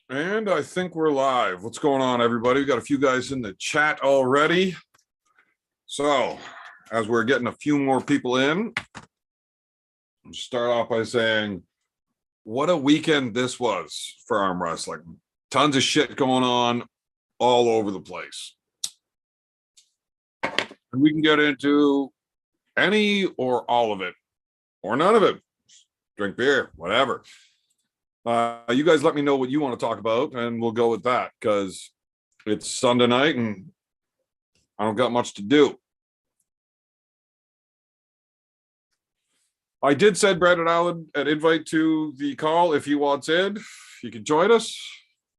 And I think we're live. What's going on, everybody? We got a few guys in the chat already. So, as we're getting a few more people in, I'll start off by saying, what a weekend this was for arm wrestling. Tons of shit going on all over the place. And we can get into any or all of it, or none of it. Drink beer, whatever. You guys let me know what you want to talk about, and we'll go with that, because it's Sunday night and I don't got much to do. I did send Brandon Allen an invite to the call. If he wants in, he can join us.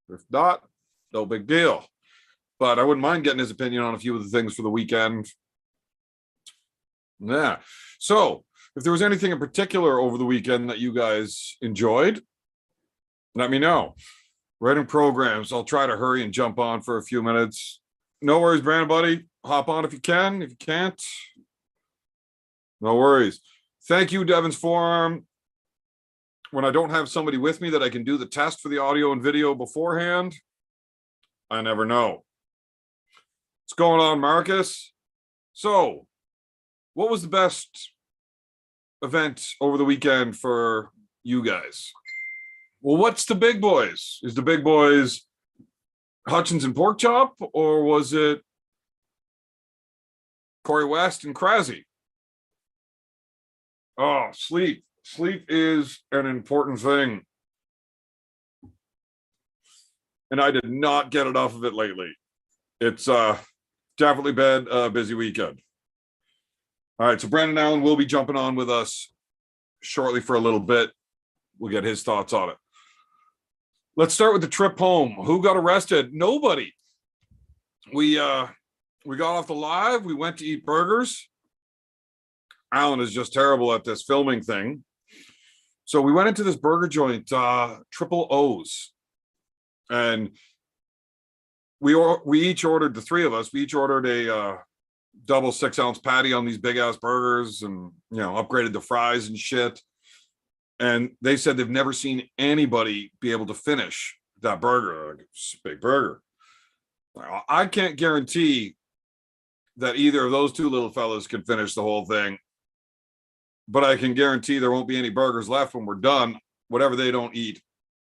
If not, no big deal. But I wouldn't mind getting his opinion on a few of the things for the weekend. Yeah. So if there was anything in particular over the weekend that you guys enjoyed, let me know. Writing programs. I'll try to hurry and jump on for a few minutes. No worries, Brandon, buddy. Hop on if you can. If you can't, no worries. Thank you, Devon's Forum. When I don't have somebody with me that I can do the test for the audio and video beforehand, I never know. What's going on, Marcus? So, what was the best event over the weekend for you guys? Well, what's the big boys? Is the big boys Hutchins and Porkchop, or was it Corey West and Krasny? Oh, sleep. Sleep is an important thing. And I did not get enough of it lately. It's definitely been a busy weekend. All right, so Brandon Allen will be jumping on with us shortly for a little bit. We'll get his thoughts on it. Let's start with the trip home. Who got arrested? Nobody. We got off the live. We went to eat burgers. Alan is just terrible at this filming thing. So we went into this burger joint, Triple O's. And we each ordered, the three of us, we each ordered a double 6-ounce patty on these big-ass burgers and, upgraded the fries and shit. And they said they've never seen anybody be able to finish that burger. Like, it's a big burger. I can't guarantee that either of those two little fellas can finish the whole thing, but I can guarantee there won't be any burgers left when we're done. Whatever they don't eat,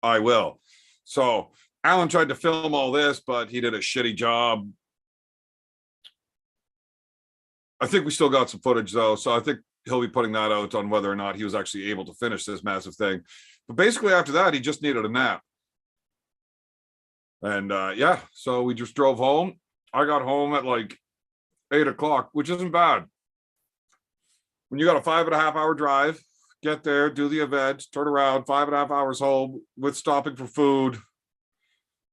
I will. So Alan tried to film all this, but he did a shitty job. I think we still got some footage, though, so I think he'll be putting that out on whether or not he was actually able to finish this massive thing. But basically after that, he just needed a nap. And so we just drove home. I got home at like 8 o'clock, which isn't bad. When you got a 5.5 hour drive, get there, do the event, turn around, 5.5 hours home with stopping for food.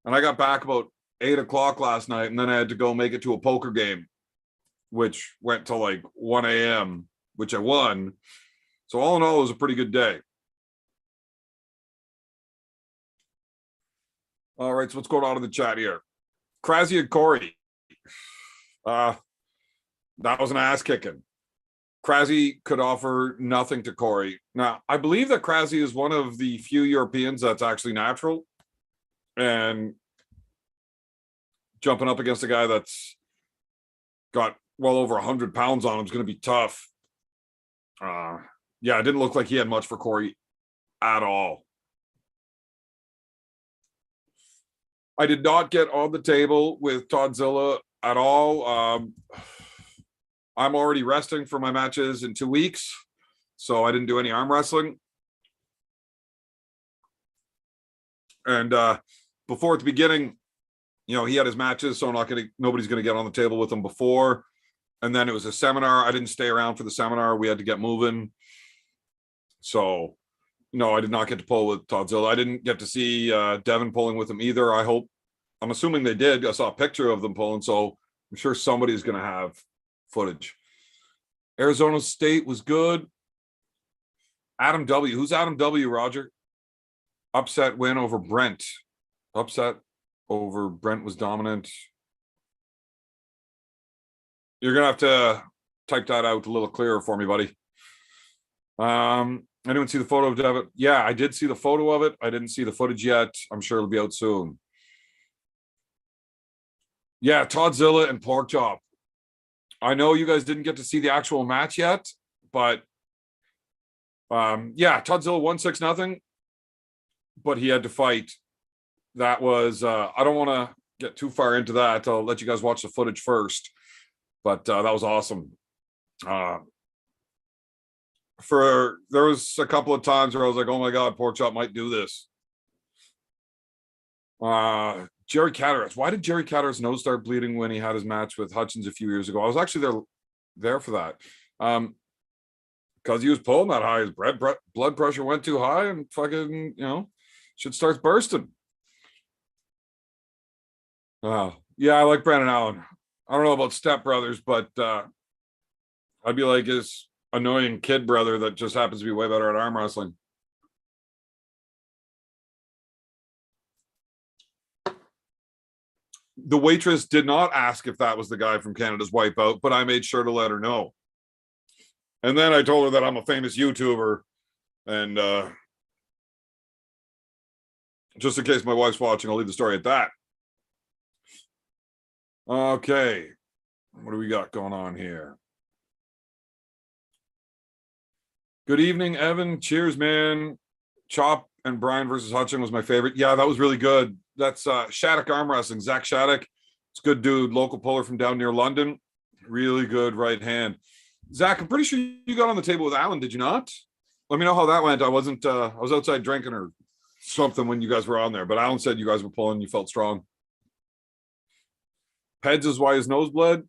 And I got back about 8 o'clock last night, and then I had to go make it to a poker game, which went till like 1 a.m., which I won. So all in all, it was a pretty good day. All right, so what's going on in the chat here? Krasny and Corey. That was an ass kicking. Krasny could offer nothing to Corey. Now, I believe that Krasny is one of the few Europeans that's actually natural. And jumping up against a guy that's got well over 100 pounds on him is going to be tough. It didn't look like he had much for Corey at all. I did not get on the table with Toddzilla at all. I'm already resting for my matches in 2 weeks, so I didn't do any arm wrestling. And before at the beginning, he had his matches, so nobody's gonna get on the table with him before. And then it was a seminar. I didn't stay around for the seminar. We had to get moving. So, no, I did not get to pull with Toddzilla. I didn't get to see Devin pulling with him either. I'm assuming they did. I saw a picture of them pulling, so I'm sure somebody's going to have footage. Arizona State was good. Adam W. Who's Adam W., Roger? Upset win over Brent. Upset over Brent was dominant. You're going to have to type that out a little clearer for me, buddy. Anyone see the photo of Dabe? Yeah, I did see the photo of it. I didn't see the footage yet. I'm sure it'll be out soon. Yeah, Toddzilla and Porkchop. I know you guys didn't get to see the actual match yet, but yeah, Toddzilla won 6-0, but he had to fight. That was I don't want to get too far into that. I'll let you guys watch the footage first. But that was awesome. There was a couple of times where I was like, oh my God, Porkchop might do this. Jerry Cataract. Why did Jerry Cataract's nose start bleeding when he had his match with Hutchins a few years ago? I was actually there for that. Because he was pulling that high. His blood pressure went too high and fucking, shit starts bursting. Yeah, I like Brandon Allen. I don't know about Step Brothers, but I'd be like his annoying kid brother that just happens to be way better at arm wrestling. The waitress did not ask if that was the guy from Canada's Wipeout, but I made sure to let her know. And then I told her that I'm a famous YouTuber, and just in case my wife's watching, I'll leave the story at that. Okay, what do we got going on here? Good evening, Evan. Cheers, man. Chop and Brian versus Hutchin was my favorite. Yeah, that was really good. That's Shattuck Arm Wrestling. Zach Shattuck. It's a good dude, local puller from down near London. Really good right hand. Zach, I'm pretty sure you got on the table with Alan, did you not? Let me know how that went. I was outside drinking or something when you guys were on there, but Alan said you guys were pulling, you felt strong. PEDs is why his nose bled.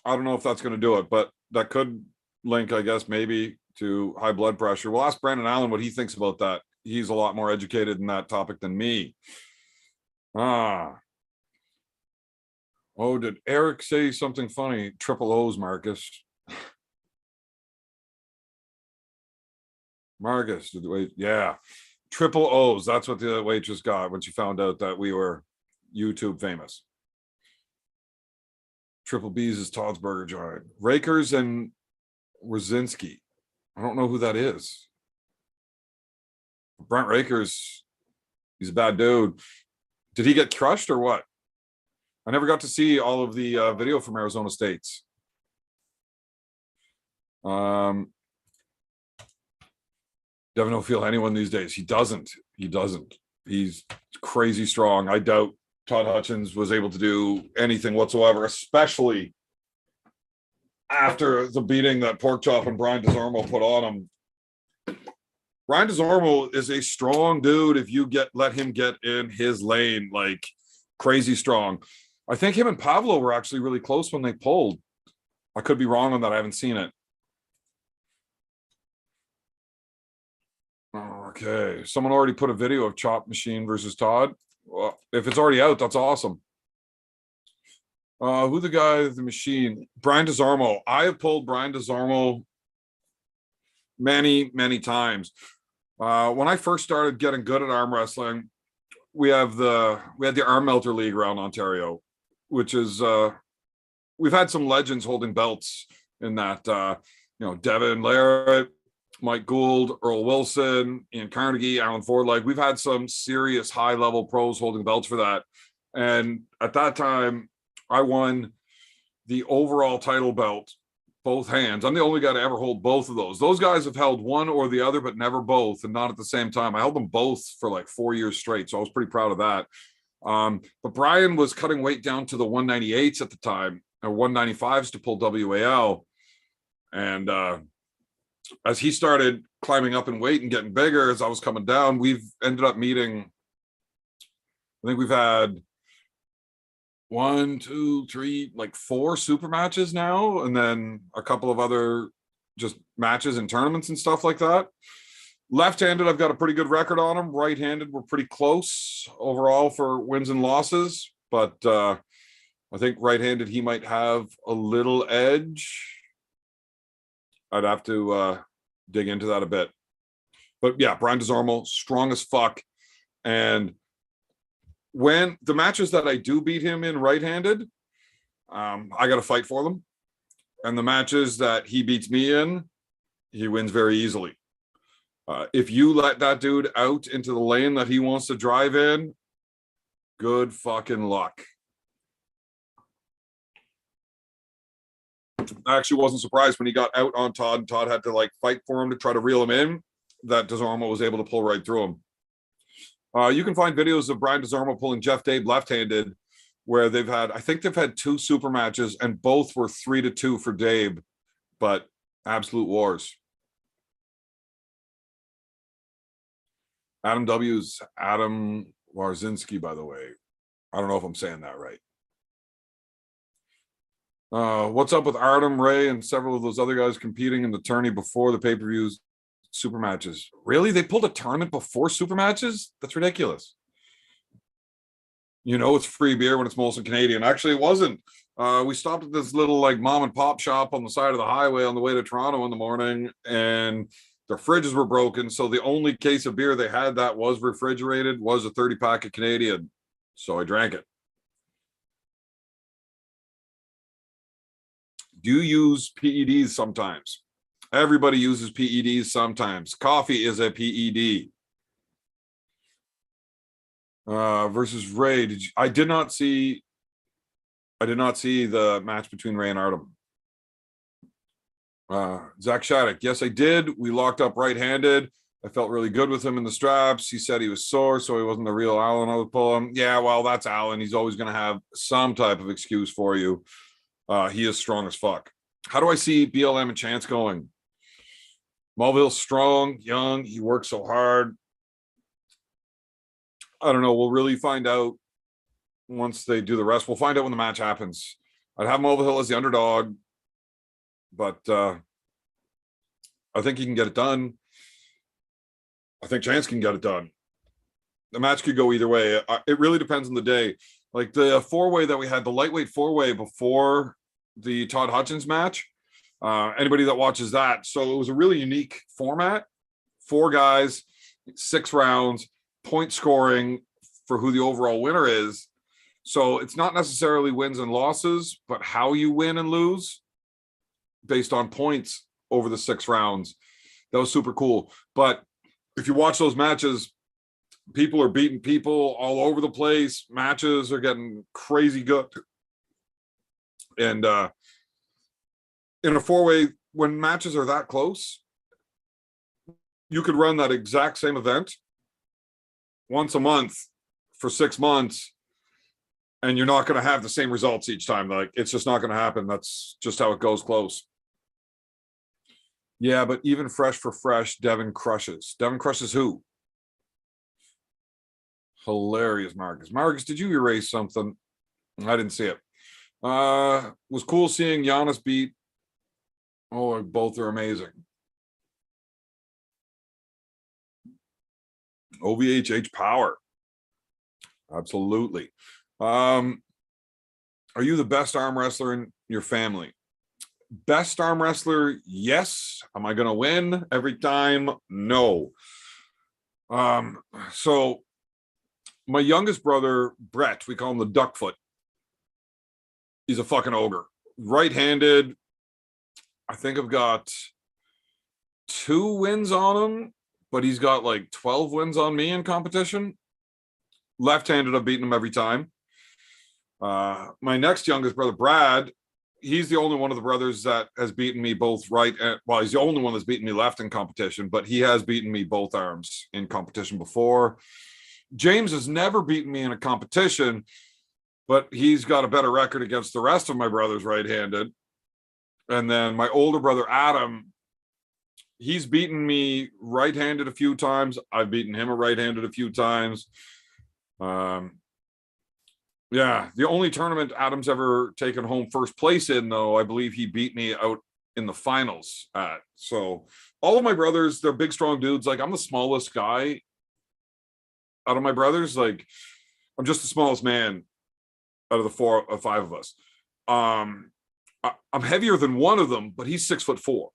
I don't know if that's going to do it, but that could link, I guess, maybe to high blood pressure. We'll ask Brandon Allen what he thinks about that. He's a lot more educated in that topic than me. Oh, did Eric say something funny? Triple O's, Marcus. Marcus, wait, yeah. Triple O's. That's what the waitress got when she found out that we were YouTube famous. Triple B's is Todd's Burger Joint. Rakers and Rosinski. I don't know who that is. Brent Rakers, he's a bad dude. Did he get crushed or what? I never got to see all of the video from Arizona States. Devin don't feel anyone these days. He doesn't. He's crazy strong. I doubt Todd Hutchins was able to do anything whatsoever, especially after the beating that Porkchop and Brian Desormo put on him. Brian Desormo is a strong dude if you let him get in his lane, like crazy strong. I think him and Pablo were actually really close when they pulled. I could be wrong on that. I haven't seen it. Okay. Someone already put a video of Chop Machine versus Todd. Well, if it's already out, that's awesome. Who the guy with the machine? Brian Desormo. I have pulled Brian Desormo many, many times. When I first started getting good at arm wrestling, we had the Arm Melter League around Ontario, which is we've had some legends holding belts in that. Devin Larrett, Mike Gould, Earl Wilson, Ian Carnegie, Alan Ford. Like we've had some serious high level pros holding belts for that. And at that time, I won the overall title belt, both hands. I'm the only guy to ever hold both of those. Those guys have held one or the other, but never both, and not at the same time. I held them both for like 4 years straight, so I was pretty proud of that. But Brian was cutting weight down to the 198s at the time, or 195s to pull WAL. And as he started climbing up in weight and getting bigger, as I was coming down, we've ended up meeting. I think we've had 1, 2, 3, like 4 super matches now, and then a couple of other just matches and tournaments and stuff like that. Left-handed, I've got a pretty good record on him. Right-handed, we're pretty close overall for wins and losses, but I think right-handed he might have a little edge. I'd have to dig into that a bit. But yeah, Brian Desormo, strong as fuck. And when the matches that I do beat him in right-handed, I got to fight for them. And the matches that he beats me in, he wins very easily. If you let that dude out into the lane that he wants to drive in, good fucking luck. I actually wasn't surprised when he got out on Todd and Todd had to like fight for him to try to reel him in, that Desormo was able to pull right through him. You can find videos of Brian Desormo pulling Jeff Dabe left-handed where they've had, I think they've had 2 super matches and both were 3-2 for Dabe, but absolute wars. Adam W's Adam Warzinski, by the way. I don't know if I'm saying that right. What's up with Artem, Ray, and several of those other guys competing in the tourney before the pay-per-views super matches? Really? They pulled a tournament before super matches? That's ridiculous. You know it's free beer when it's Molson Canadian. Actually, it wasn't. We stopped at this little like mom and pop shop on the side of the highway on the way to Toronto in the morning, and their fridges were broken. So the only case of beer they had that was refrigerated was a 30-pack of Canadian. So I drank it. Do you use PEDs sometimes? Everybody uses PEDs sometimes. Coffee is a PED. Versus Ray. I did not see the match between Ray and Artem. Zach Shattuck. Yes, I did. We locked up right-handed. I felt really good with him in the straps. He said he was sore, so he wasn't the real Allen I would pull him. Yeah, well, that's Allen. He's always going to have some type of excuse for you. He is strong as fuck. How do I see BLM and Chance going? Mulville's strong, young. He works so hard. I don't know. We'll really find out once they do the rest. We'll find out when the match happens. I'd have Mulvihill as the underdog, but I think he can get it done. I think Chance can get it done. The match could go either way. It really depends on the day. Like the 4-way that we had, the lightweight 4-way before the Todd Hutchins match. Anybody that watches that. So it was a really unique format. 4 guys, 6 rounds, point scoring for who the overall winner is. So it's not necessarily wins and losses, but how you win and lose based on points over the 6 rounds. That was super cool. But if you watch those matches, people are beating people all over the place. Matches are getting crazy good. And in a 4-way, when matches are that close, you could run that exact same event once a month for 6 months, and you're not going to have the same results each time. Like, it's just not going to happen. That's just how it goes close. Yeah, but even fresh for fresh, Devin crushes. Devin crushes who? Hilarious, Marcus. Marcus, did you erase something? I didn't see it. Was cool seeing Giannis beat. Oh, both are amazing. OVHH power. Absolutely. Are you the best arm wrestler in your family? Best arm wrestler, yes. Am I going to win every time? No. So my youngest brother, Brett, we call him the Duckfoot. He's a fucking ogre. Right-handed. I think I've got 2 wins on him, but he's got like 12 wins on me in competition. Left-handed, I've beaten him every time. My next youngest brother, Brad, he's the only one of the brothers that has beaten me both right and, well, he's the only one that's beaten me left in competition, but he has beaten me both arms in competition before. James has never beaten me in a competition, but he's got a better record against the rest of my brothers right-handed. And then my older brother, Adam, he's beaten me right-handed a few times. I've beaten him a right-handed a few times. Yeah, the only tournament Adam's ever taken home first place in, though, I believe he beat me out in the finals at. So all of my brothers, they're big, strong dudes. Like, I'm the smallest guy out of my brothers. Like, I'm just the smallest man out of the 4 or 5 of us. I'm heavier than one of them, but he's 6'4",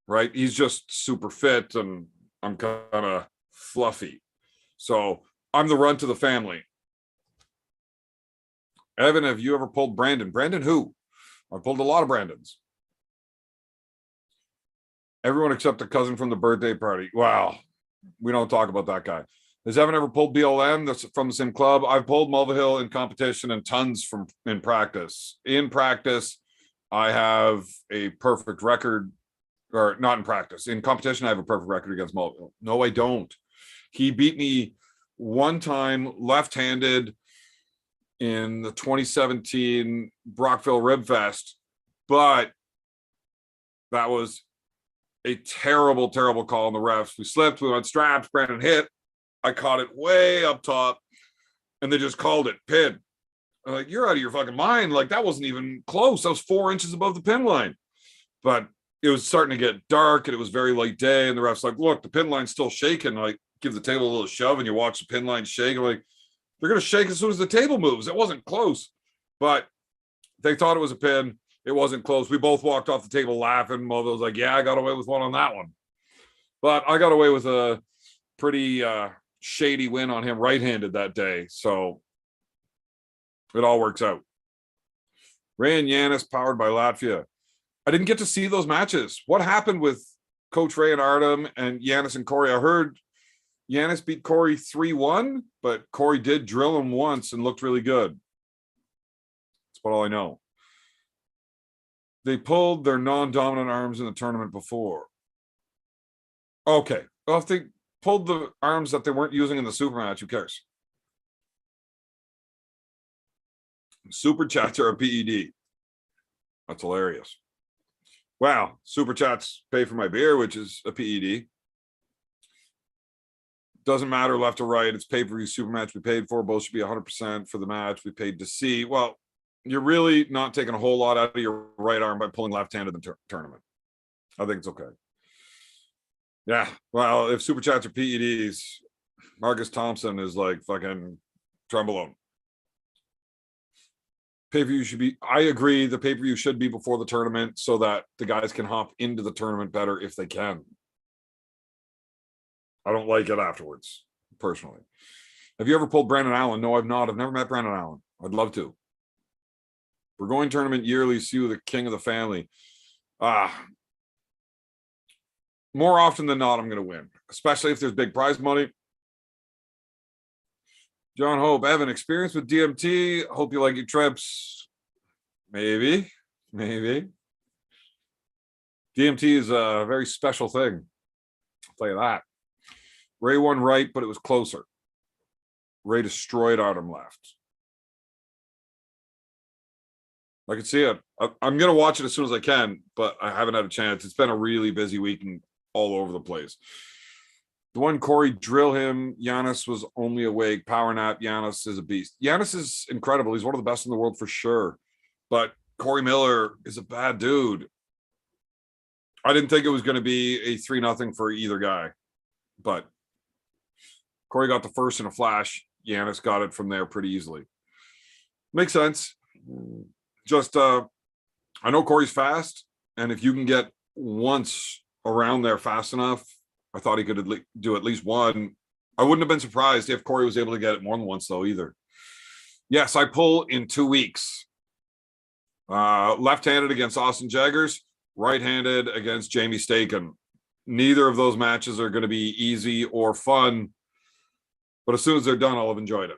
right? He's just super fit, and I'm kind of fluffy. So I'm the runt of the family. Evan, have you ever pulled Brandon? Brandon who? I pulled a lot of Brandons. Everyone except the cousin from the birthday party. Wow. We don't talk about that guy. Has Evan ever pulled BLM that's from the same club? I've pulled Mulvihill in competition and tons from in practice. In practice, I have a perfect record, or not in practice. In competition, I have a perfect record against Mulvihill. No, I don't. He beat me one time left-handed in the 2017 Brockville Rib Fest, but that was a terrible, terrible call on the refs. We slipped, we went straps, Brandon hit. I caught it way up top, and they just called it pin. I'm like, you're out of your fucking mind. Like, that wasn't even close. That was 4 inches above the pin line. But it was starting to get dark, and it was very late day, and the ref's like, look, the pin line's still shaking. Like, give the table a little shove, and you watch the pin line shake. I'm like, they're going to shake as soon as the table moves. It wasn't close. But they thought it was a pin. It wasn't close. We both walked off the table laughing. Mulvihill was like, yeah, I got away with one on that one. But I got away with a pretty shady win on him right-handed that day. So it all works out. Ray and Yanis powered by Latvia. I didn't get to see those matches. What happened with Coach Ray and Artem and Yanis and Corey? I heard Yanis beat Corey 3-1, but Corey did drill him once and looked really good. That's about all I know. They pulled their non-dominant arms in the tournament before. Okay. Well, if they pulled the arms that they weren't using in the super match, who cares? Super chats are a PED. That's hilarious. Wow. Super chats pay for my beer, which is a PED. Doesn't matter left or right. It's pay-per-view super match we paid for. Both should be 100% for the match we paid to see. Well, you're really not taking a whole lot out of your right arm by pulling left-handed in the tournament. I think it's okay. Yeah, well, if super chats are PEDs, Marcus Thompson is like fucking trombone. Pay-per-view should be, I agree, the pay-per-view should be before the tournament so that the guys can hop into the tournament better if they can. I don't like it afterwards, personally. Have you ever pulled Brandon Allen? No, I've not. I've never met Brandon Allen. I'd love to. We're going tournament yearly, see you the king of the family. More often than not, I'm going to win, especially if there's big prize money. John Hope, Evan, experience with DMT. Hope you like your trips. Maybe. DMT is a very special thing. I'll tell you that. Ray won right, but it was closer. Ray destroyed Artem left. I can see it. I'm going to watch it as soon as I can, but I haven't had a chance. It's been a really busy week and all over the place. The one Corey drill him, Yanis was only awake. Power nap, Yanis is a beast. Yanis is incredible. He's one of the best in the world for sure. But Corey Miller is a bad dude. I didn't think it was going to be a 3-0 for either guy. But Corey got the first in a flash. Yanis got it from there pretty easily. Makes sense. Just, I know Corey's fast. And if you can get once around there fast enough, I thought he could do at least one. I wouldn't have been surprised if Corey was able to get it more than once, though, either. Yes, I pull in 2 weeks. Left-handed against Austin Jaggers, right-handed against Jamie Staken. Neither of those matches are going to be easy or fun, but as soon as they're done, I'll have enjoyed it.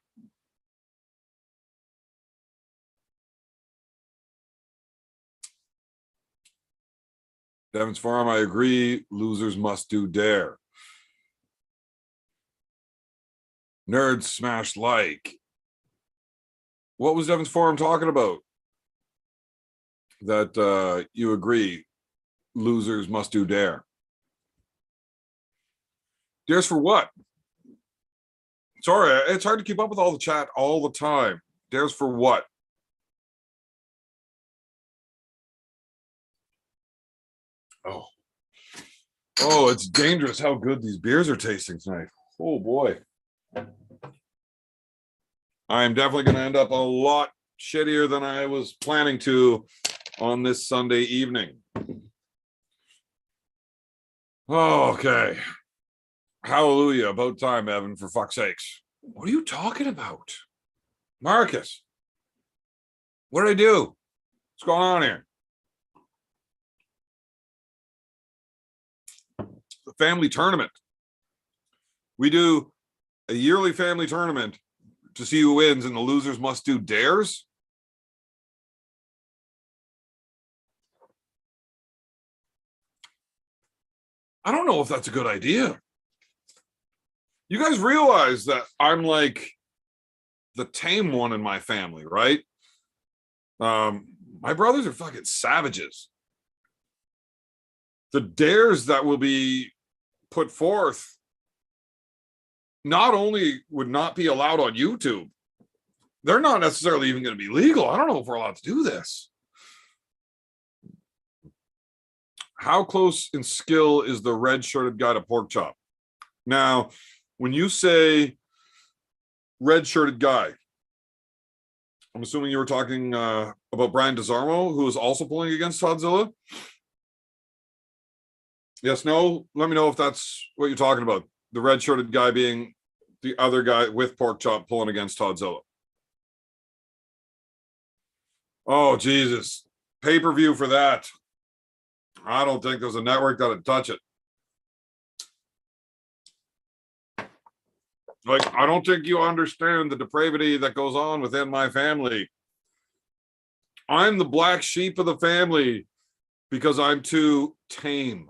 Devin's Farm, I agree. Losers must do dare. Nerds smash like. What was Devin's Forum talking about? That you agree. Losers must do dare. Dares for what? Sorry, it's hard to keep up with all the chat all the time. Dares for what? Oh, it's dangerous how good these beers are tasting tonight. Oh, boy. I'm definitely going to end up a lot shittier than I was planning to on this Sunday evening. Okay. Hallelujah. About time, Evan, for fuck's sakes. What are you talking about? Marcus, what did I do? What's going on here? The family tournament. We do a yearly family tournament to see who wins, and the losers must do dares. I don't know if that's a good idea. You guys realize that I'm like the tame one in my family, right? My brothers are fucking savages. The dares that will be put forth not only would not be allowed on YouTube, they're not necessarily even going to be legal. I don't know if we're allowed to do this. How close in skill is the red shirted guy to pork chop? Now, when you say red shirted guy, I'm assuming you were talking about Brian Desarmo, who is also pulling against Toddzilla. Yes, no, let me know if that's what you're talking about. The red shirted guy being the other guy with pork chop pulling against Toddzilla. Oh, Jesus. Pay-per-view for that. I don't think there's a network that'd touch it. Like, I don't think you understand the depravity that goes on within my family. I'm the black sheep of the family because I'm too tame.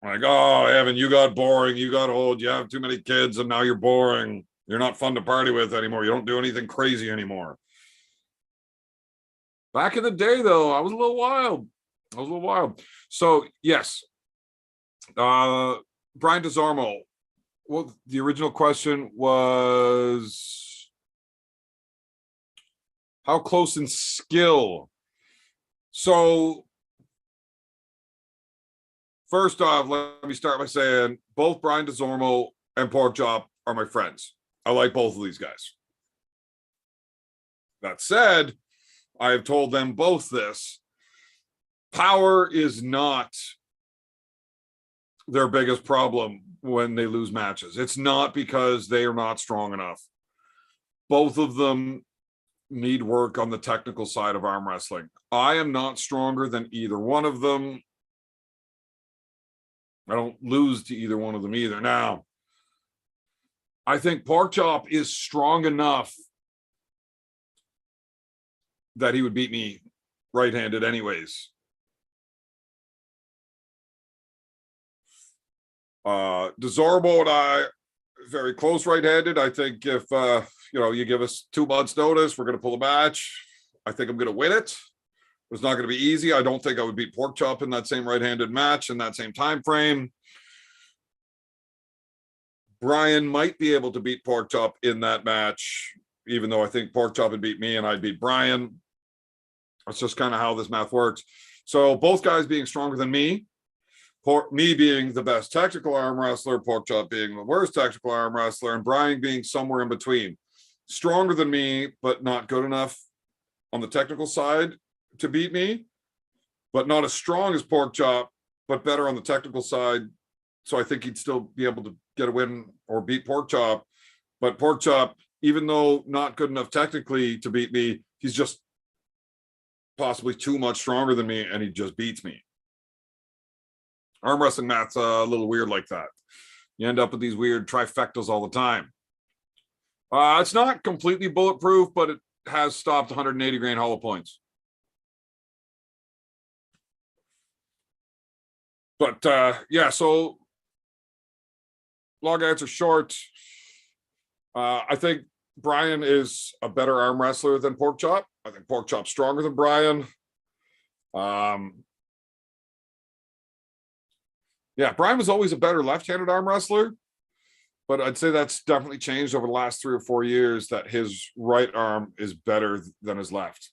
Like, oh, Evan, you got boring, you got old, you have too many kids, and now you're boring. You're not fun to party with anymore. You don't do anything crazy anymore. Back in the day, though, I was a little wild. So, yes. Brian Desarmo. Well, the original question was how close in skill? So, first off, let me start by saying both Brian Desarmo and Pork Chop are my friends. I like both of these guys. That said, I have told them both this. Power is not their biggest problem when they lose matches. It's not because they are not strong enough. Both of them need work on the technical side of arm wrestling. I am not stronger than either one of them. I don't lose to either one of them either. Now, I think Pork Chop is strong enough that he would beat me right-handed anyways. Desormo and I very close right-handed. I think if you give us 2 months notice, we're going to pull a match. I think I'm going to win it. It's not going to be easy. I don't think I would beat Pork Chop in that same right-handed match in that same time frame. Brian might be able to beat Pork Chop in that match, even though I think Pork Chop would beat me and I'd beat Brian. That's just kind of how this math works. So both guys being stronger than me, me being the best technical arm wrestler, Pork Chop being the worst technical arm wrestler, and Brian being somewhere in between. Stronger than me, but not good enough on the technical side to beat me, but not as strong as Pork Chop, but better on the technical side. So I think he'd still be able to get a win or beat Pork Chop. But Pork Chop, even though not good enough technically to beat me, he's just possibly too much stronger than me, and he just beats me. Arm wrestling math's a little weird like that. You end up with these weird trifectas all the time. It's not completely bulletproof, but it has stopped 180 grain hollow points. But yeah, so long answer short, I think Brian is a better arm wrestler than Pork Chop. I think Pork Chop's stronger than Brian. Yeah, Brian was always a better left-handed arm wrestler, but I'd say that's definitely changed over the last 3 or 4 years, that his right arm is better than his left.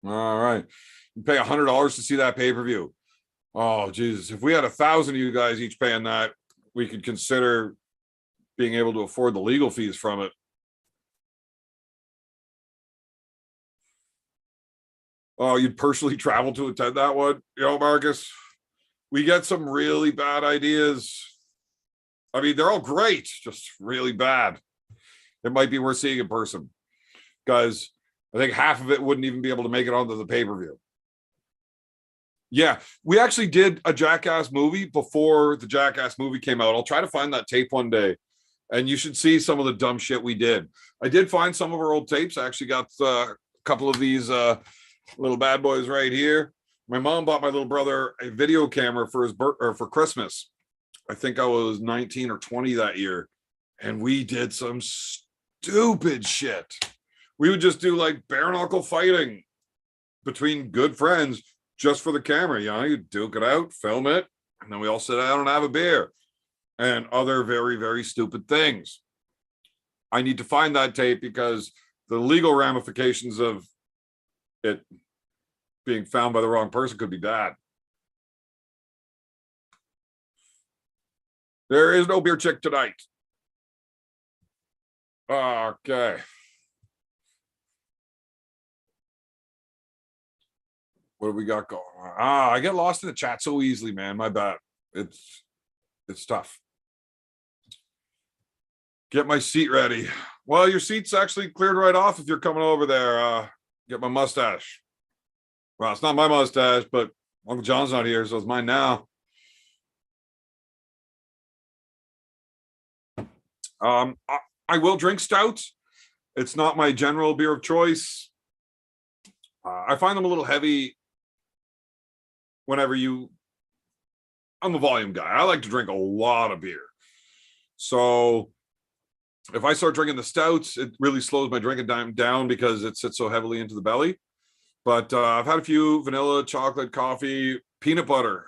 All right. You pay $100 to see that pay-per-view. Oh, Jesus. If we had 1,000 of you guys each paying that, we could consider being able to afford the legal fees from it. Oh, you'd personally travel to attend that one? Marcus, we get some really bad ideas. I mean, they're all great, just really bad. It might be worth seeing in person, because I think half of it wouldn't even be able to make it onto the pay-per-view. Yeah, we actually did a Jackass movie before the Jackass movie came out. I'll try to find that tape one day, and you should see some of the dumb shit we did. I did find some of our old tapes. I actually got a couple of these little bad boys right here. My mom bought my little brother a video camera for his or for Christmas. I think I was 19 or 20 that year, and we did some stupid shit. We would just do like bare knuckle fighting between good friends just for the camera. You know, you duke it out, film it, and then we all sit down and have a beer and other very, very stupid things. I need to find that tape because the legal ramifications of it being found by the wrong person could be bad. There is no beer chick tonight. Okay. What do we got going on? I get lost in the chat so easily, man. My bad. It's tough. Get my seat ready. Well, your seat's actually cleared right off if you're coming over there. Get my mustache. Well, it's not my mustache, but Uncle John's not here, so it's mine now. I will drink stouts. It's not my general beer of choice. I find them a little heavy whenever I'm a volume guy. I like to drink a lot of beer. So if I start drinking the stouts, it really slows my drinking time down because it sits so heavily into the belly. But I've had a few vanilla, chocolate, coffee, peanut butter.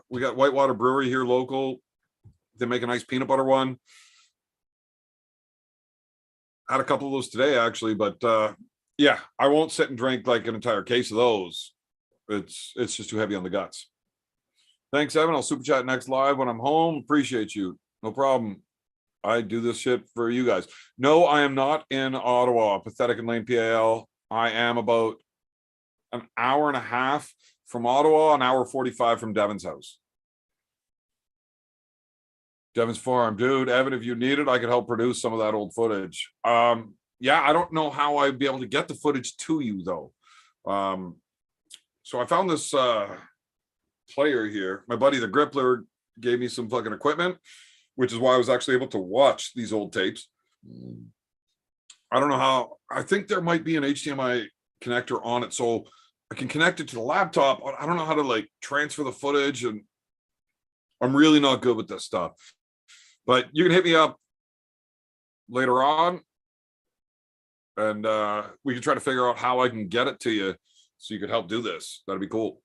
We got Whitewater Brewery here local. They make a nice peanut butter one. Had a couple of those today, actually. But yeah, I won't sit and drink like an entire case of those. It's just too heavy on the guts. Thanks, Evan. I'll super chat next live when I'm home. Appreciate you. No problem. I do this shit for you guys. No, I am not in Ottawa, Pathetic and Lane, PAL. I am about an hour and a half from Ottawa, an hour 45 from Devin's house. Devin's Farm. Dude, Evan, if you need it, I could help produce some of that old footage. Yeah, I don't know how I'd be able to get the footage to you, though. So I found this player here. My buddy, the Grippler, gave me some fucking equipment, which is why I was actually able to watch these old tapes. I don't know how. I think there might be an HDMI connector on it, so I can connect it to the laptop. I don't know how to like transfer the footage, and I'm really not good with this stuff. But you can hit me up later on, and we can try to figure out how I can get it to you so you could help do this. That'd be cool.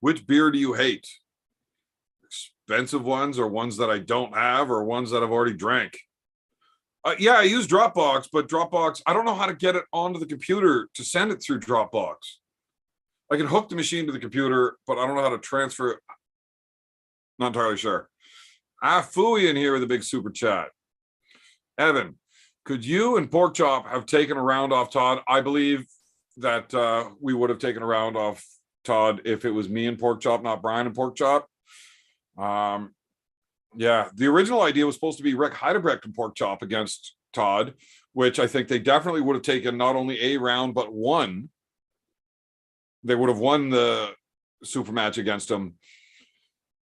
Which beer do you hate? Expensive ones, or ones that I don't have, or ones that I've already drank? Yeah, I use Dropbox, but Dropbox, I don't know how to get it onto the computer to send it through Dropbox. I can hook the machine to the computer, but I don't know how to transfer it. Not entirely sure. Fooey in here with a big super chat. Evan, could you and Pork Chop have taken a round off Todd? I believe that we would have taken a round off Todd if it was me and Pork Chop, not Brian and Pork Chop. Yeah, the original idea was supposed to be Rick Heidebrecht and Pork Chop against Todd, which I think they definitely would have taken not only a round, but won. They would have won the super match against him.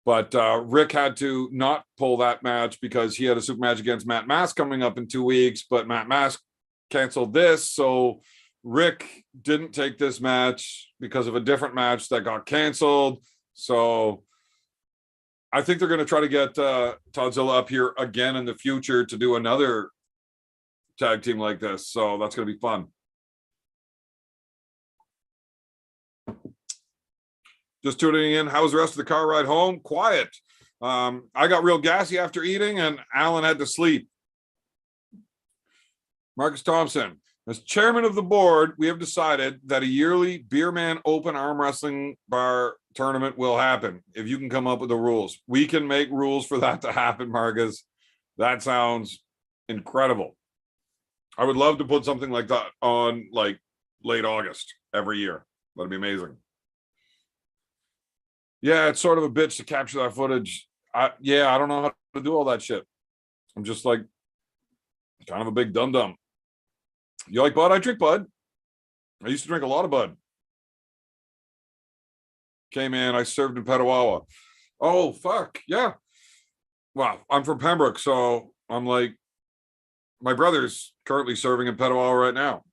But Rick had to not pull that match because he had a super match against Matt Mask coming up in 2 weeks, but Matt Mask canceled this. So Rick didn't take this match because of a different match that got canceled. So I think they're going to try to get Toddzilla up here again in the future to do another tag team like this. So that's going to be fun. Just tuning in. How was the rest of the car ride home? Quiet. I got real gassy after eating, and Alan had to sleep. Marcus Thompson. As chairman of the board, we have decided that a yearly Beerman Open Arm Wrestling Bar tournament will happen. If you can come up with the rules, we can make rules for that to happen, Marcus. That sounds incredible. I would love to put something like that on like late August every year. That'd be amazing. Yeah, it's sort of a bitch to capture that footage. I don't know how to do all that shit. I'm just like kind of a big dum-dum. You like Bud? I drink Bud. I used to drink a lot of Bud. Came in. I served in Petawawa. Oh, fuck. Yeah. Well, I'm from Pembroke, so I'm like, my brother's currently serving in Petawawa right now.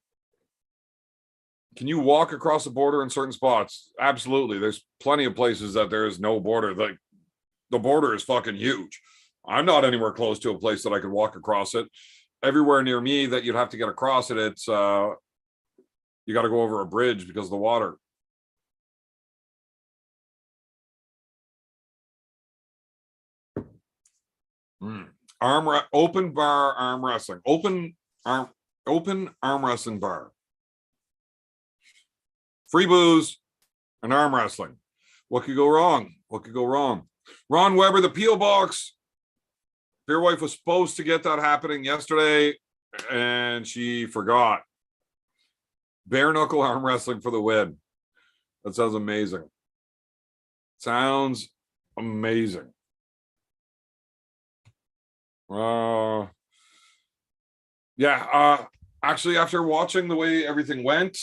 Can you walk across the border in certain spots? Absolutely. There's plenty of places that there is no border. Like, the border is fucking huge. I'm not anywhere close to a place that I could walk across it. Everywhere near me that you'd have to get across it, it's you got to go over a bridge because of the water. Open bar arm wrestling. Open arm wrestling bar. Free booze and arm wrestling. What could go wrong? What could go wrong? Ron Weber, the P.O. Box. Beer Wife was supposed to get that happening yesterday, and she forgot. Bare knuckle arm wrestling for the win. That sounds amazing. Sounds amazing. Actually, after watching the way everything went,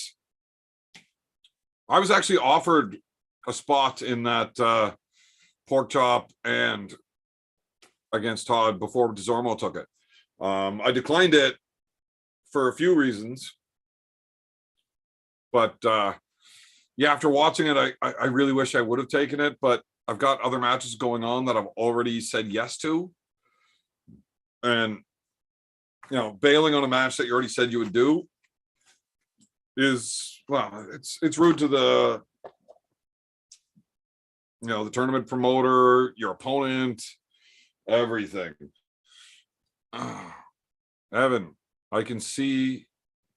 I was actually offered a spot in that pork chop and against Todd before Desormo took it. I declined it for a few reasons, but after watching it, I really wish I would have taken it, but I've got other matches going on that I've already said yes to. And, bailing on a match that you already said you would do is, well, it's rude to the, the tournament promoter, your opponent, everything. Evan, I can see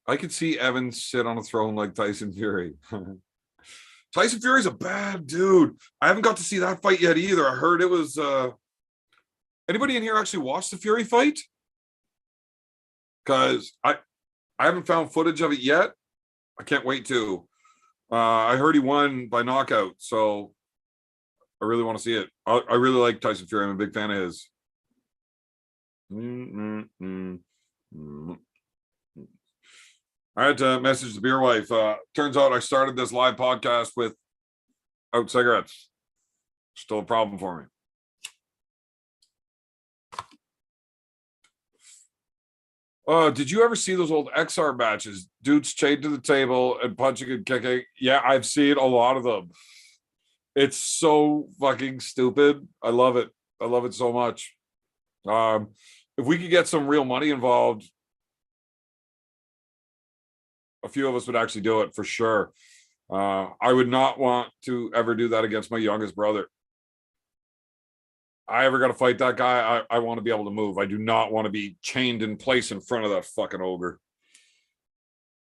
Evan sit on a throne like Tyson Fury. Tyson Fury's a bad dude. I haven't got to see that fight yet either. I heard it was anybody in here actually watched the Fury fight? Because I haven't found footage of it yet. I can't wait to. I heard he won by knockout, so I really want to see it. I really like Tyson Fury. I'm a big fan of his. I had to message the Beer Wife. Turns out I started this live podcast without cigarettes. Still a problem for me. Did you ever see those old XR matches? Dudes chained to the table and punching and kicking. Yeah, I've seen a lot of them. It's so fucking stupid. I love it. I love it so much. If we could get some real money involved, a few of us would actually do it for sure. I would not want to ever do that against my youngest brother. I ever got to fight that guy, I want to be able to move. I do not want to be chained in place in front of that fucking ogre.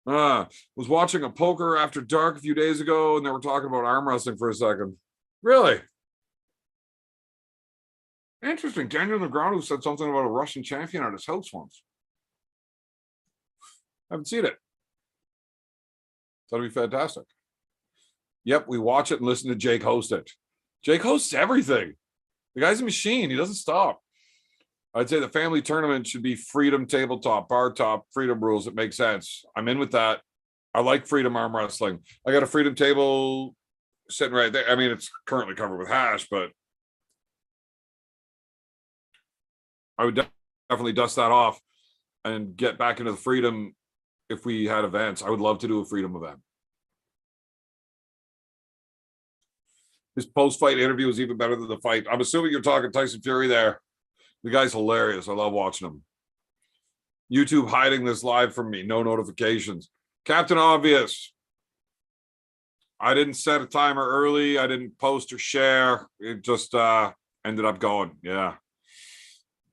Was watching a poker after dark a few days ago, and they were talking about arm wrestling for a second. Really? Interesting. Daniel Negreanu said something about a Russian champion at his house once. Haven't seen it. That'd be fantastic. Yep, we watch it and listen to Jake host it. Jake hosts everything. The guy's a machine. He doesn't stop. I'd say the family tournament should be freedom tabletop, bar top, freedom rules. It makes sense. I'm in with that. I like freedom arm wrestling. I got a freedom table sitting right there. I mean, it's currently covered with hash, but I would definitely dust that off and get back into the freedom if we had events. I would love to do a freedom event. His post-fight interview was even better than the fight. I'm assuming you're talking Tyson Fury there. The guy's hilarious. I love watching him. YouTube hiding this live from me. No notifications. Captain Obvious. I didn't set a timer early. I didn't post or share. It just ended up going. Yeah.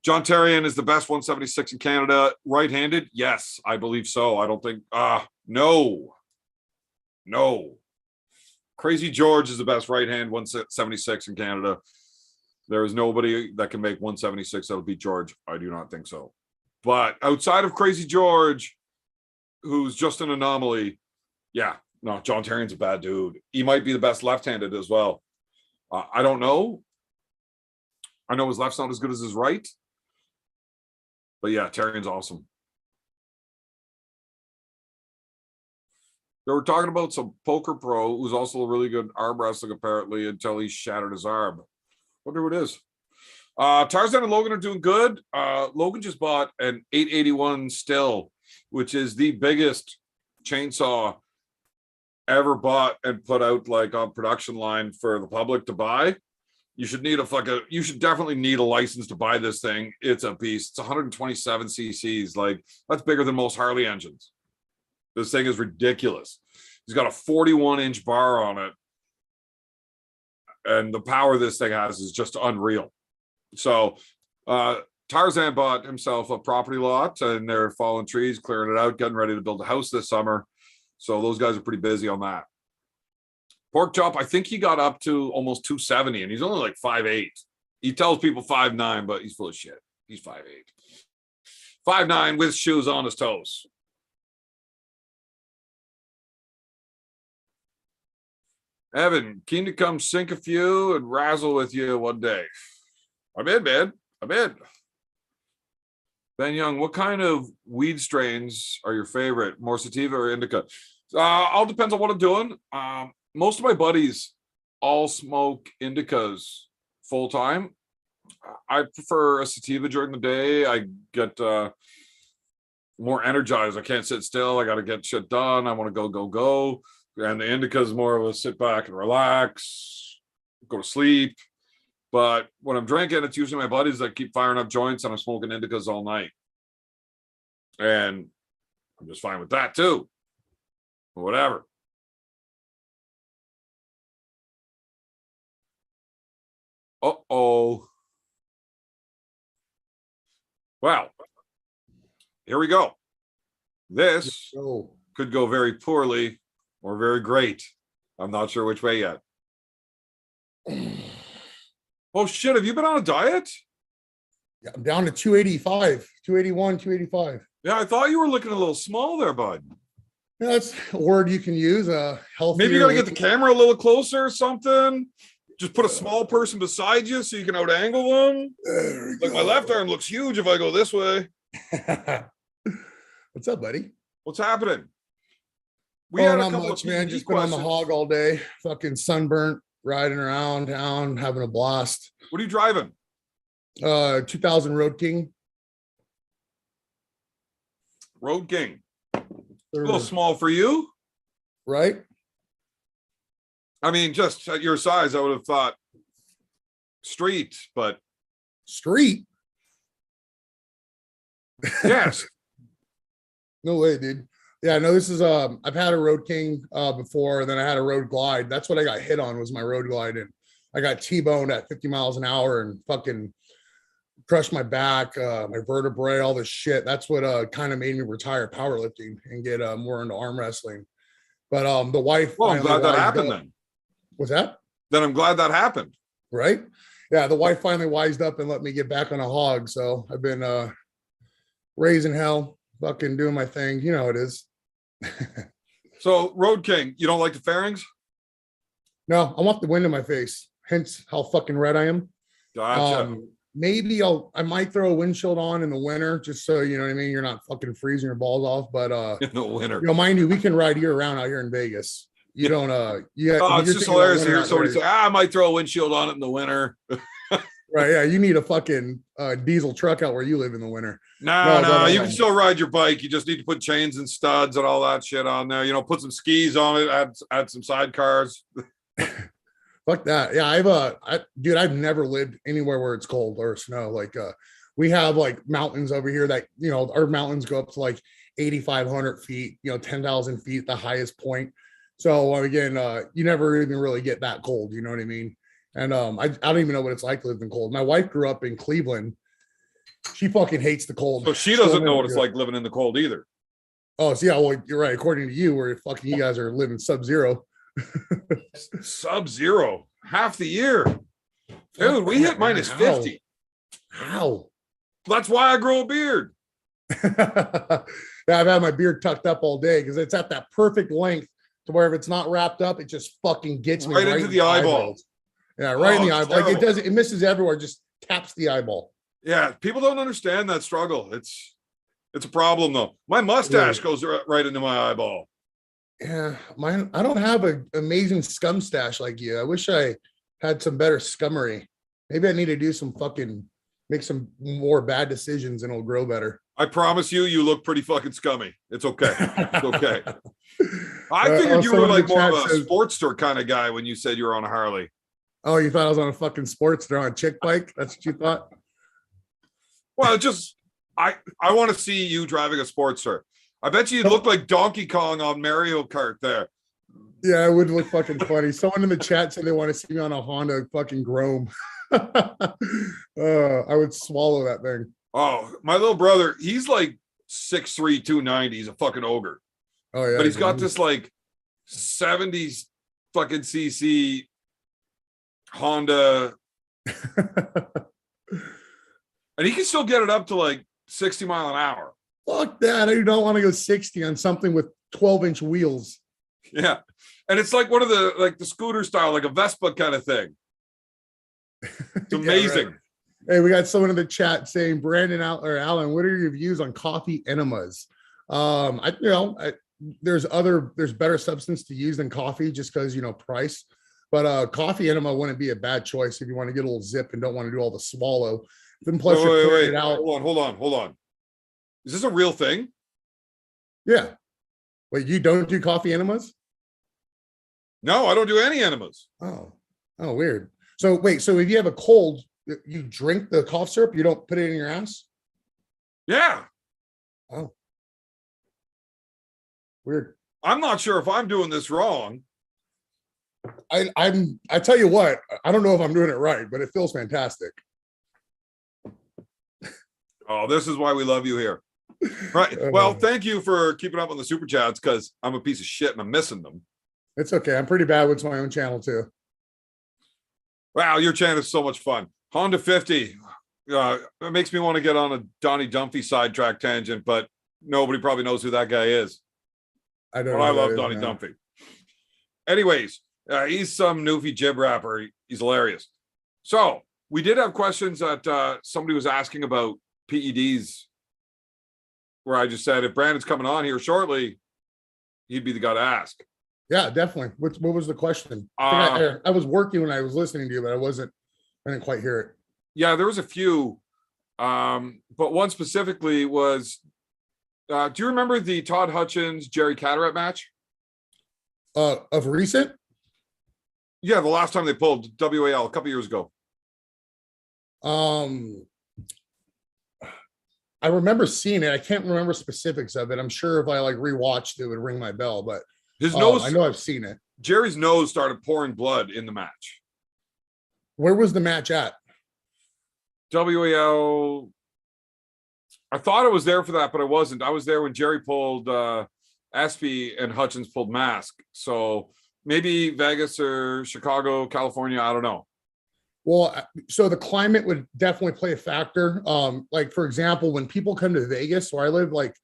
John Terrian is the best 176 in Canada. Right-handed? Yes, I believe so. I don't think... No. Crazy George is the best right-hand 176 in Canada. There is nobody that can make 176 that'll beat George. I do not think so. But outside of Crazy George, who's just an anomaly, yeah, no, John Terrian's a bad dude. He might be the best left-handed as well. I don't know. I know his left's not as good as his right. But yeah, Terrian's awesome. They were talking about some poker pro who's also a really good arm wrestling, apparently, until he shattered his arm. Wonder who it is. Tarzan and Logan are doing good. Logan just bought an 881 Still, which is the biggest chainsaw ever bought and put out like on production line for the public to buy. You should definitely need a license to buy this thing. It's a beast. It's 127 cc's. Like, that's bigger than most Harley engines. This thing is ridiculous. He's got a 41-inch bar on it. And the power this thing has is just unreal. So Tarzan bought himself a property lot, and they're falling trees, clearing it out, getting ready to build a house this summer. So those guys are pretty busy on that. Pork Chop, I think he got up to almost 270, and he's only like 5'8". He tells people 5'9", but he's full of shit. He's 5'8". 5'9" with shoes on his toes. Evan, keen to come sink a few and razzle with you one day. I'm in, man. I'm in. Ben Young, what kind of weed strains are your favorite? More sativa or indica? All depends on what I'm doing. Most of my buddies all smoke indicas full time. I prefer a sativa during the day. I get more energized. I can't sit still. I got to get shit done. I want to go. And the indica is more of a sit back and relax, go to sleep. But when I'm drinking, it's usually my buddies that keep firing up joints, and I'm smoking indicas all night. And I'm just fine with that too. Whatever. Uh-oh. Well, here we go. This could go very poorly or very great. I'm not sure which way yet. Oh shit, have you been on a diet? Yeah, I'm down to 285, 281, 285. Yeah, I thought you were looking a little small there, bud. Yeah, that's a word you can use. Healthy. Maybe you gotta get the camera a little closer or something. Just put a small person beside you so you can out-angle them. Like, my left arm looks huge if I go this way. What's up, buddy? What's happening? We had not much, man. Just been on the hog all day. Fucking sunburnt, riding around town, having a blast. What are you driving? 2000 Road King. Road King. A little small for you. Right? I mean, just at your size, I would have thought street, but... Street? Yes. No way, dude. Yeah, no, this is I've had a Road King before, then I had a Road Glide. That's what I got hit on, was my Road Glide, and I got T-boned at 50 miles an hour and fucking crushed my back, my vertebrae, all this shit. That's what kind of made me retire powerlifting and get more into arm wrestling. But the wife, well, I'm glad that happened then. What's that? Then I'm glad that happened. Right? Yeah, the wife finally wised up and let me get back on a hog. So I've been raising hell, fucking doing my thing. You know how it is. So, Road King, you don't like the fairings? No, I want the wind in my face. Hence how fucking red I am. Gotcha. Maybe I might throw a windshield on in the winter, just so you know what I mean. You're not fucking freezing your balls off. But in the winter, you know, mind you, we can ride year round out here in Vegas. You don't it's just hilarious to hear somebody say, I might throw a windshield on it in the winter. Right, yeah, you need a fucking diesel truck out where you live in the winter. No, you can still ride your bike. You just need to put chains and studs and all that shit on there. You know, put some skis on it, add some sidecars. Fuck that. Yeah, dude, I've never lived anywhere where it's cold or snow. Like we have like mountains over here that, you know, our mountains go up to like 8,500 feet, you know, 10,000 feet, the highest point. So again, you never even really get that cold, you know what I mean? And I don't even know what it's like to live in cold. My wife grew up in Cleveland. She fucking hates the cold. So she doesn't know what it's like living in the cold either. Oh, so yeah, well, you're right. According to you, where fucking you guys are living sub-zero. Sub-zero, half the year. Dude, we hit minus 50. How? That's why I grow a beard. Yeah, I've had my beard tucked up all day because it's at that perfect length to where if it's not wrapped up, it just fucking gets me right into the eyeball. Yeah, right in the eyeball. Like it misses everywhere, just taps the eyeball. Yeah, people don't understand that struggle. It's a problem though. My mustache goes right into my eyeball. Yeah, mine. I don't have an amazing scum stash like you. I wish I had some better scummery. Maybe I need to do some fucking make some more bad decisions and it'll grow better. I promise you, you look pretty fucking scummy. It's okay. It's okay. I figured you were Someone in the like more of chat a says, Sportster kind of guy when you said you were on a Harley. "Oh, you thought I was on a fucking sports? They're on a chick bike. That's what you thought." Well, just I want to see you driving a Sportster. I bet you look like Donkey Kong on Mario Kart there. Yeah, it would look fucking funny. Someone in the chat said they want to see me on a Honda fucking Grom. I would swallow that thing. Oh, my little brother, he's like 6'3", 290. He's a fucking ogre. Oh yeah, But he's got dude. this like 70s fucking CC Honda, and he can still get it up to like 60 mile an hour. Fuck that. I don't want to go 60 on something with 12-inch wheels. Yeah. And it's like one of the like the scooter style, like a Vespa kind of thing. It's amazing. Yeah, right. Hey, we got someone in the chat saying, Brandon or Alan, what are your views on coffee enemas? There's better substance to use than coffee just because, price. But coffee enema wouldn't be a bad choice if you want to get a little zip and don't want to do all the swallow. Then plus you're putting it out. Hold on. Is this a real thing? Yeah. Wait, you don't do coffee enemas? No, I don't do any enemas. Oh, weird. So wait, so if you have a cold, you drink the cough syrup, you don't put it in your ass? Yeah. Oh. Weird. I'm not sure if I'm doing this wrong. I tell you what, I don't know if I'm doing it right, but it feels fantastic. Oh, this is why we love you here. Right. Well, thank you for keeping up on the super chats because I'm a piece of shit and I'm missing them. It's okay. I'm pretty bad with my own channel too. Wow, your channel is so much fun. Honda 50. It makes me want to get on a Donnie Dumphy sidetrack tangent, but nobody probably knows who that guy is. I don't know. But I love Donnie Dumphy. Anyways, he's some newfie jib rapper. He's hilarious. So we did have questions that somebody was asking about PEDs, where I just said if Brandon's coming on here shortly, he'd be the guy to ask. Yeah, definitely. What was the question? I was working when I was listening to you, but I didn't quite hear it. Yeah, there was a few, but one specifically was, do you remember the Todd Hutchins, Jerry Cataract match? Of recent? Yeah, the last time they pulled WAL a couple years ago. I remember seeing it. I can't remember specifics of it. I'm sure if I like rewatched it would ring my bell, but his nose, I know I've seen it. Jerry's nose started pouring blood in the match. Where was the match at? WAL. I thought I was there for that, but I wasn't. I was there when Jerry pulled Espy and Hutchins pulled Mask. So maybe Vegas or Chicago, California. I don't know. Well, so the climate would definitely play a factor. Like for example, when people come to Vegas, where I live, like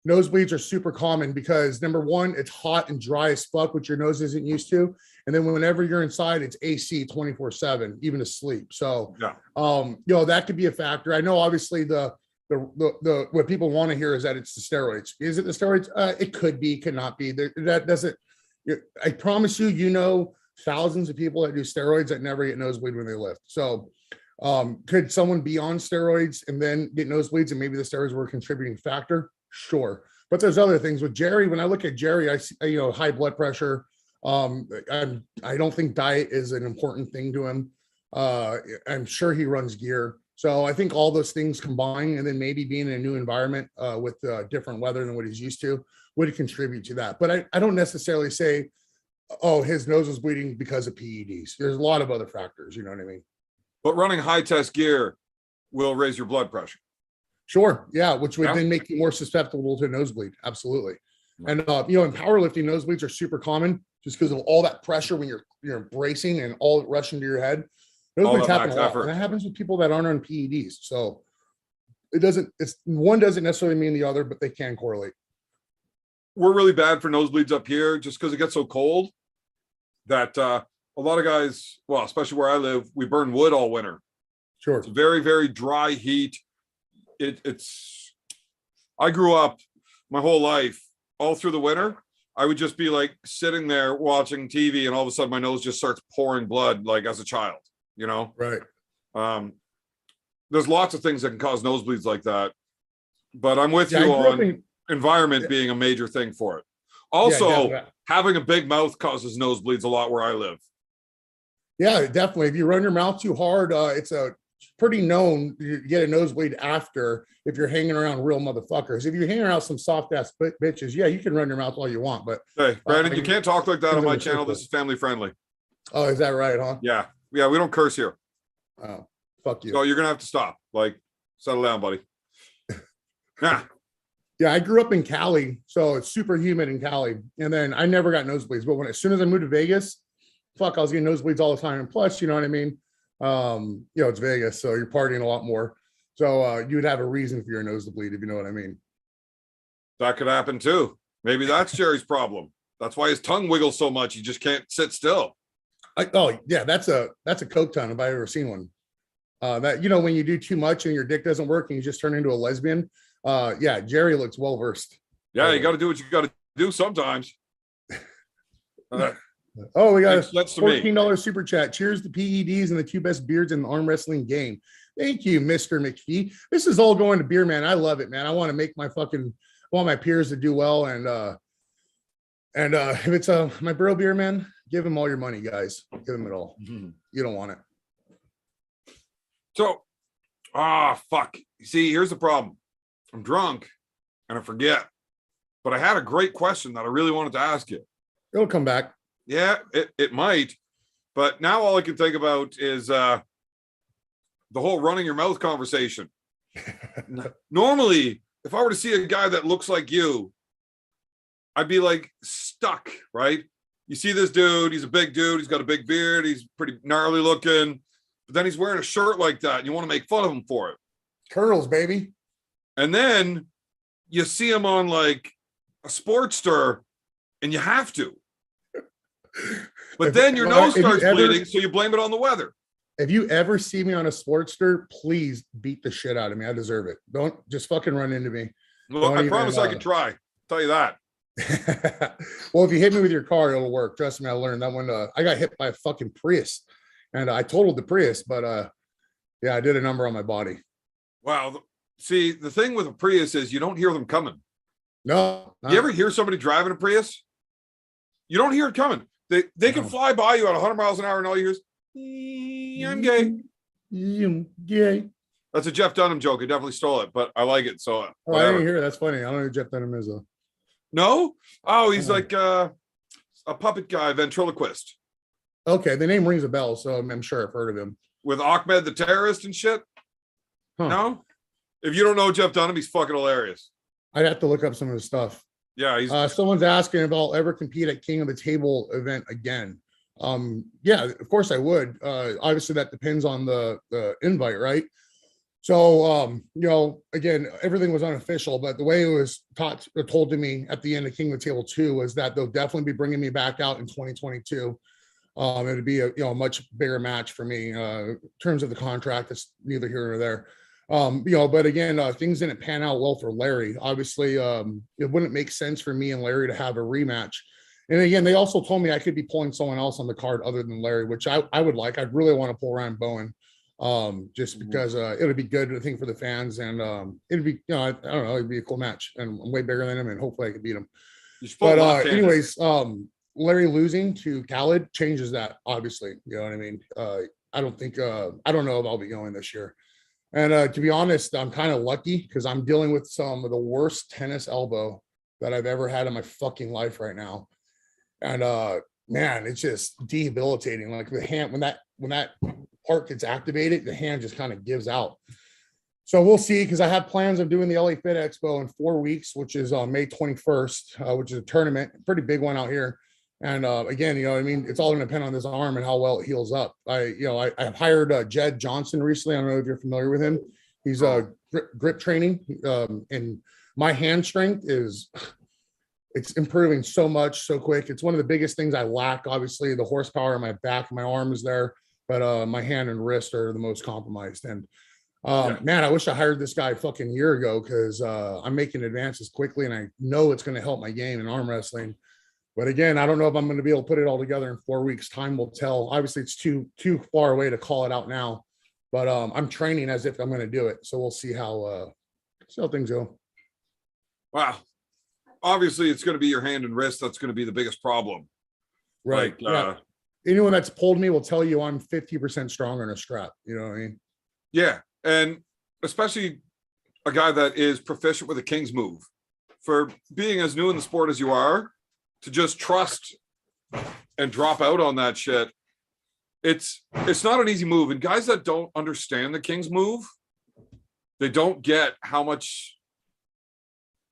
nosebleeds are super common because number one, it's hot and dry as fuck, which your nose isn't used to. And then whenever you're inside, it's AC 24/7, even to sleep. So, yeah. That could be a factor. I know obviously the what people want to hear is that it's the steroids. Is it the steroids? It could be, could not be. That doesn't, I promise you, thousands of people that do steroids that never get nosebleed when they lift. So could someone be on steroids and then get nosebleeds and maybe the steroids were a contributing factor? Sure. But there's other things with Jerry. When I look at Jerry, I see, high blood pressure. I don't think diet is an important thing to him. I'm sure he runs gear. So I think all those things combined, and then maybe being in a new environment with different weather than what he's used to would contribute to that. But I don't necessarily say, oh, his nose is bleeding because of PEDs. There's a lot of other factors, you know what I mean? But running high test gear will raise your blood pressure. Sure. Yeah. Which would then make you more susceptible to a nosebleed. Absolutely. And, in powerlifting, nosebleeds are super common just because of all that pressure when you're bracing and all rushing to your head. Nosebleeds happen a lot. And that happens with people that aren't on PEDs. So one doesn't necessarily mean the other, but they can correlate. We're really bad for nosebleeds up here just because it gets so cold that a lot of guys, well, especially where I live, we burn wood all winter. Sure. It's very, very dry heat. I grew up my whole life all through the winter. I would just be like sitting there watching TV, and all of a sudden my nose just starts pouring blood, like as a child, you know? Right. There's lots of things that can cause nosebleeds like that, but I'm with Yeah, you I grew up on in, environment yeah, being a major thing for it. yeah, Also, definitely. having a big mouth causes nosebleeds a lot where I live. Yeah, definitely. If you run your mouth too hard, it's a pretty known you get a nosebleed after if you're hanging around real motherfuckers. If you're hanging around some soft ass bitches, yeah, you can run your mouth all you want, but Hey, Brandon, you can't talk like that on depends on my the channel. This circle. is family friendly. Oh, is that right, huh? Yeah. Yeah, we don't curse here. Oh, fuck So you. you're gonna have to stop. Like, settle down, buddy. Yeah. Yeah, I grew up in Cali, so it's super humid in Cali, and then I never got nosebleeds. But when as soon as I moved to Vegas, fuck, I was getting nosebleeds all the time. And plus, you know what I mean? It's Vegas, so you're partying a lot more. So you would have a reason for your nose to bleed, if you know what I mean. That could happen too. Maybe that's Jerry's problem. That's why his tongue wiggles so much. He just can't sit still. Oh yeah, that's a coke tongue if I ever seen one. That when you do too much and your dick doesn't work and you just turn into a lesbian. Yeah, Jerry looks well versed. Yeah, you got to do what you got to do sometimes. Oh, we got a $14 super chat. Cheers to PEDs and the two best beards in the arm wrestling game. Thank you, Mr. McPhee. This is all going to beer, man. I love it, man. I want to make I want my peers to do well. And if it's my bro beer, man, give him all your money, guys. Give him it all. Mm-hmm. You don't want it. So, fuck. See, here's the problem. I'm drunk and I forget. But I had a great question that I really wanted to ask you. It'll come back. Yeah, it might. But now all I can think about is the whole running your mouth conversation. Normally, if I were to see a guy that looks like you, I'd be like stuck, right? You see this dude, he's a big dude, he's got a big beard, he's pretty gnarly looking, but then he's wearing a shirt like that, and you want to make fun of him for it. Colonels, baby. And then you see him on like a Sportster, and you have to. But then your nose starts bleeding, so you blame it on the weather. If you ever see me on a Sportster, please beat the shit out of me. I deserve it. Don't just fucking run into me. Well, I promise I can try. I'll tell you that. Well, if you hit me with your car, it'll work. Trust me, I learned that one. I got hit by a fucking Prius, and I totaled the Prius, but yeah, I did a number on my body. Wow. See, the thing with a Prius is you don't hear them coming. No. You ever hear somebody driving a Prius? You don't hear it coming. They can fly by you at 100 miles an hour, and all you hear is, I'm gay. I'm gay. That's a Jeff Dunham joke. I definitely stole it, but I like it. So I didn't hear it. That's funny. I don't know who Jeff Dunham is though. No? Oh, he's like a puppet guy, ventriloquist. Okay, the name rings a bell, so I'm sure I've heard of him. With Ahmed the terrorist and shit? Huh. No? If you don't know Jeff Dunham, he's fucking hilarious. I'd have to look up some of his stuff. Yeah, he's someone's asking if I'll ever compete at King of the Table event again. Yeah, of course I would. Obviously that depends on the invite, right? So again, everything was unofficial, but the way it was told to me at the end of King of the Table 2 was that they'll definitely be bringing me back out in 2022. It'd be a much bigger match for me. In terms of the contract, it's neither here nor there. But again, things didn't pan out well for Larry. Obviously, it wouldn't make sense for me and Larry to have a rematch. And again, they also told me I could be pulling someone else on the card other than Larry, which I would like. I'd really want to pull Ryan Bowen, just because it would be good, I think, for the fans, and it'd be, I don't know, it'd be a cool match, and I'm way bigger than him, and hopefully I can beat him. But anyways, Larry losing to Khaled changes that, obviously. You know what I mean? I don't know if I'll be going this year. And to be honest, I'm kind of lucky because I'm dealing with some of the worst tennis elbow that I've ever had in my fucking life right now. And man, it's just debilitating. Like the hand, when that part gets activated, the hand just kind of gives out. So we'll see, because I have plans of doing the LA Fit Expo in 4 weeks, which is on May 21st, which is a tournament, pretty big one out here. And again, you know what I mean? It's all going to depend on this arm and how well it heals up. I've hired Jed Johnson recently. I don't know if you're familiar with him. He's grip training, and my hand strength it's improving so much, so quick. It's one of the biggest things I lack. Obviously, the horsepower in my back, my arm is there, but my hand and wrist are the most compromised. And man, I wish I hired this guy fucking year ago, because I'm making advances quickly, and I know it's going to help my game in arm wrestling. But again, I don't know if I'm going to be able to put it all together in 4 weeks. Time will tell. Obviously, it's too far away to call it out now. But I'm training as if I'm going to do it. So we'll see how things go. Wow. Obviously, it's going to be your hand and wrist that's going to be the biggest problem. Right. Like, anyone that's pulled me will tell you I'm 50% stronger in a strap. You know what I mean? Yeah. And especially a guy that is proficient with a king's move, for being as new in the sport as you are, to just trust and drop out on that shit. It's not an easy move. And guys that don't understand the king's move, they don't get how much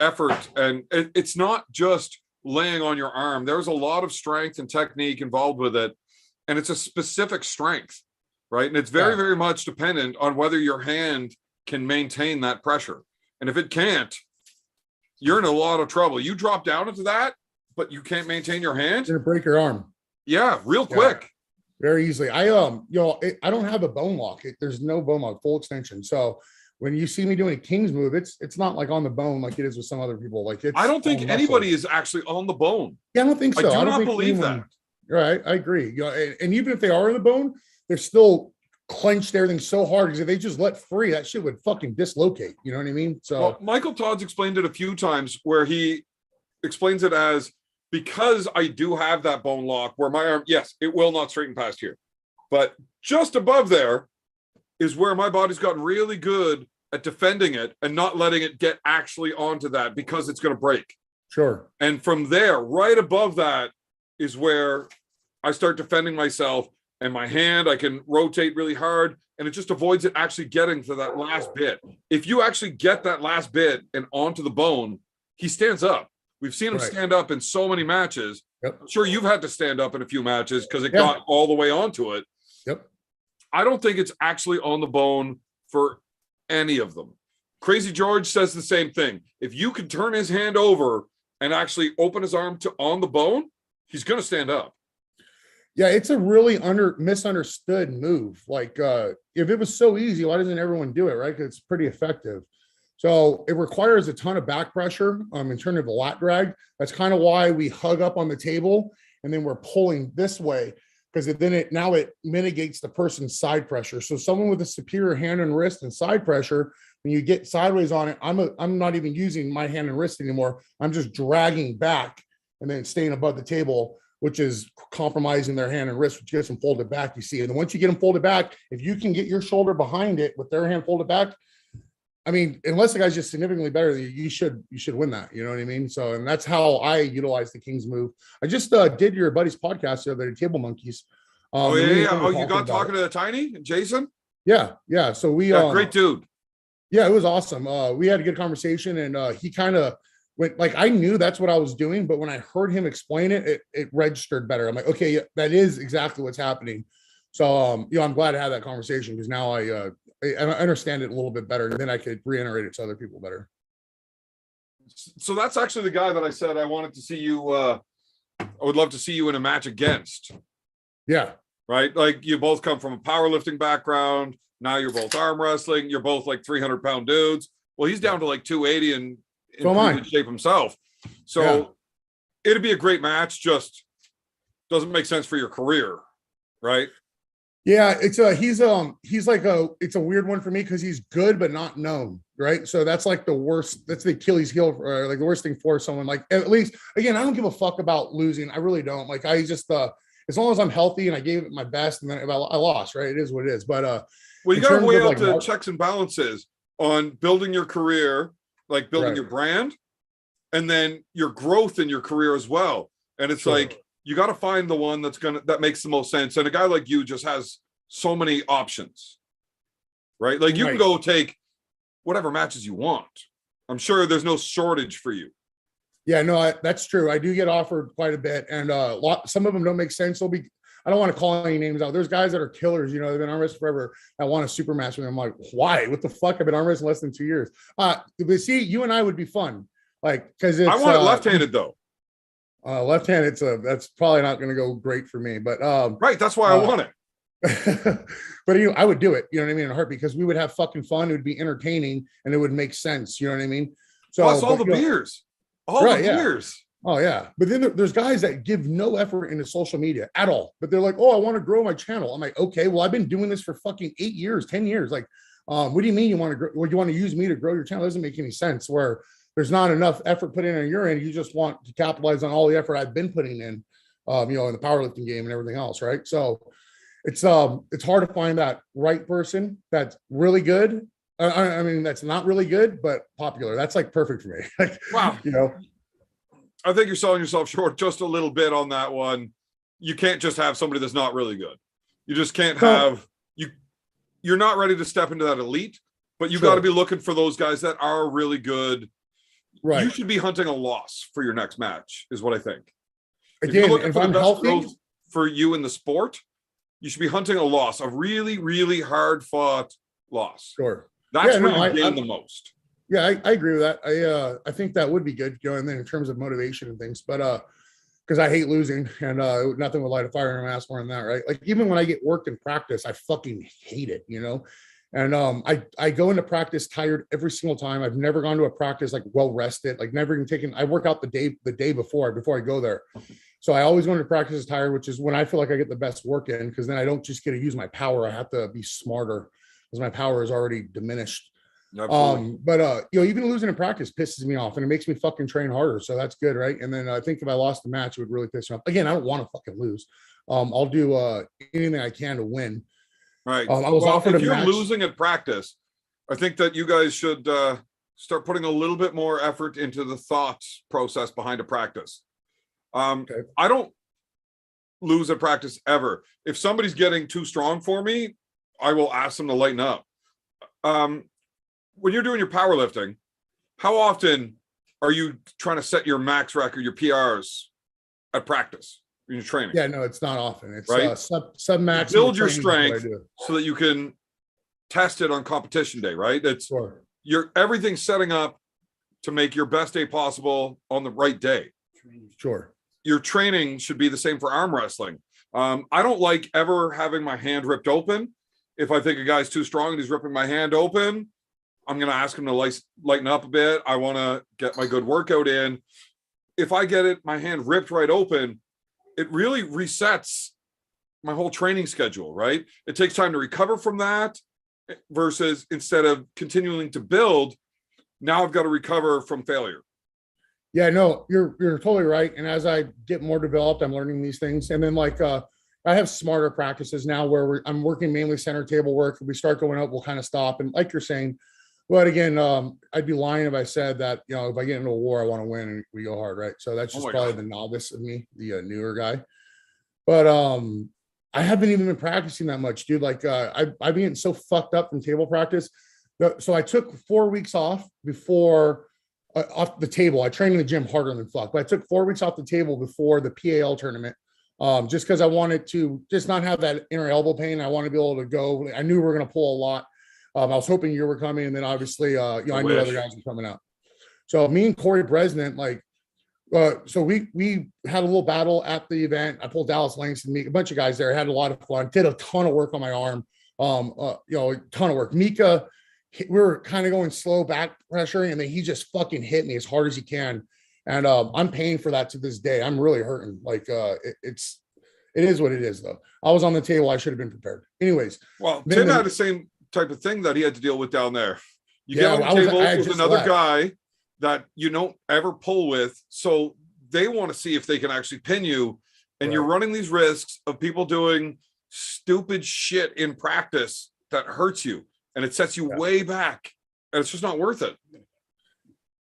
effort, and it's not just laying on your arm. There's a lot of strength and technique involved with it, and it's a specific strength, right? And it's very, very much dependent on whether your hand can maintain that pressure. And if it can't, you're in a lot of trouble. You drop down into that, but you can't maintain your hand, You're gonna break your arm. Yeah, real quick. Very easily. I don't have a bone lock. There's no bone lock, full extension. So when you see me doing a king's move, it's not like on the bone like it is with some other people. Like I don't think anybody is actually on the bone. Yeah, I don't think so. I do not think believe that. Right, I agree. And even if they are in the bone, they're still clenched everything so hard, because if they just let free, that shit would fucking dislocate. You know what I mean? So Michael Todd's explained it a few times, where he explains it as, because I do have that bone lock where my arm, yes, it will not straighten past here, but just above there is where my body's gotten really good at defending it and not letting it get actually onto that, because it's going to break. Sure. And from there, right above that is where I start defending myself, and my hand, I can rotate really hard, and it just avoids it actually getting to that last bit. If you actually get that last bit and onto the bone, he stands up. We've seen him stand up in so many matches. Yep. I'm sure you've had to stand up in a few matches because it got all the way onto it. Yep. I don't think it's actually on the bone for any of them. Crazy George says the same thing. If you can turn his hand over and actually open his arm to on the bone, he's going to stand up. Yeah, it's a really misunderstood move. Like, if it was so easy, why doesn't everyone do it, right? Because it's pretty effective. So it requires a ton of back pressure in terms of the lat drag. That's kind of why we hug up on the table and then we're pulling this way, because then it mitigates the person's side pressure. So someone with a superior hand and wrist and side pressure, when you get sideways on it, I'm not even using my hand and wrist anymore. I'm just dragging back and then staying above the table, which is compromising their hand and wrist, which gets them folded back, you see. And then once you get them folded back, if you can get your shoulder behind it with their hand folded back, I mean, unless the guy's just significantly better than you, you should win that. You know what I mean? So, and that's how I utilize the King's move. I just did your buddy's podcast the other day, Table Monkeys. Oh, you got talking to Tiny and Jason? Yeah. So we great dude. Yeah, it was awesome. We had a good conversation, and he kind of went, like, I knew that's what I was doing, but when I heard him explain it, it registered better. I'm like, okay, yeah, that is exactly what's happening. So, I'm glad to have that conversation, because now I understand it a little bit better, and then I could reiterate it to other people better. So that's actually the guy that I said I wanted to see you. I would love to see you in a match against. Yeah. Right. Like, you both come from a powerlifting background. Now you're both arm wrestling. You're both like 300-pound dudes. Well, he's down to like 280 and in pretty good shape himself. So it'd be a great match. Just doesn't make sense for your career. Right. Yeah, it's a weird one for me, because he's good but not known, right? So that's like the worst. That's the Achilles heel, like the worst thing for someone. Like, at least, again, I don't give a fuck about losing. I really don't. Like, I just as long as I'm healthy and I gave it my best, and then I lost, right? It is what it is. But well, you got to weigh out the checks and balances on building your career, like building your brand, and then your growth in your career as well. And it's like, you got to find the one that makes the most sense. And a guy like you just has so many options, right? Like, you can go take whatever matches you want. I'm sure there's no shortage for you. Yeah, no, that's true. I do get offered quite a bit, and some of them don't make sense. I don't want to call any names out. There's guys that are killers, they've been arm wrestling forever. I want a super match with them. I'm like, why? What the fuck? I've been arm wrestling less than 2 years. But see, you and I would be fun. Like, because I want it left-handed though. Left-handed, that's probably not going to go great for me. But right, that's why I want it. But I would do it. You know what I mean? In a heartbeat, because we would have fucking fun. It would be entertaining, and it would make sense. You know what I mean? So plus all the beers, all the beers. Oh yeah, but then there's guys that give no effort into social media at all. But they're like, "Oh, I want to grow my channel." I'm like, "Okay, well, I've been doing this for fucking 8 years, 10 years. Like, what do you mean you want to grow? Well, you want to use me to grow your channel? It doesn't make any sense. Where there's not enough effort put in on your end. You just want to capitalize on all the effort I've been putting in, in the powerlifting game and everything else, right? So it's hard to find that right person that's really good. I mean, that's not really good, but popular. That's like perfect for me. Like, Wow. you know. I think you're selling yourself short just a little bit on that one. You can't just have somebody that's not really good. You just can't have you're not ready to step into that elite, but you got to be looking for those guys that are really good. Right. You should be hunting a loss for your next match, is what I think. Again, if I'm healthy for you in the sport, you should be hunting a loss, a really, really hard fought loss. Sure. That's where you gain the most. Yeah, I agree with that. I think that would be good, and then in terms of motivation and things, but because I hate losing, and nothing would light a fire in my ass more than that, right? Like even when I get worked in practice, I fucking hate it, And I go into practice tired every single time. I've never gone to a practice like well rested, like never even taken. I work out the day before I go there, so I always go into practice tired, which is when I feel like I get the best work in, because then I don't just get to use my power. I have to be smarter because my power is already diminished. Absolutely. But even losing in practice pisses me off, and it makes me fucking train harder. So that's good, right? And then I think if I lost the match, it would really piss me off. Again, I don't want to fucking lose. I'll do anything I can to win. Right. I was offered if a you're match. Losing at practice, I think that you guys should start putting a little bit more effort into the thoughts process behind a practice. Okay. I don't lose at practice ever. If somebody's getting too strong for me, I will ask them to lighten up. When you're doing your powerlifting, how often are you trying to set your max record, your PRs at practice in your training? Yeah, no, it's not often. It's right? Sub max. Build your strength so that you can test it on competition day, right? It's everything's setting up to make your best day possible on the right day. Sure. Your training should be the same for arm wrestling. I don't like ever having my hand ripped open. If I think a guy's too strong and he's ripping my hand open, I'm going to ask him to lighten up a bit. I want to get my good workout in. If I get my hand ripped right open, it really resets my whole training schedule, right? It takes time to recover from that versus instead of continuing to build, now I've got to recover from failure. Yeah, no, you're totally right. And as I get more developed, I'm learning these things. And then I have smarter practices now where I'm working mainly center table work. If we start going up, we'll kind of stop. And like you're saying, but again, I'd be lying if I said that, if I get into a war, I want to win and we go hard, right? So that's just probably the novice of me, the newer guy. But I haven't even been practicing that much, dude. Like I've been getting so fucked up from table practice. So I took 4 weeks off before off the table. I trained in the gym harder than fuck, but I took 4 weeks off the table before the PAL tournament. Just because I wanted to just not have that inner elbow pain. I want to be able to go. I knew we were going to pull a lot. I was hoping you were coming, and then obviously, I knew other guys were coming out. So me and Corey Bresnan, so we had a little battle at the event. I pulled Dallas Langston, a bunch of guys there. Had a lot of fun. Did a ton of work on my arm. A ton of work. Mika, we were kind of going slow back pressuring, and then he just fucking hit me as hard as he can. And I'm paying for that to this day. I'm really hurting. It is what it is, though. I was on the table. I should have been prepared. Anyways. Well, Tim had the same type of thing that he had to deal with down there. You get on the table with another guy that you don't ever pull with. So they want to see if they can actually pin you. And you're running these risks of people doing stupid shit in practice that hurts you. And it sets you way back. And it's just not worth it.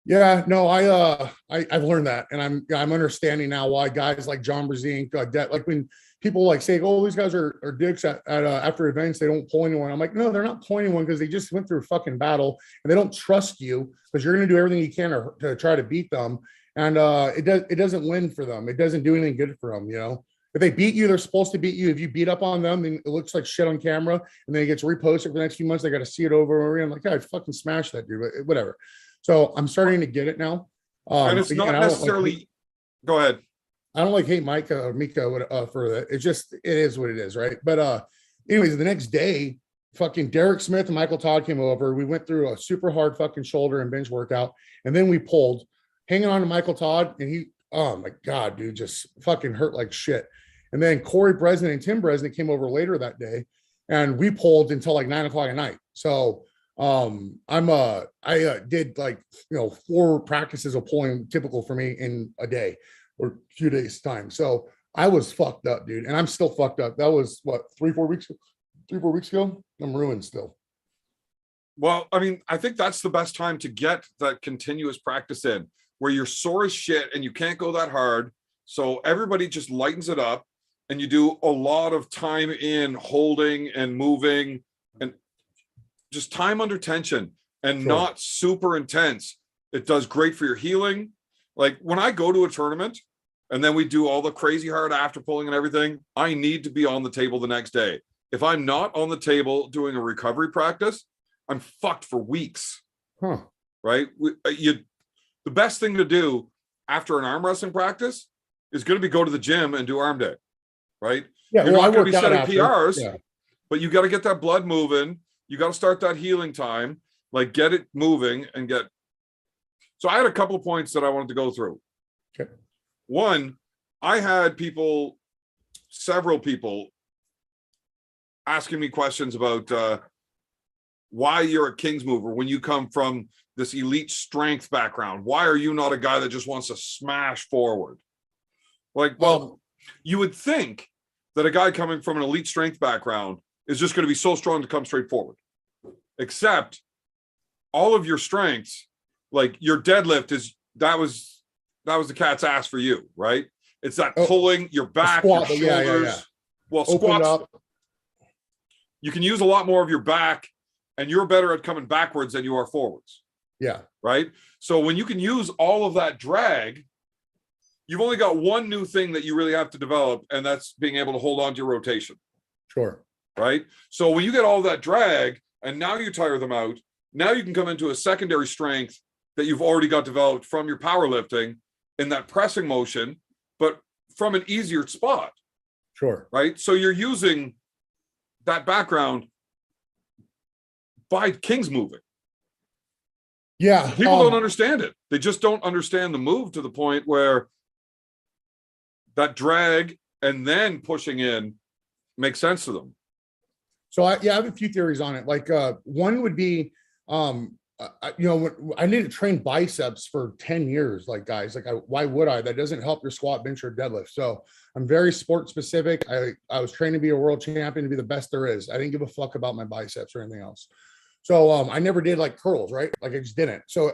Yeah, no, I've learned that, and I'm understanding now why guys like John Brzink, like when people say, "Oh, these guys are dicks at after events, they don't pull anyone." I'm like, no, they're not pulling anyone because they just went through a fucking battle and they don't trust you because you're going to do everything you can to try to beat them, and it doesn't win for them. It doesn't do anything good for them, If they beat you, they're supposed to beat you. If you beat up on them, then it looks like shit on camera, and then it gets reposted for the next few months. They got to see it over and I'm like, I fucking smashed that dude, but whatever. So I'm starting to get it now. And it's not necessarily. Go ahead. I don't hate Micah or Mika for that. It is what it is, right? But anyways, the next day, fucking Derek Smith and Michael Todd came over. We went through a super hard fucking shoulder and bench workout, and then we pulled, hanging on to Michael Todd, and oh my God, dude, just fucking hurt like shit. And then Corey Bresnan and Tim Bresnan came over later that day, and we pulled until like 9 o'clock at night. So I did like 4 practices of pulling, typical for me, in a day or 2 days time. So I was fucked up, dude, and I'm still fucked up. That was what, 3-4 weeks ago. I'm ruined still. Well, I mean, I think that's the best time to get that continuous practice in, where you're sore as shit and you can't go that hard. So everybody just lightens it up, and you do a lot of time in holding and moving and just time under tension and Sure. not super intense. It does great for your healing. Like when I go to a tournament and then we do all the crazy hard after pulling and everything, I need to be on the table the next day. If I'm not on the table doing a recovery practice, I'm fucked for weeks. Huh. Right? The best thing to do after an arm wrestling practice is going to be go to the gym and do arm day. Right? Yeah, You're well, not I going to be worked out setting after. PRs, Yeah. but you got to get that blood moving. You got to start that healing time, like get it moving and get. So I had a couple of points that I wanted to go through. Okay. One, I had several people asking me questions about why you're a King's mover when you come from this elite strength background. Why are you not a guy that just wants to smash forward? Like, well, you would think that a guy coming from an elite strength background is just going to be so strong to come straight forward. Except all of your strengths, like your deadlift that was the cat's ass for you, right? It's that pulling your back, squat, your shoulders. Yeah. Well, Open squats, up. You can use a lot more of your back, and you're better at coming backwards than you are forwards. Yeah. Right? So when you can use all of that drag, you've only got one new thing that you really have to develop, and that's being able to hold on to your rotation. Sure. Right? So when you get all that drag, and now you tire them out, now you can come into a secondary strength that you've already got developed from your powerlifting in that pressing motion, but from an easier spot. Sure. Right? So you're using that background by King's moving. Yeah. People don't understand it. They just don't understand the move to the point where that drag and then pushing in makes sense to them. So I have a few theories on it. Like one would be, I need to train biceps for 10 years. Like guys, like why would I? That doesn't help your squat, bench, or deadlift. So I'm very sport specific. I was trained to be a world champion, to be the best there is. I didn't give a fuck about my biceps or anything else. So I never did like curls, right? Like I just didn't. So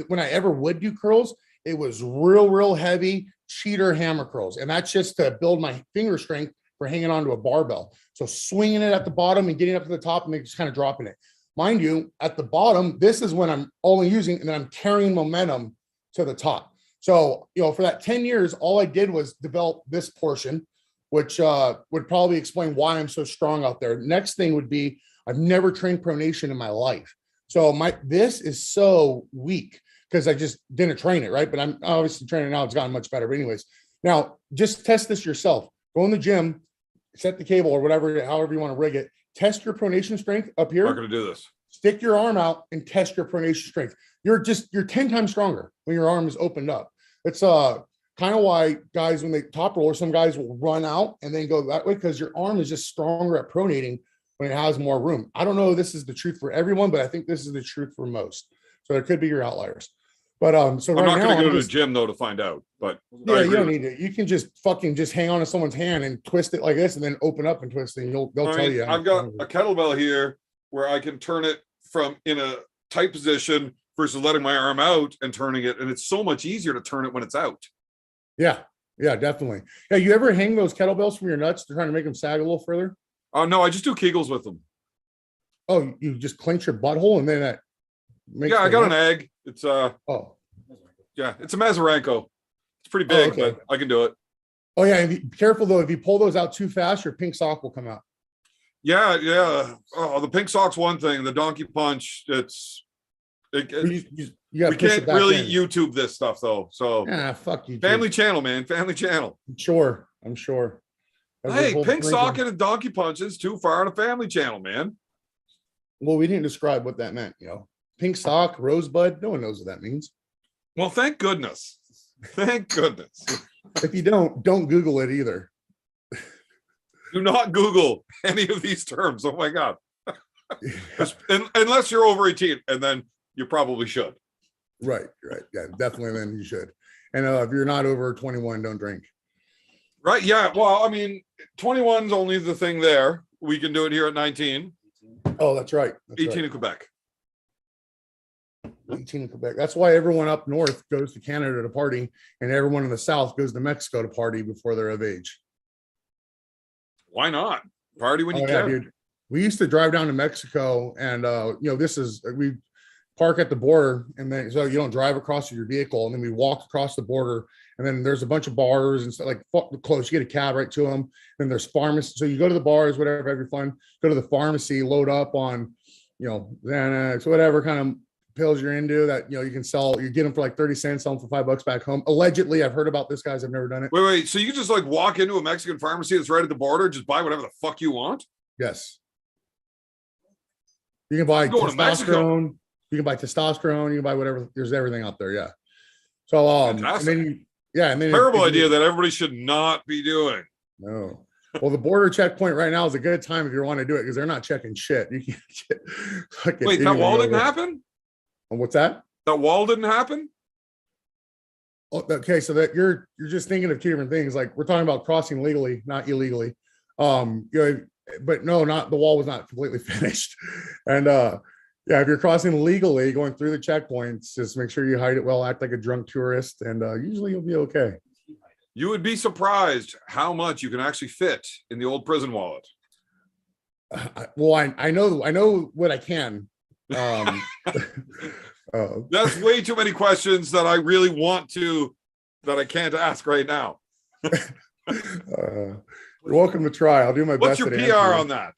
when I ever would do curls, it was real heavy cheater hammer curls. And that's just to build my finger strength for hanging onto a barbell. So swinging it at the bottom and getting up to the top and then just kind of dropping it. Mind you, at the bottom, this is when I'm only using, and then I'm carrying momentum to the top. So, for that 10 years, all I did was develop this portion, which would probably explain why I'm so strong out there. Next thing would be, I've never trained pronation in my life. So this is so weak because I just didn't train it, right? But I'm obviously training now. It's gotten much better. But anyways, now just test this yourself. Go in the gym, set the cable or whatever, however you want to rig it. Test your pronation strength up here. I'm not going to do this. Stick your arm out and test your pronation strength. You're 10 times stronger when your arm is opened up. It's kind of why guys, when they top roller, some guys will run out and then go that way because your arm is just stronger at pronating when it has more room. I don't know if this is the truth for everyone, but I think this is the truth for most. So there could be your outliers. But so I'm not going to go to the gym though to find out. But yeah, you don't need it. You can just hang on to someone's hand and twist it like this, and then open up and twist it. And they'll tell you. I've got a kettlebell here where I can turn it from in a tight position versus letting my arm out and turning it, and it's so much easier to turn it when it's out. Yeah, definitely. Yeah, you ever hang those kettlebells from your nuts to try to make them sag a little further? Oh no, I just do Kegels with them. Oh, you just clench your butthole and then that makes. Yeah, I got an egg. It's yeah, it's a Mazarenko. It's pretty big, okay. but I can do it. Oh yeah, and be careful though. If you pull those out too fast, your pink sock will come out. Yeah. Oh, the pink sock's one thing. The donkey punch, we can't really YouTube this stuff though. So yeah, fuck you. Family channel, man. Family channel. I'm sure. Hey, pink sock and a donkey punch is too far on a family channel, man. Well, we didn't describe what that meant. Pink sock, rosebud. No one knows what that means. Well, thank goodness. Thank goodness. If you don't Google it either. Do not Google any of these terms. Oh my God. Unless you're over 18, and then you probably should. Right. Yeah, definitely. Then you should. And if you're not over 21, don't drink. Right. Yeah. Well, I mean, 21's only the thing there. We can do it here at 19. Oh, that's right. That's 18 right. in Quebec. 18 in Quebec. That's why everyone up north goes to Canada to party, and everyone in the south goes to Mexico to party before they're of age. Why not? Party when you can. Dude. We used to drive down to Mexico, and we park at the border, and then so you don't drive across with your vehicle, and then we walk across the border, and then there's a bunch of bars and stuff like close. You get a cab right to them. Then there's pharmacy. So you go to the bars, whatever, have your fun. Go to the pharmacy, load up on, Xanax, whatever kind of pills you're into that you can sell. You get them for like 30 cents, sell them for $5 back home. Allegedly, I've heard about this, guys. I've never done it. Wait. So you just like walk into a Mexican pharmacy that's right at the border, just buy whatever the fuck you want? Yes. You can buy testosterone. You can buy testosterone. You can buy whatever. There's everything out there. Yeah. So, terrible idea that everybody should not be doing. No. Well, the border checkpoint right now is a good time if you want to do it because they're not checking shit. You can't Wait, that wall didn't happen? What's that? That wall didn't happen? Oh, okay, so that you're just thinking of two different things. Like we're talking about crossing legally, not illegally. But no, not the wall was not completely finished. And if you're crossing legally, going through the checkpoints, just make sure you hide it well, act like a drunk tourist, and usually you'll be okay. You would be surprised how much you can actually fit in the old prison wallet. I know what I can. That's way too many questions that I really want to, that I can't ask right now. You're welcome to try. I'll do my best. What's your PR on that?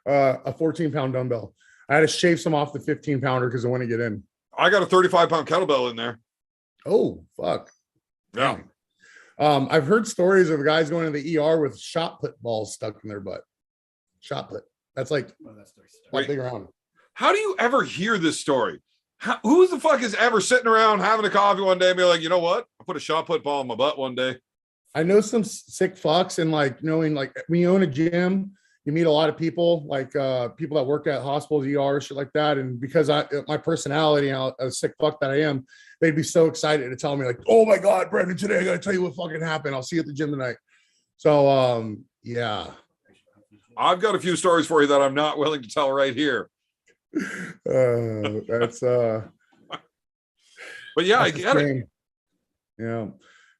A 14-pound dumbbell. I had to shave some off the 15-pounder because I want to get in. I got a 35-pound kettlebell in there. Oh, fuck. Yeah. I've heard stories of guys going to the ER with shot put balls stuck in their butt. Shot put. That's like big around. How do you ever hear this story? Who the fuck is ever sitting around having a coffee one day and be like, you know what? I put a shot put ball in my butt one day. I know some sick fucks, and knowing when you own a gym, you meet a lot of people, people that work at hospitals, ER, shit like that. And because my personality, a sick fuck that I am, they'd be so excited to tell me like, oh my God, Brendan, today I got to tell you what fucking happened. I'll see you at the gym tonight. So, yeah. I've got a few stories for you that I'm not willing to tell right here. That's but yeah, I get it. Yeah.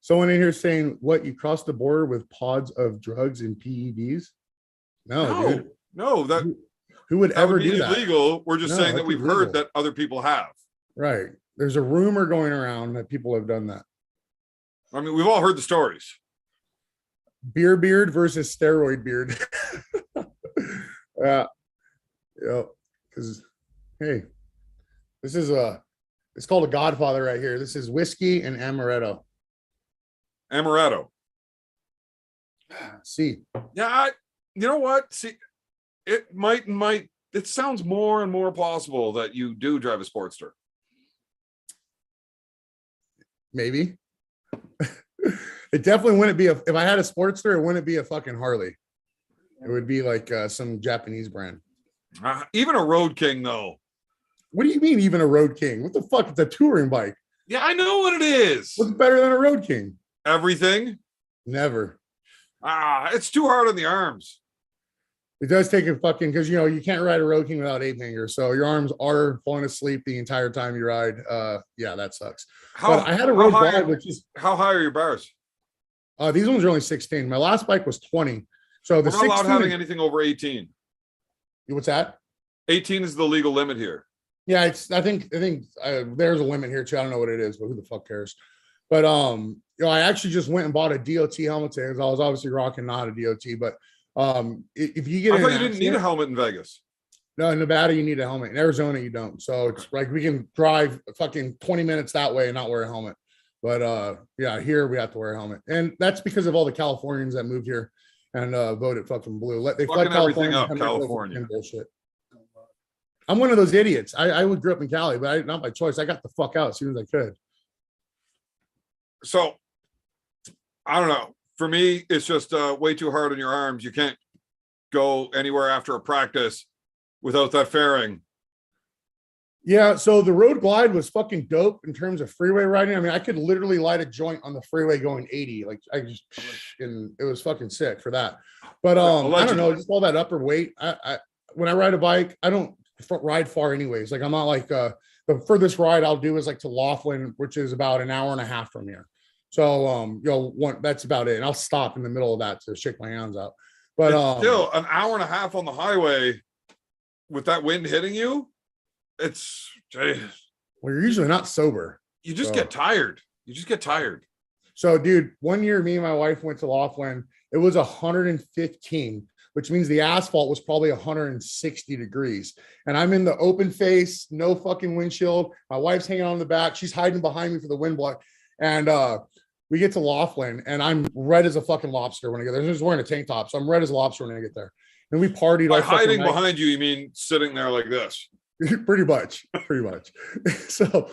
Someone in here saying, what, you crossed the border with pods of drugs and PEDs? No, dude. No, who would ever do that? Illegal. We're just saying that we've heard that other people have. Right. There's a rumor going around that people have done that. I mean, we've all heard the stories. Beer beard versus steroid beard. Yeah. Because hey, this is it's called a Godfather right here. This is whiskey and amaretto. Amaretto. See. Yeah, you know what? See, it might. It sounds more and more possible that you do drive a Sportster. Maybe. It definitely wouldn't be if I had a Sportster, it wouldn't be a fucking Harley. It would be like some Japanese brand. Even a Road King, though. What do you mean, even a Road King? What the fuck? It's a touring bike. Yeah, I know what it is. What's better than a Road King? Everything. Never. It's too hard on the arms. It does take a fucking, because you can't ride a Road King without 8-hanger, so your arms are falling asleep the entire time you ride. Yeah, that sucks. I had a Road Glide, which is how high are your bars? These ones are only 16. My last bike was 20. So the we're not allowed having anything over 18. What's that? 18 is the legal limit here. Yeah, I think there's a limit here too. I don't know what it is, but who the fuck cares? But I actually just went and bought a DOT helmet today because I was obviously rocking not a DOT. But if you get, I thought you didn't need a helmet in Vegas. No, in Nevada you need a helmet. In Arizona you don't. So it's like we can drive fucking 20 minutes that way and not wear a helmet. But yeah, here we have to wear a helmet, and that's because of all the Californians that moved here and voted fucking blue. They fucking everything up, California. Bullshit. I'm one of those idiots. I grew up in Cali, but not by choice. I got the fuck out as soon as I could. So I don't know. For me, it's just way too hard on your arms. You can't go anywhere after a practice without that fairing. Yeah, so the road glide was fucking dope in terms of freeway riding. I mean, I could literally light a joint on the freeway going 80. Like I just, and it was fucking sick for that. But I don't know, just all that upper weight. I when I ride a bike, I don't ride far anyways. Like I'm not like the furthest ride I'll do is like to Laughlin, which is about an hour and a half from here. So that's about it. And I'll stop in the middle of that to shake my hands out. But it's still an hour and a half on the highway with that wind hitting you. It's well, you're usually not sober. You just get tired. You just get tired. So, dude, one year me and my wife went to Laughlin. It was 115, which means the asphalt was probably 160 degrees. And I'm in the open face, no fucking windshield. My wife's hanging on the back. She's hiding behind me for the wind block. And we get to Laughlin, and I'm red as a fucking lobster when I get there. I'm just wearing a tank top, so I'm red as a lobster when I get there. And we partied. By hiding behind you, you mean sitting there like this? pretty much. So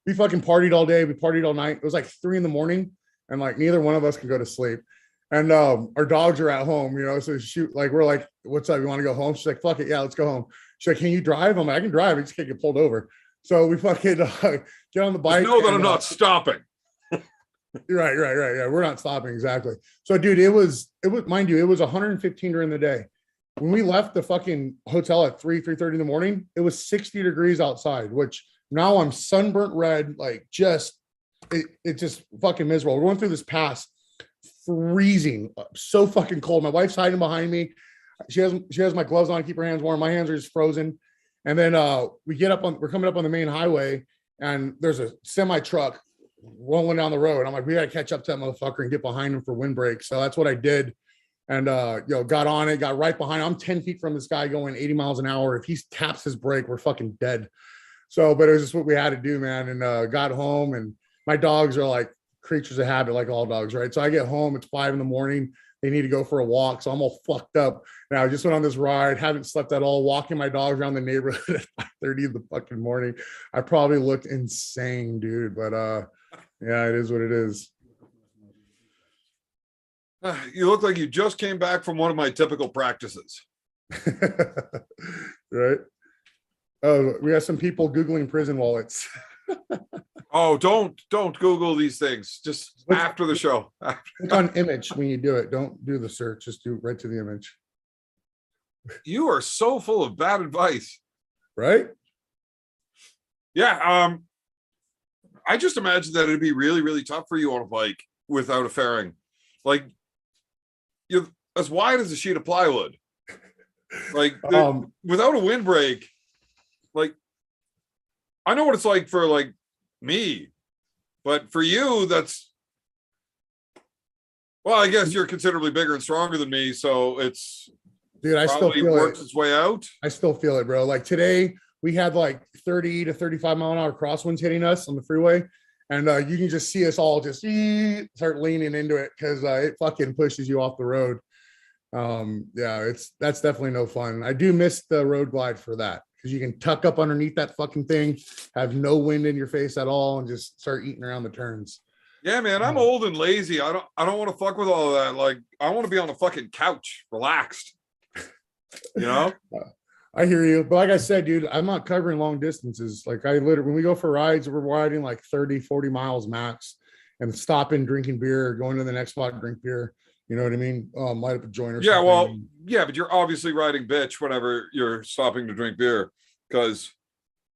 we fucking partied all day. We partied all night. It was like 3 a.m, and like neither one of us could go to sleep. And our dogs are at home, so we're like, what's up? You want to go home? She's like, fuck it. Yeah, let's go home. She's like, can you drive? I'm like, I can drive. I just can't get pulled over. So we fucking get on the bike. Just know that I'm not stopping. Right. Yeah, we're not stopping. Exactly. So dude, it was, mind you, it was 115 during the day. When we left the fucking hotel at 3:30 in the morning, it was 60 degrees outside, which now I'm sunburnt red, like it's just fucking miserable. We're going through this pass, freezing, so fucking cold. My wife's hiding behind me. She has my gloves on to keep her hands warm. My hands are just frozen. And then we're coming up on the main highway, and there's a semi truck rolling down the road. I'm like, we gotta catch up to that motherfucker and get behind him for windbreak. So that's what I did. And got on it, got right behind. I'm 10 feet from this guy going 80 miles an hour. If he taps his brake, we're fucking dead. So, but it was just what we had to do, man. And got home, and my dogs are like creatures of habit, like all dogs, right? So I get home, it's 5 a.m. They need to go for a walk. So I'm all fucked up. Now I just went on this ride, haven't slept at all, walking my dogs around the neighborhood at 5:30 in the fucking morning. I probably looked insane, dude. But yeah, it is what it is. You look like you just came back from one of my typical practices. Right. Oh, we have some people Googling prison wallets. Oh, don't Google these things. Just after the show. Click on image when you do it. Don't do the search. Just do right to the image. You are so full of bad advice. Right? Yeah. I just imagine that it'd be really, really tough for you on a bike without a fairing. Like, you're as wide as a sheet of plywood. Like without a windbreak, like I know what it's like for like me, but for you, that's well, I guess you're considerably bigger and stronger than me, so it's dude, I still feel works its way out. I still feel it, bro. Like today, we had like 30 to 35 mile an hour crosswinds hitting us on the freeway. And you can just see us all just start leaning into it because it fucking pushes you off the road. Yeah, that's definitely no fun. I do miss the road glide for that because you can tuck up underneath that fucking thing, have no wind in your face at all, and just start eating around the turns. Yeah, man, I'm old and lazy. I don't want to fuck with all of that. Like, I want to be on a fucking couch, relaxed. You know? I hear you. But like I said, dude, I'm not covering long distances. Like I literally, when we go for rides, we're riding like 30, 40 miles max and stopping, drinking beer, going to the next spot, drink beer. You know what I mean? Light up a joint or something. Yeah, well, yeah, but you're obviously riding bitch whenever you're stopping to drink beer because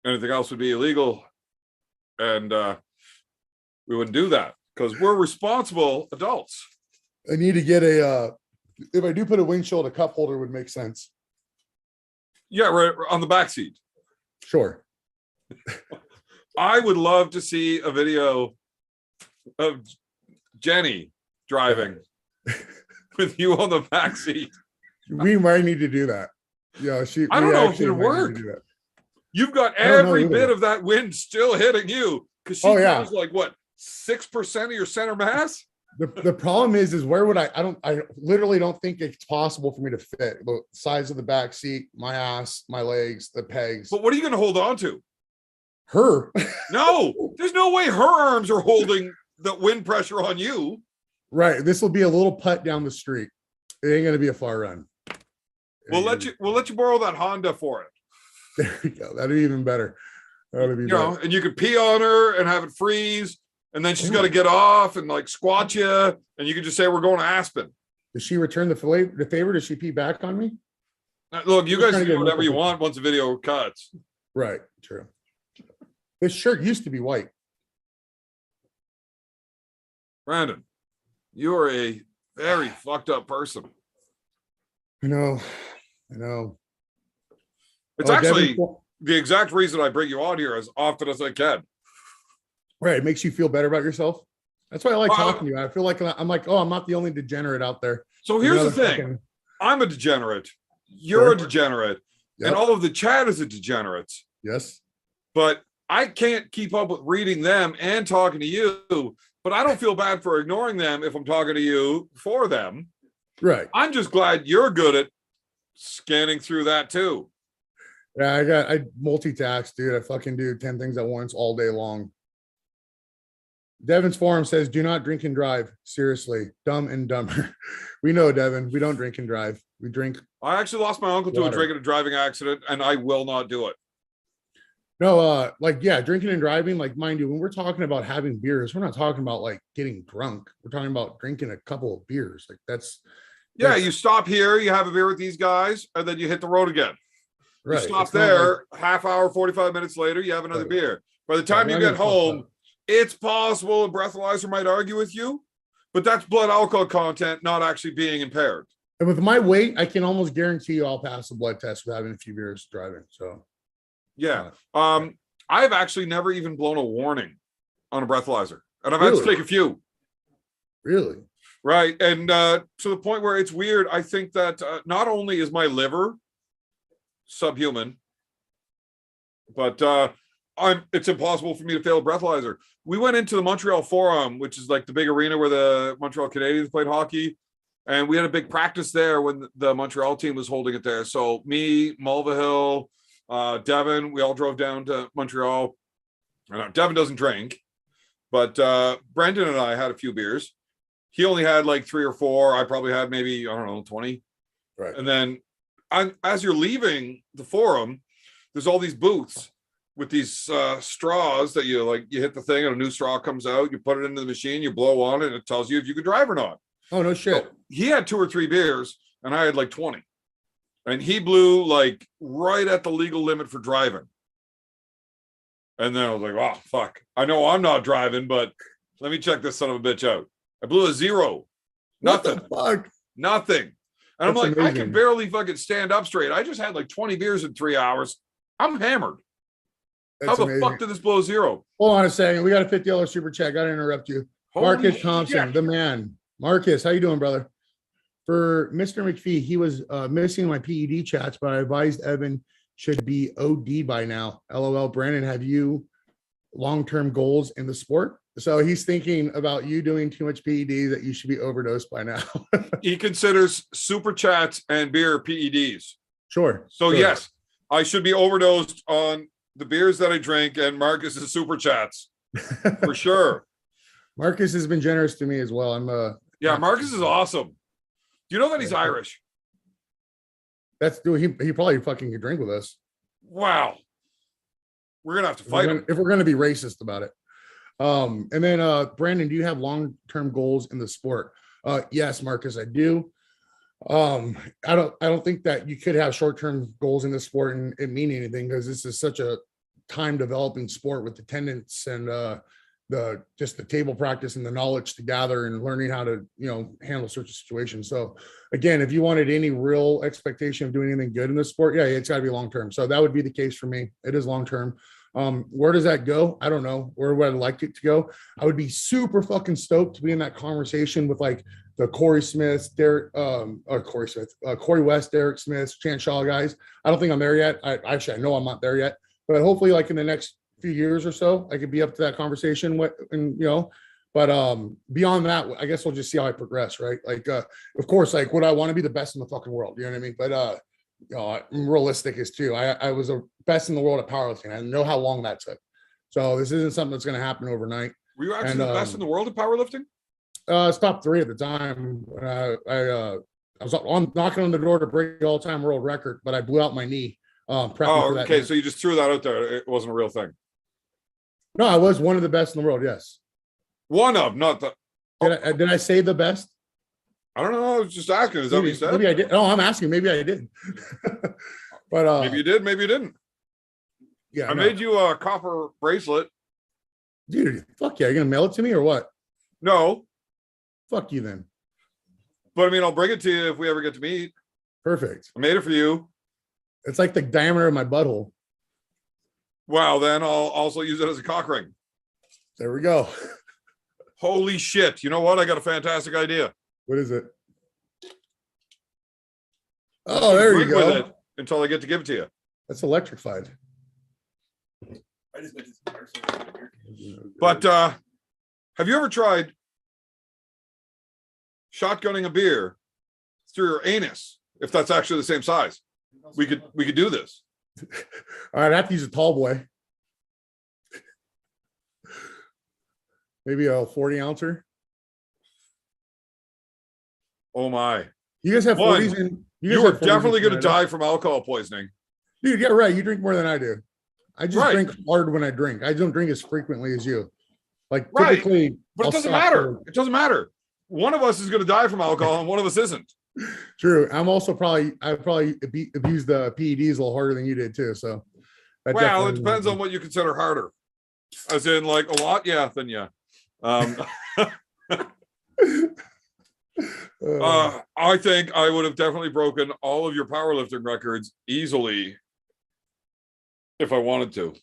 anything else would be illegal. And we wouldn't do that because we're responsible adults. I need to get if I do put a windshield, a cup holder would make sense. Yeah, right on the back seat. Sure. I would love to see a video of Jenny driving with you on the back seat. We might need to do that. Yeah, I don't know if it'll work. You've got every bit of that wind still hitting you because she goes like what 6% of your center mass. The problem is where would I literally don't think it's possible for me to fit the size of the back seat, my ass, my legs, the pegs. But what are you going to hold on to? Her. No, there's no way her arms are holding the wind pressure on you. Right. This will be a little putt down the street. It ain't gonna be a far run. We'll let you borrow that Honda for it. There we go. That'd be even better. That'd be better. And you could pee on her and have it freeze, and then she's Oh. got to get off and like squat you, and you can just say we're going to Aspen. Does she return the favor? Does she pee back on me? Look, you Just guys trying can to do get whatever you multiple- want once the video cuts. Right. True. This shirt used to be white. Brandon, you are a very fucked up person. I know. It's Oh, actually Devin- the exact reason I bring you on here as often as I can. right. It makes you feel better about yourself. That's why I like Well, talking to you. I feel like I'm like, oh, I'm not the only degenerate out there. So here's the Another thing. fucking- I'm a degenerate. You're Sure. a degenerate. Yep. And all of the chat is a degenerate. Yes. But I can't keep up with reading them and talking to you. But I don't feel bad for ignoring them if I'm talking to you for them. Right. I'm just glad you're good at scanning through that too. Yeah, I multitask, dude. I fucking do 10 things at once all day long. Devin's forum says, do not drink and drive. Seriously, Dumb and Dumber. We know, Devin. We don't drink and drive. We drink. I actually lost my uncle to a Water. drinking and driving accident, and I will not do it. No, drinking and driving, like, mind you, when we're talking about having beers, we're not talking about like getting drunk. We're talking about drinking a couple of beers. Like Yeah, you stop here, you have a beer with these guys, and then you hit the road again. right. You stop It's not there, half hour, 45 minutes later, you have another Right. beer. By the time Yeah, you we're get not gonna home, fuck up. it's possible a breathalyzer might argue with you, but that's blood alcohol content not actually being impaired. And with my weight, I can almost guarantee you I'll pass the blood test with having a few beers driving. So Yeah. I've actually never even blown a warning on a breathalyzer, and I've had to Really? take a few. really, Right. And to the point where it's weird, I think that not only is my liver subhuman, but it's impossible for me to fail a breathalyzer. We went into the Montreal Forum, which is like the big arena where the Montreal Canadiens played hockey. And we had a big practice there when the Montreal team was holding it there. So me, Mulvihill, Devin, we all drove down to Montreal. Devin doesn't drink, but Brendan and I had a few beers. He only had like 3 or 4. I probably had maybe, I don't know, 20. right. And then as you're leaving the forum, there's all these booths with these straws that you hit the thing and a new straw comes out. You put it into the machine, you blow on it, and it tells you if you could drive or not. Oh, no shit. So he had 2 or 3 beers and I had like 20. And he blew like right at the legal limit for driving. And then I was like, oh, fuck. I know I'm not driving, but let me check this son of a bitch out. I blew a 0. Nothing. What the fuck? Nothing. And I'm That's like, I amazing. can barely fucking stand up straight. I just had like 20 beers in 3 hours. I'm hammered. How That's the amazing. fuck did this blow 0? Hold on a second. We got a $50 super chat. Got to interrupt you. Holy Marcus Thompson, shit. the man. Marcus, how you doing, brother? For Mr. McPhee, he was missing my PED chats, but I advised Evan should be OD by now. LOL. Brandon, have you long-term goals in the sport? So he's thinking about you doing too much PED that you should be overdosed by now. He considers super chats and beer PEDs. Sure. So sure. yes, I should be overdosed on the beers that I drink and Marcus's super chats for sure. Marcus has been generous to me as well. Yeah, Marcus is awesome. Do you know that he's Irish? That's dude. He probably fucking could drink with us. Wow. We're gonna have to fight him. If we're gonna be racist about it. And then Brandon, do you have long-term goals in the sport? Yes, Marcus, I do. I don't think that you could have short-term goals in the sport and it mean anything, because this is such a time developing sport with attendance and the table practice and the knowledge to gather and learning how to handle certain situations. So again, if you wanted any real expectation of doing anything good in this sport, yeah, it's got to be long-term. So that would be the case for me. It is long-term. Where does that go? I don't know. Where would I like it to go? I would be super fucking stoked to be in that conversation with like the Corey Smiths, Corey West, Derek Smiths, Chance Shaw guys. I don't think I'm there yet. I know I'm not there yet, but hopefully like in the next few years or so, I could be up to that conversation but beyond that, I guess we'll just see how I progress. Right. Like, of course, like would I want to be the best in the fucking world? You know what I mean? But, I'm realistic as too. I was a best in the world at powerlifting. I know how long that took. So this isn't something that's going to happen overnight. Were you actually And the best in the world at powerlifting? I was top 3 at the time. I was on knocking on the door to break the all-time world record, but I blew out my knee. Prepping for that. Okay. So you just threw that out there. It wasn't a real thing. No, I was one of the best in the world. Yes. One of, not the. Did I say the best? I don't know. I was just asking. Is that what you said? Maybe I did. No, I'm asking. Maybe I did. But maybe you did. Maybe you didn't. Yeah, I made you a copper bracelet. Dude, fuck yeah. You're gonna mail it to me or what? No. Fuck you then. But I mean, I'll bring it to you if we ever get to meet. Perfect. I made it for you. It's like the diameter of my butthole. Wow. Then I'll also use it as a cock ring. There we go. Holy shit. You know what? I got a fantastic idea. What is it? Oh, there you go. With it until I get to give it to you. That's electrified. I just made this But have you ever tried shotgunning a beer through your anus? If that's actually the same size, we could do this. All right, I have to use a tall boy. Maybe a 40 ouncer. Oh my! You guys have 40s, and you are definitely going to die from alcohol poisoning, dude. Yeah, right. You drink more than I do. I just right. drink hard when I drink. I don't drink as frequently as you. Like right. typically, but it doesn't matter. It doesn't matter. One of us is going to die from alcohol, and one of us isn't. True. I probably abused the PEDs a little harder than you did too. So, well, it depends on what you consider harder. As in, like a lot, yeah, then yeah. I think I would have definitely broken all of your powerlifting records easily if I wanted to.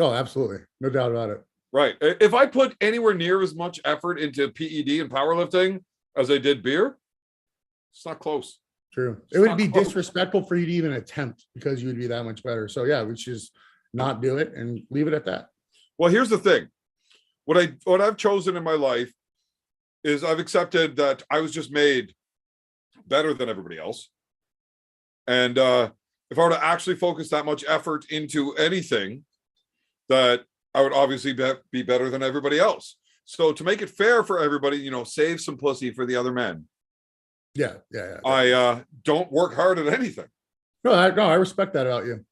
Oh, absolutely. No doubt about it. Right. If I put anywhere near as much effort into PED and powerlifting as I did beer, it's not close. True. It would be disrespectful for you to even attempt because you would be that much better. So yeah, we should just not do it and leave it at that. Well, here's the thing. What I've chosen in my life is I've accepted that I was just made better than everybody else. And if I were to actually focus that much effort into anything, that I would obviously be better than everybody else. So to make it fair for everybody, save some pussy for the other men. Yeah. I don't work hard at anything. No, I respect that about you.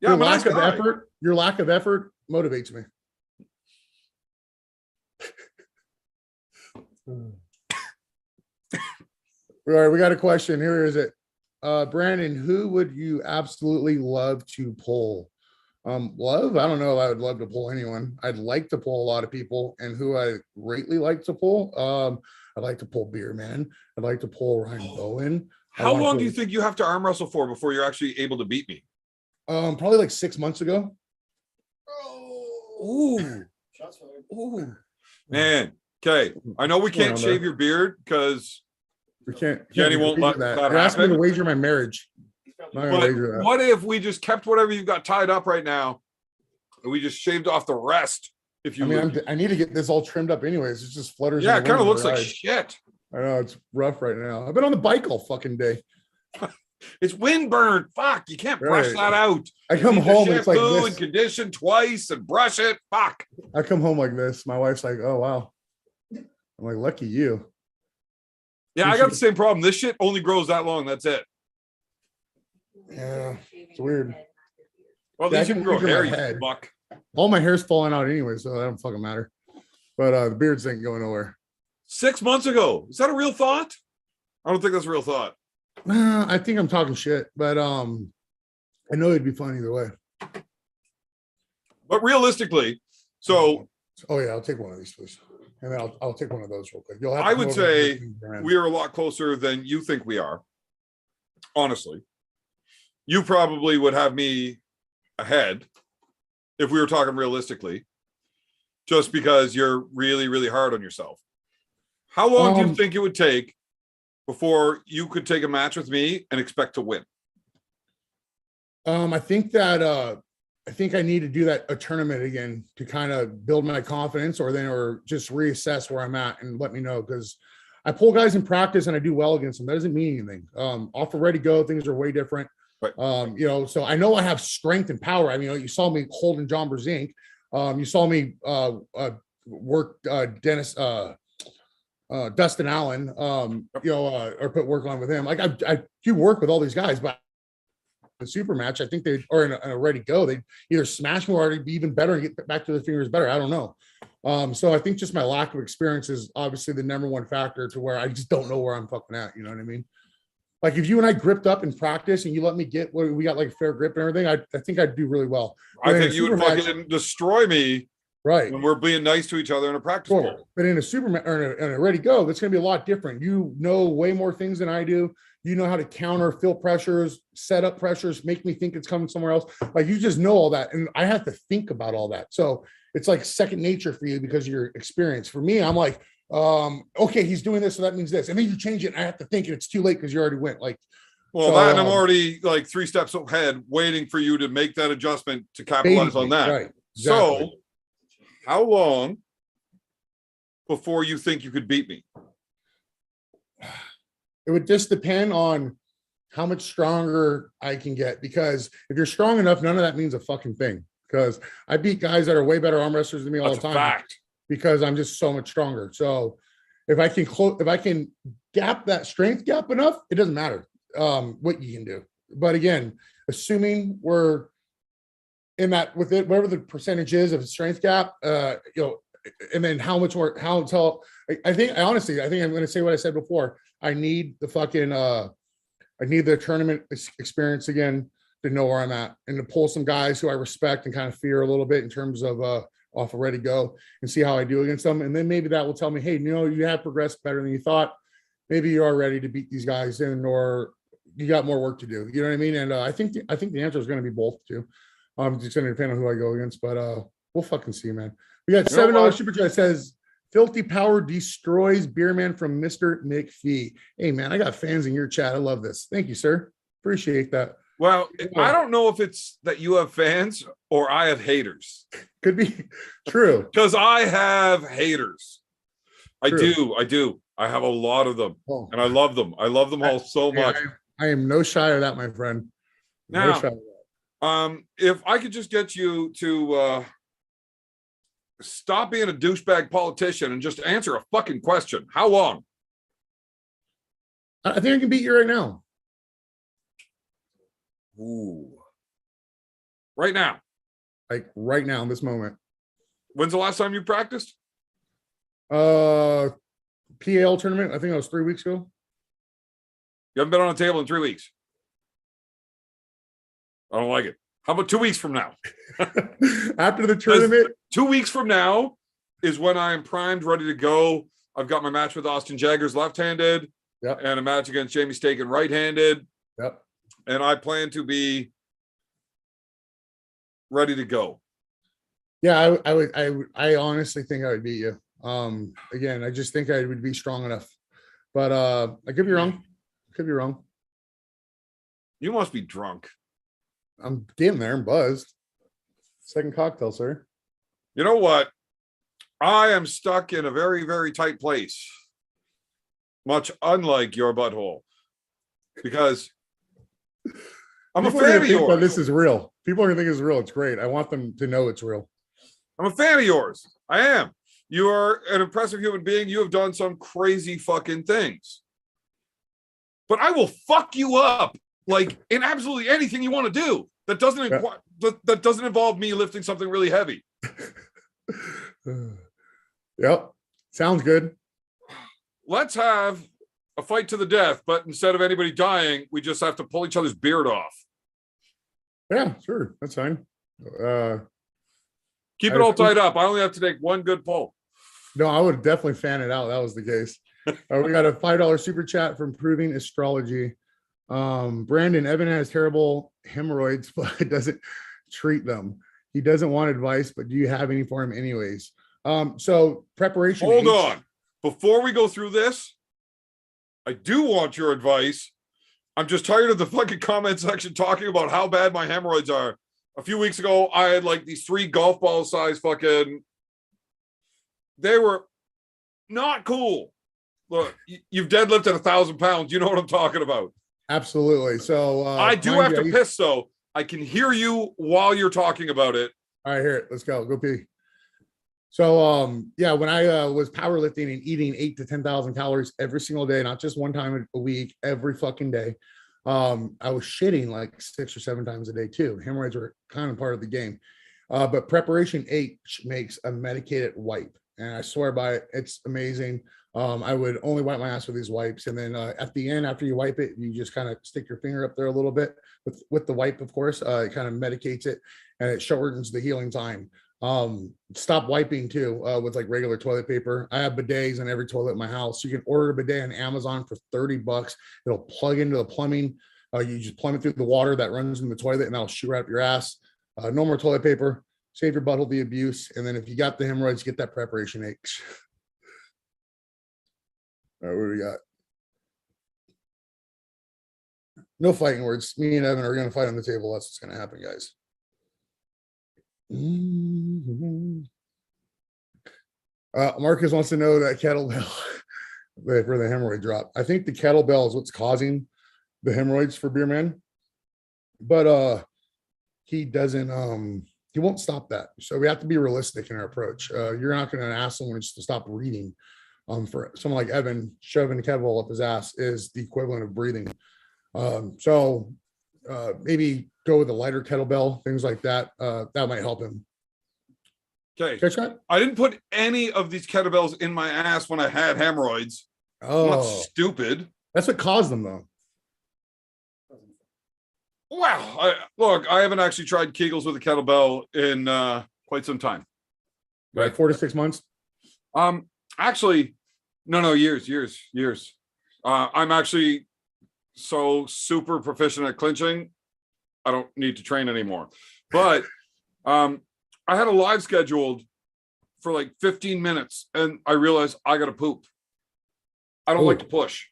Yeah, your lack of effort motivates me. All right, we got a question. Here is it. Brandon, who would you absolutely love to pull? Love? I don't know if I would love to pull anyone. I'd like to pull a lot of people, and who I greatly like to pull. I'd like to pull Beer Man. I'd like to pull Ryan Bowen. How long do you think you have to arm wrestle for before you're actually able to beat me? Probably like 6 months ago. Ooh. Ooh. Man. Okay. I know we can't shave your beard because we can't. Jenny won't let that happen. You're asking me to wager my marriage. But what if we just kept whatever you've got tied up right now and we just shaved off the rest? If you I need to get this all trimmed up anyways. It just flutters. Yeah, it kind of looks like shit. I know, it's rough right now. I've been on the bike all fucking day. It's windburn. Fuck, you can't brush that out. I come home and it's like this. And condition twice and brush it. Fuck. I come home like this. My wife's like, "Oh wow." I'm like, "Lucky you." Yeah, I got the same problem. This shit only grows that long. That's it. Yeah, it's weird. Well, at least you can grow hair, you fuck. All my hair's falling out anyway, so that don't fucking matter. But the beards ain't going nowhere. 6 months ago. Is that a real thought? I don't think that's a real thought. I think I'm talking shit, but I know it'd be fun either way. But realistically, so oh yeah, I'll take one of these, please. And then I'll take one of those real quick. I would say we are a lot closer than you think we are. Honestly. You probably would have me ahead if we were talking realistically, just because you're really, really hard on yourself. How long do you think it would take before you could take a match with me and expect to win? I think I need to do a tournament again to kind of build my confidence, or just reassess where I'm at and let me know, because I pull guys in practice and I do well against them. That doesn't mean anything. Off of ready go, things are way different. Right. So I know I have strength and power. I mean, you saw me holding John Brzezinski. You saw me worked Dustin Allen, or put work on with him. Like I do work with all these guys, but the super match, I think they or in a ready go, they either smash me or be even better and get back to the fingers better. I don't know. So I think just my lack of experience is obviously the number one factor to where I just don't know where I'm fucking at. You know what I mean? Like if you and I gripped up in practice and you let me get what we got like a fair grip and everything, I think I'd do really well. I think you would fucking destroy me. Right. When we're being nice to each other in a practice pool. But in a super or in a ready go, that's going to be a lot different. You know way more things than I do. You know how to counter, fill pressures, set up pressures, make me think it's coming somewhere else. Like you just know all that. And I have to think about all that. So it's like second nature for you because of your experience. For me, I'm like, okay, he's doing this, so that means this. And then you change it and I have to think and it's too late because you already went. Like, well, so, that I'm already like 3 steps ahead, waiting for you to make that adjustment to capitalize on that. Right. Exactly. So how long before you think you could beat me? It would just depend on how much stronger I can get, because if you're strong enough, none of that means a fucking thing. Because I beat guys that are way better arm wrestlers than me all the time. Fact. Because I'm just so much stronger. So if I can gap that strength gap enough, it doesn't matter what you can do. But again, assuming we're in that with it, whatever the percentage is of strength gap, and then how until I think honestly, I think I'm going to say what I said before. I need the fucking, I need the tournament experience again to know where I'm at and to pull some guys who I respect and kind of fear a little bit in terms of off a ready go and see how I do against them. And then maybe that will tell me, hey, you have progressed better than you thought. Maybe you are ready to beat these guys or you got more work to do. You know what I mean? And I think the answer is going to be both too. It's going to depend on who I go against, but we'll fucking see, man. We got $7 super chat. Says Filthy Power destroys Beerman from Mr. McPhee. Hey man, I got fans in your chat. I love this. Thank you, sir. Appreciate that. Well, I don't know if it's that you have fans or I have haters. Could be true. Because I have haters. True. I do. I have a lot of them, and I love them. I love them all so much. I am no shy of that, my friend. Now, no shy of that. If I could just get you to stop being a douchebag politician and just answer a fucking question. How long? I think I can beat you right now. Ooh. Right now. Like right now in this moment. When's the last time you practiced? PAL tournament. I think that was 3 weeks ago. You haven't been on a table in 3 weeks. I don't like it. How about 2 weeks from now? After the tournament? 2 weeks from now is when I am primed, ready to go. I've got my match with Austin Jaggers left-handed. Yep. And a match against Jamie Staken right-handed. Yep. And I plan to be ready to go. Yeah, I honestly think I would beat you. Again, I just think I would be strong enough. But I could be wrong. Could be wrong. You must be drunk. I'm getting there. I'm buzzed. Second cocktail, sir. You know what? I am stuck in a very, very tight place. Much unlike your butthole. Because I'm a fan of yours. This is real. People are going to think it's real. It's great. I want them to know it's real. I'm a fan of yours. I am. You are an impressive human being. You have done some crazy fucking things. But I will fuck you up like in absolutely anything you want to do that doesn't involve me lifting something really heavy. Yep. Sounds good. Let's have a fight to the death, but instead of anybody dying, we just have to pull each other's beard off. Yeah, sure. That's fine. Keep it all tied up. I only have to take one good pull. No, I would definitely fan it out. That was the case. We got a $5 super chat from Proving Astrology. Brandon, Evan has terrible hemorrhoids, but doesn't treat them. He doesn't want advice, but do you have any for him anyways? So preparation. Hold on. Before we go through this, I do want your advice. I'm just tired of the fucking comment section talking about how bad my hemorrhoids are. A few weeks ago, I had like these 3 golf ball size fucking, they were not cool. Look, you've deadlifted 1,000 pounds. You know what I'm talking about. Absolutely. So I do have to piss though. I can hear you while you're talking about it. All right, here, let's go. Go pee. So yeah, when I was powerlifting and eating 8 to 10,000 calories every single day, not just one time a week, every fucking day, I was shitting like 6 or 7 times a day too. Hemorrhoids were kind of part of the game. But preparation H makes a medicated wipe, and I swear by it, it's amazing. I would only wipe my ass with these wipes, and then at the end, after you wipe it, you just kind of stick your finger up there a little bit with the wipe, of course. It kind of medicates it, and it shortens the healing time. Stop wiping too with like regular toilet paper. I have bidets in every toilet in my house. You can order a bidet on Amazon for $30. It'll plug into the plumbing. You just plumb it through the water that runs in the toilet, and that'll shoot right up your ass. No more toilet paper. Save your butthole the abuse. And then if you got the hemorrhoids, get that preparation H. All right, what do we got? No fighting words. Me and Evan are going to fight on the table. That's what's going to happen, guys. Marcus wants to know that kettlebell for the hemorrhoid drop. I think the kettlebell is what's causing the hemorrhoids for Beer Man, but he doesn't. He won't stop that. So we have to be realistic in our approach. You're not going to ask someone just to stop reading. For someone like Evan, shoving a kettlebell up his ass is the equivalent of breathing. So maybe go with a lighter kettlebell, things like that. That might help him. Okay. Catch that? I didn't put any of these kettlebells in my ass when I had hemorrhoids. I'm not Oh, stupid. that's what caused them, though. Wow. Look, I haven't actually tried Kegels with a kettlebell in quite some time. Right, 4 to 6 months. Actually, no, years. I'm actually so super proficient at clinching, I don't need to train anymore. But I had a live scheduled for like 15 minutes, and I realized I got to poop. I don't like to push,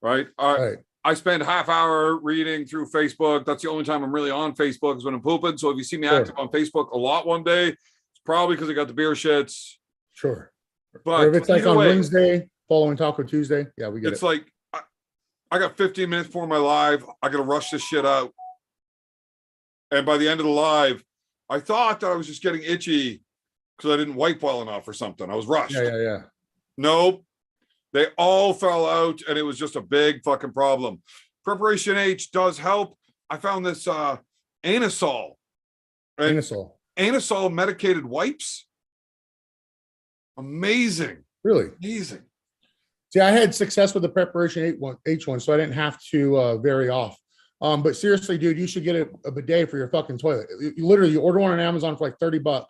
right? Right. I spend half hour reading through Facebook. That's the only time I'm really on Facebook is when I'm pooping. So if you see me active on Facebook a lot one day, it's probably because I got the beer shits. Sure. But or if it's like on way, Wednesday, following Taco Tuesday, yeah, we get it's it. like I got 15 minutes for my live. I got to rush this shit out. And by the end of the live, I thought that I was just getting itchy because I didn't wipe well enough or something. I was rushed. Yeah. Nope. They all fell out, and it was just a big fucking problem. Preparation H does help. I found this anisole. Anisole medicated wipes. Amazing. Really? Amazing. See, I had success with the preparation H1, so I didn't have to vary off. But seriously, dude, you should get a bidet for your fucking toilet. You literally order one on Amazon for like $30.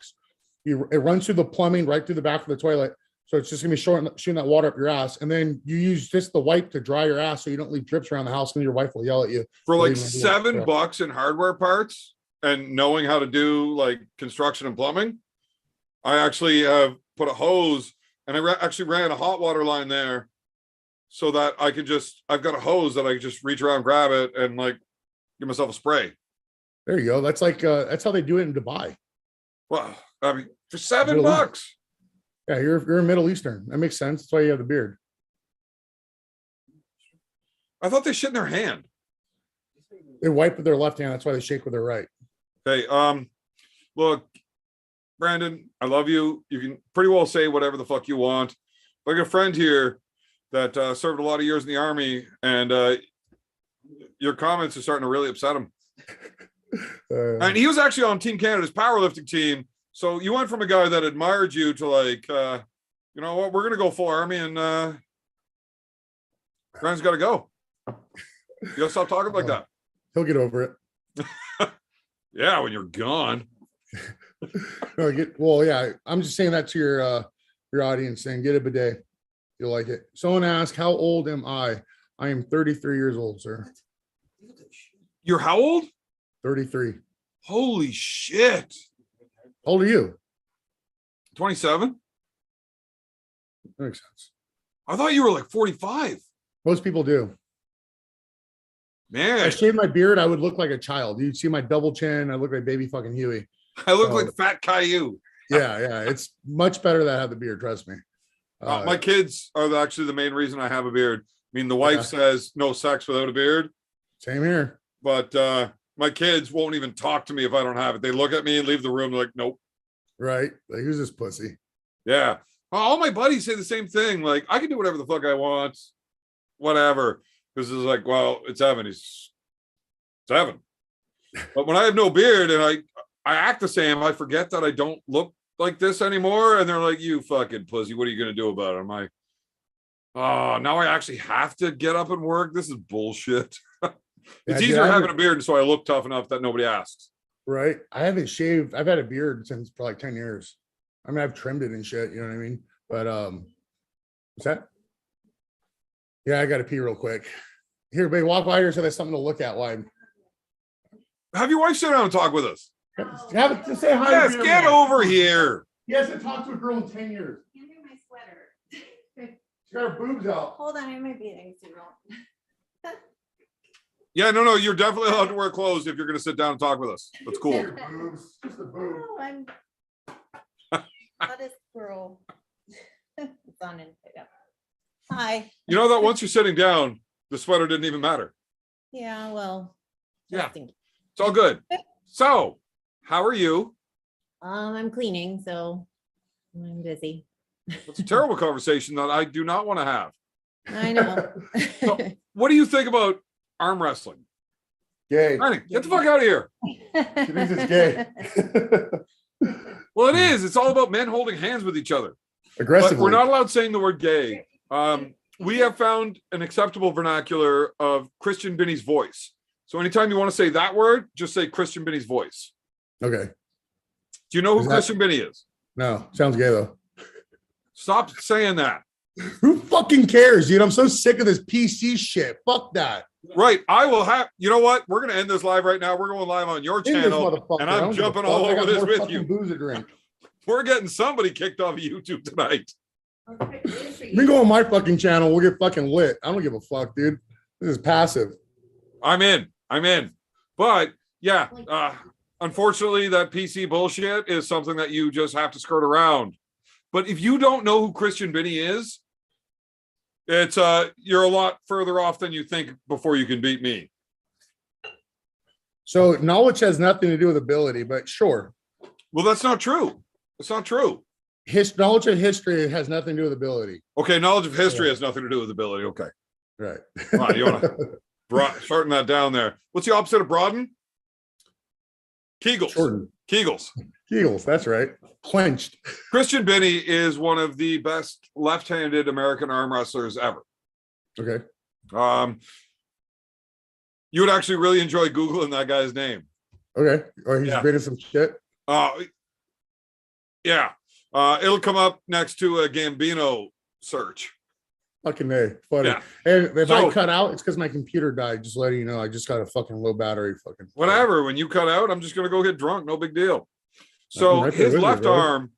It runs through the plumbing right through the back of the toilet. So it's just gonna be shooting that water up your ass. And then you use just the wipe to dry your ass so you don't leave drips around the house, and your wife will yell at you. For like $7 in hardware parts and knowing how to do like construction and plumbing, I actually have put a hose, and I actually ran a hot water line there so that I could I've got a hose that I can just reach around, grab it, and like give myself a spray. There you go. That's like, that's how they do it in Dubai. Well, I mean, for $7. Yeah, you're Middle Eastern. That makes sense. That's why you have the beard. I thought they shit in their hand. They wipe with their left hand. That's why they shake with their right. Okay. Look, Brandon, I love you. You can pretty well say whatever the fuck you want. I got a friend here that served a lot of years in the Army, and your comments are starting to really upset him. And he was actually on Team Canada's powerlifting team. So you went from a guy that admired you to like, you know what, we're going to go full Army, and Brandon's got to go. You got to stop talking like that. He'll get over it. Yeah, when you're gone. Well, yeah, I'm just saying that to your audience, saying get a bidet. You'll like it. Someone asked, how old am I? I am 33 years old, sir. You're how old? 33. Holy shit. How old are you? 27. That makes sense. I thought you were like 45. Most people do. Man, I shaved my beard, I would look like a child. You'd see my double chin. I look like baby fucking Huey. I look like Fat Caillou. Yeah. It's much better that I have the beard. Trust me. My kids are actually the main reason I have a beard. I mean, the wife says no sex without a beard. Same here. But my kids won't even talk to me if I don't have it. They look at me and leave the room like, nope. Right. Like, who's this pussy? Yeah. All my buddies say the same thing. Like, I can do whatever the fuck I want, whatever. Because it's like, well, it's Evan. It's Evan. But when I have no beard and I act the same, I forget that I don't look like this anymore. And they're like, you fucking pussy. What are you going to do about it? I'm like, oh, now I actually have to get up and work. This is bullshit. It's easier having a beard, so I look tough enough that nobody asks. Right. I haven't shaved. I've had a beard since for like 10 years. I mean, I've trimmed it and shit, you know what I mean? But what's that? Yeah, I gotta pee real quick. Here, babe, walk by here so there's something to look at. Why? Have your wife sit down and talk with us. Have to say hi. Yes, get over here. He hasn't talked to a girl in 10 years. Hand me my sweater. She's got her boobs out. Hold on, I might be in suit. Yeah, no, you're definitely allowed to wear clothes if you're going to sit down and talk with us. That's cool. Boobs, just a boob. Oh, I'm not a squirrel. It's on in pickup. Hi. You know that once you're sitting down, the sweater didn't even matter. Yeah, well. Yeah. It's all good. So, how are you? I'm cleaning, so I'm busy. It's a terrible conversation that I do not want to have. I know. So, what do you think about arm wrestling? Gay. Ernie, get the fuck out of here. She thinks it's gay. Well, it is. It's all about men holding hands with each other. Aggressively. But we're not allowed saying the word gay. We have found an acceptable vernacular of Christian Binny's voice. So anytime you want to say that word, just say Christian Binny's voice. Okay. Do you know who Is that- Christian Binny is? No, sounds gay though. Stop saying that. Who fucking cares, dude? I'm so sick of this PC shit. Fuck that. Right. I will have, you know what? We're going to end this live right now. We're going live on your In this channel. motherfucker. And I I'm don't give a jumping fuck. all I got over this more with fucking you. Booze to drink. We're getting somebody kicked off of YouTube tonight. You can go on my fucking channel. We'll get fucking lit. I don't give a fuck, dude. This is passive. I'm in. But yeah, unfortunately, that PC bullshit is something that you just have to skirt around. But if you don't know who Christian Binny is, it's you're a lot further off than you think before you can beat me. So knowledge has nothing to do with ability, but sure. Well, that's not true. It's not true. Knowledge of history has nothing to do with ability. Okay, knowledge of history has nothing to do with ability. Okay. Right. All right, you want to shorten that down there. What's the opposite of broaden? Kegels. Shorten. Kegels. Kegels, that's right. Clenched. Christian Binny is one of the best left-handed American arm wrestlers ever. Okay. You would actually really enjoy Googling that guy's name. Okay. Or he's been in some shit. Yeah. It'll come up next to a Gambino search. Fucking A. Funny. Yeah. And if So- I cut out, it's because my computer died. Just letting you know. I just got a fucking low battery. Fucking Whatever. When you cut out, I'm just going to go get drunk. No big deal. So right there his with you, left bro. arm,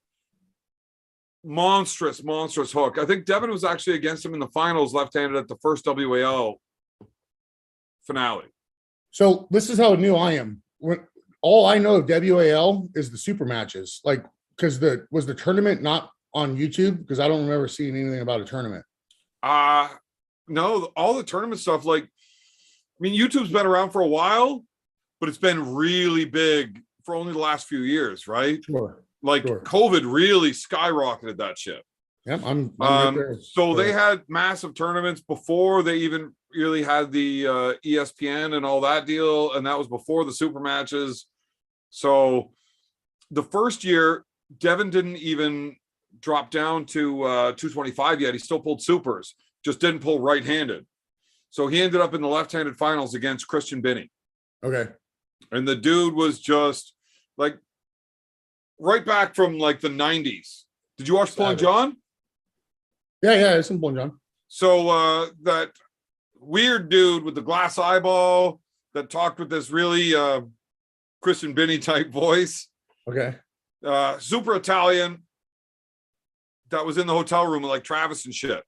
monstrous hook. I think Devin was actually against him in the finals left-handed at the first WAL finale. So this is how new I am. When all I know of WAL is the super matches, like because was the tournament not on YouTube? Because I don't remember seeing anything about a tournament. No, all the tournament stuff. Like, I mean, YouTube's been around for a while, but it's been really big for only the last few years, right? Sure. Like COVID really skyrocketed that shit. Yep, I'm right there. So they had massive tournaments before they even really had the ESPN and all that deal, and that was before the super matches. So the first year, Devin didn't even drop down to 225 yet. He still pulled supers, just didn't pull right-handed. So he ended up in the left-handed finals against Christian Binny. Okay. And the dude was just like right back from like the 90s. Did you watch Pulling John? Yeah, it's simple, John. So that weird dude with the glass eyeball that talked with this really Christian Binny type voice. Okay. Super Italian that was in the hotel room with like Travis and shit.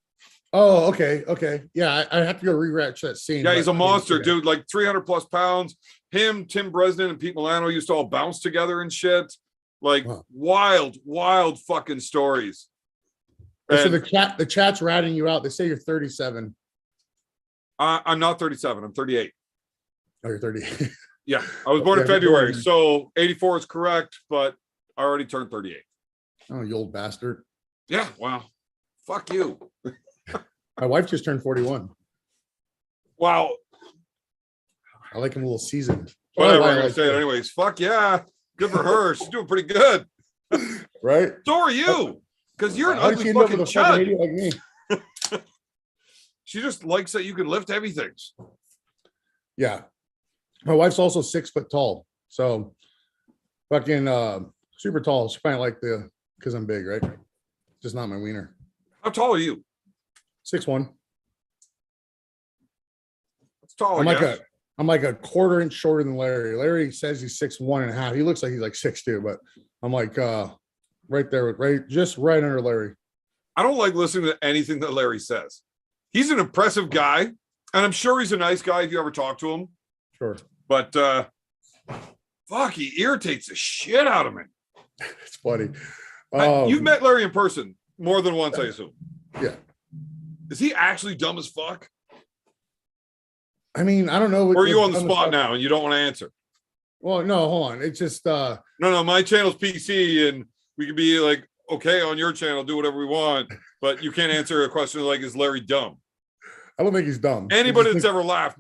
Oh, okay. Yeah, I have to go rewatch that scene. Yeah, he's a but- monster, dude. Like 300 plus pounds. Him, Tim Bresnan, and Pete Milano used to all bounce together and shit. Like wild fucking stories. So And the chat's ratting you out. They say you're 37. I'm not 37. I'm 38. Oh, you're 30. Yeah, I was born in Yeah, February, February. so 84 is correct, but I already turned 38. Oh, you old bastard. Yeah, wow. Fuck you. My wife just turned 41. Wow. I like him a little seasoned. Whatever, Why I I'm gonna like say it her, anyways. Fuck yeah. Good for her. She's doing pretty good. right? So are you. Because you're an How did ugly she end up fucking with a fucking chud. idiot like me? She just likes that you can lift heavy things. Yeah. My wife's also 6 foot tall. So fucking super tall. She probably like because I'm big, right? Just not my wiener. How tall are you? 6'1". That's tall, I'm I like guess. I'm like a quarter inch shorter than Larry. Larry says he's 6'1.5". He looks like he's like 6'2", but I'm like right there, right under Larry. I don't like listening to anything that Larry says. He's an impressive guy, and I'm sure he's a nice guy if you ever talk to him. Sure. But fuck, he irritates the shit out of me. It's funny. You've met Larry in person more than once, I assume. Yeah. Is he actually dumb as fuck? I mean, I don't know. Or are you on the spot now and you don't want to answer? Well, no, hold on. It's just No, my channel's PC and we can be like, okay, on your channel, do whatever we want, but you can't answer a question like, is Larry dumb? I don't think he's dumb. Anybody that's ever laughed,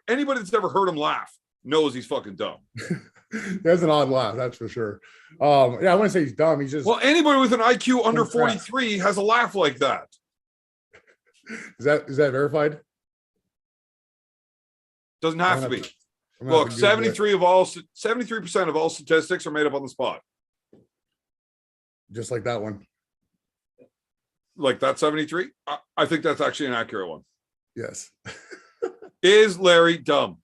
anybody that's ever heard him laugh knows he's fucking dumb. There's an odd laugh, that's for sure. Yeah, I wouldn't say he's dumb. He's just Well, anybody with an IQ under 43 has a laugh like that. is that verified? Doesn't have to be. I'm gonna have Look, to Google it. 73% of all statistics are made up on the spot. Just like that one. Like that 73? I think that's actually an accurate one. Yes. Is Larry dumb?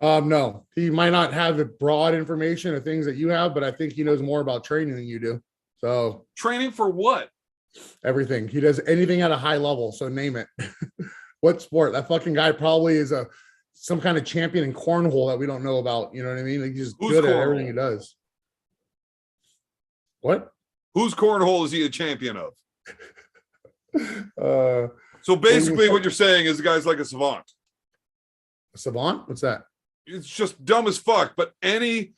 No, he might not have the broad information of things that you have, but I think he knows more about training than you do. So Training for what? everything. He does anything at a high level. So name it. What sport? That fucking guy probably is some kind of champion in cornhole that we don't know about. You know what I mean? Like he's Who's good at cornhole? everything he does. What? Whose cornhole is he a champion of? Uh So basically what you're saying is the guy's like a savant. savant? What's that? It's just dumb as fuck, but any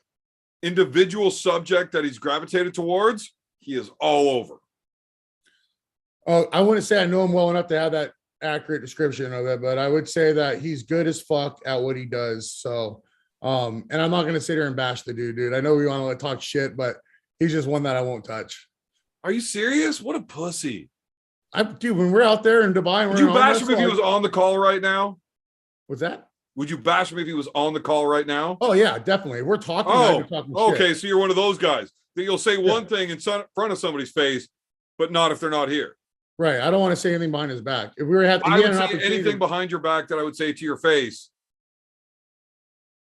individual subject that he's gravitated towards, he is all over. Oh, I wouldn't say I know him well enough to have that accurate description of it, but I would say that he's good as fuck at what he does. So, and I'm not gonna sit here and bash the dude. I know we want to talk shit, but he's just one that I won't touch. Are you serious? What a pussy. Dude, when we're out there in Dubai, and Would we're you in bash Almas, him if he like- was on the call right now? What's that? Would you bash him if he was on the call right now? Oh yeah, definitely. We're talking. Oh, we're talking okay. shit. So you're one of those guys that you'll say one thing in front of somebody's face, but not if they're not here. Right. I don't want to say anything behind his back. If we were having, I would say anything behind your back that I would say to your face.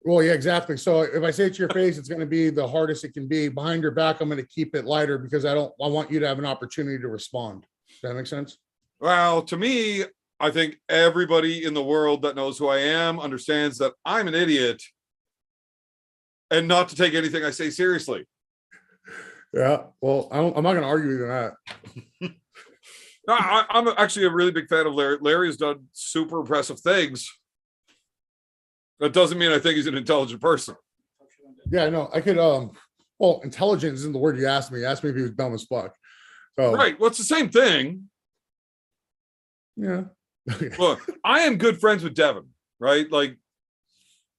Well, yeah, exactly. So if I say it to your face, it's going to be the hardest it can be. Behind your back, I'm going to keep it lighter because I want you to have an opportunity to respond. Does that make sense? Well, to me, I think everybody in the world that knows who I am understands that I'm an idiot and not to take anything I say seriously. Yeah. Well, I'm not going to argue with you on that. No, I'm actually a really big fan of Larry. Larry has done super impressive things. That doesn't mean I think he's an intelligent person. Yeah, no, I could. Well, intelligence isn't the word you asked me. You asked me if he was dumb as fuck. So Right. Well, it's the same thing. yeah. Look, I am good friends with Devin, right? Like,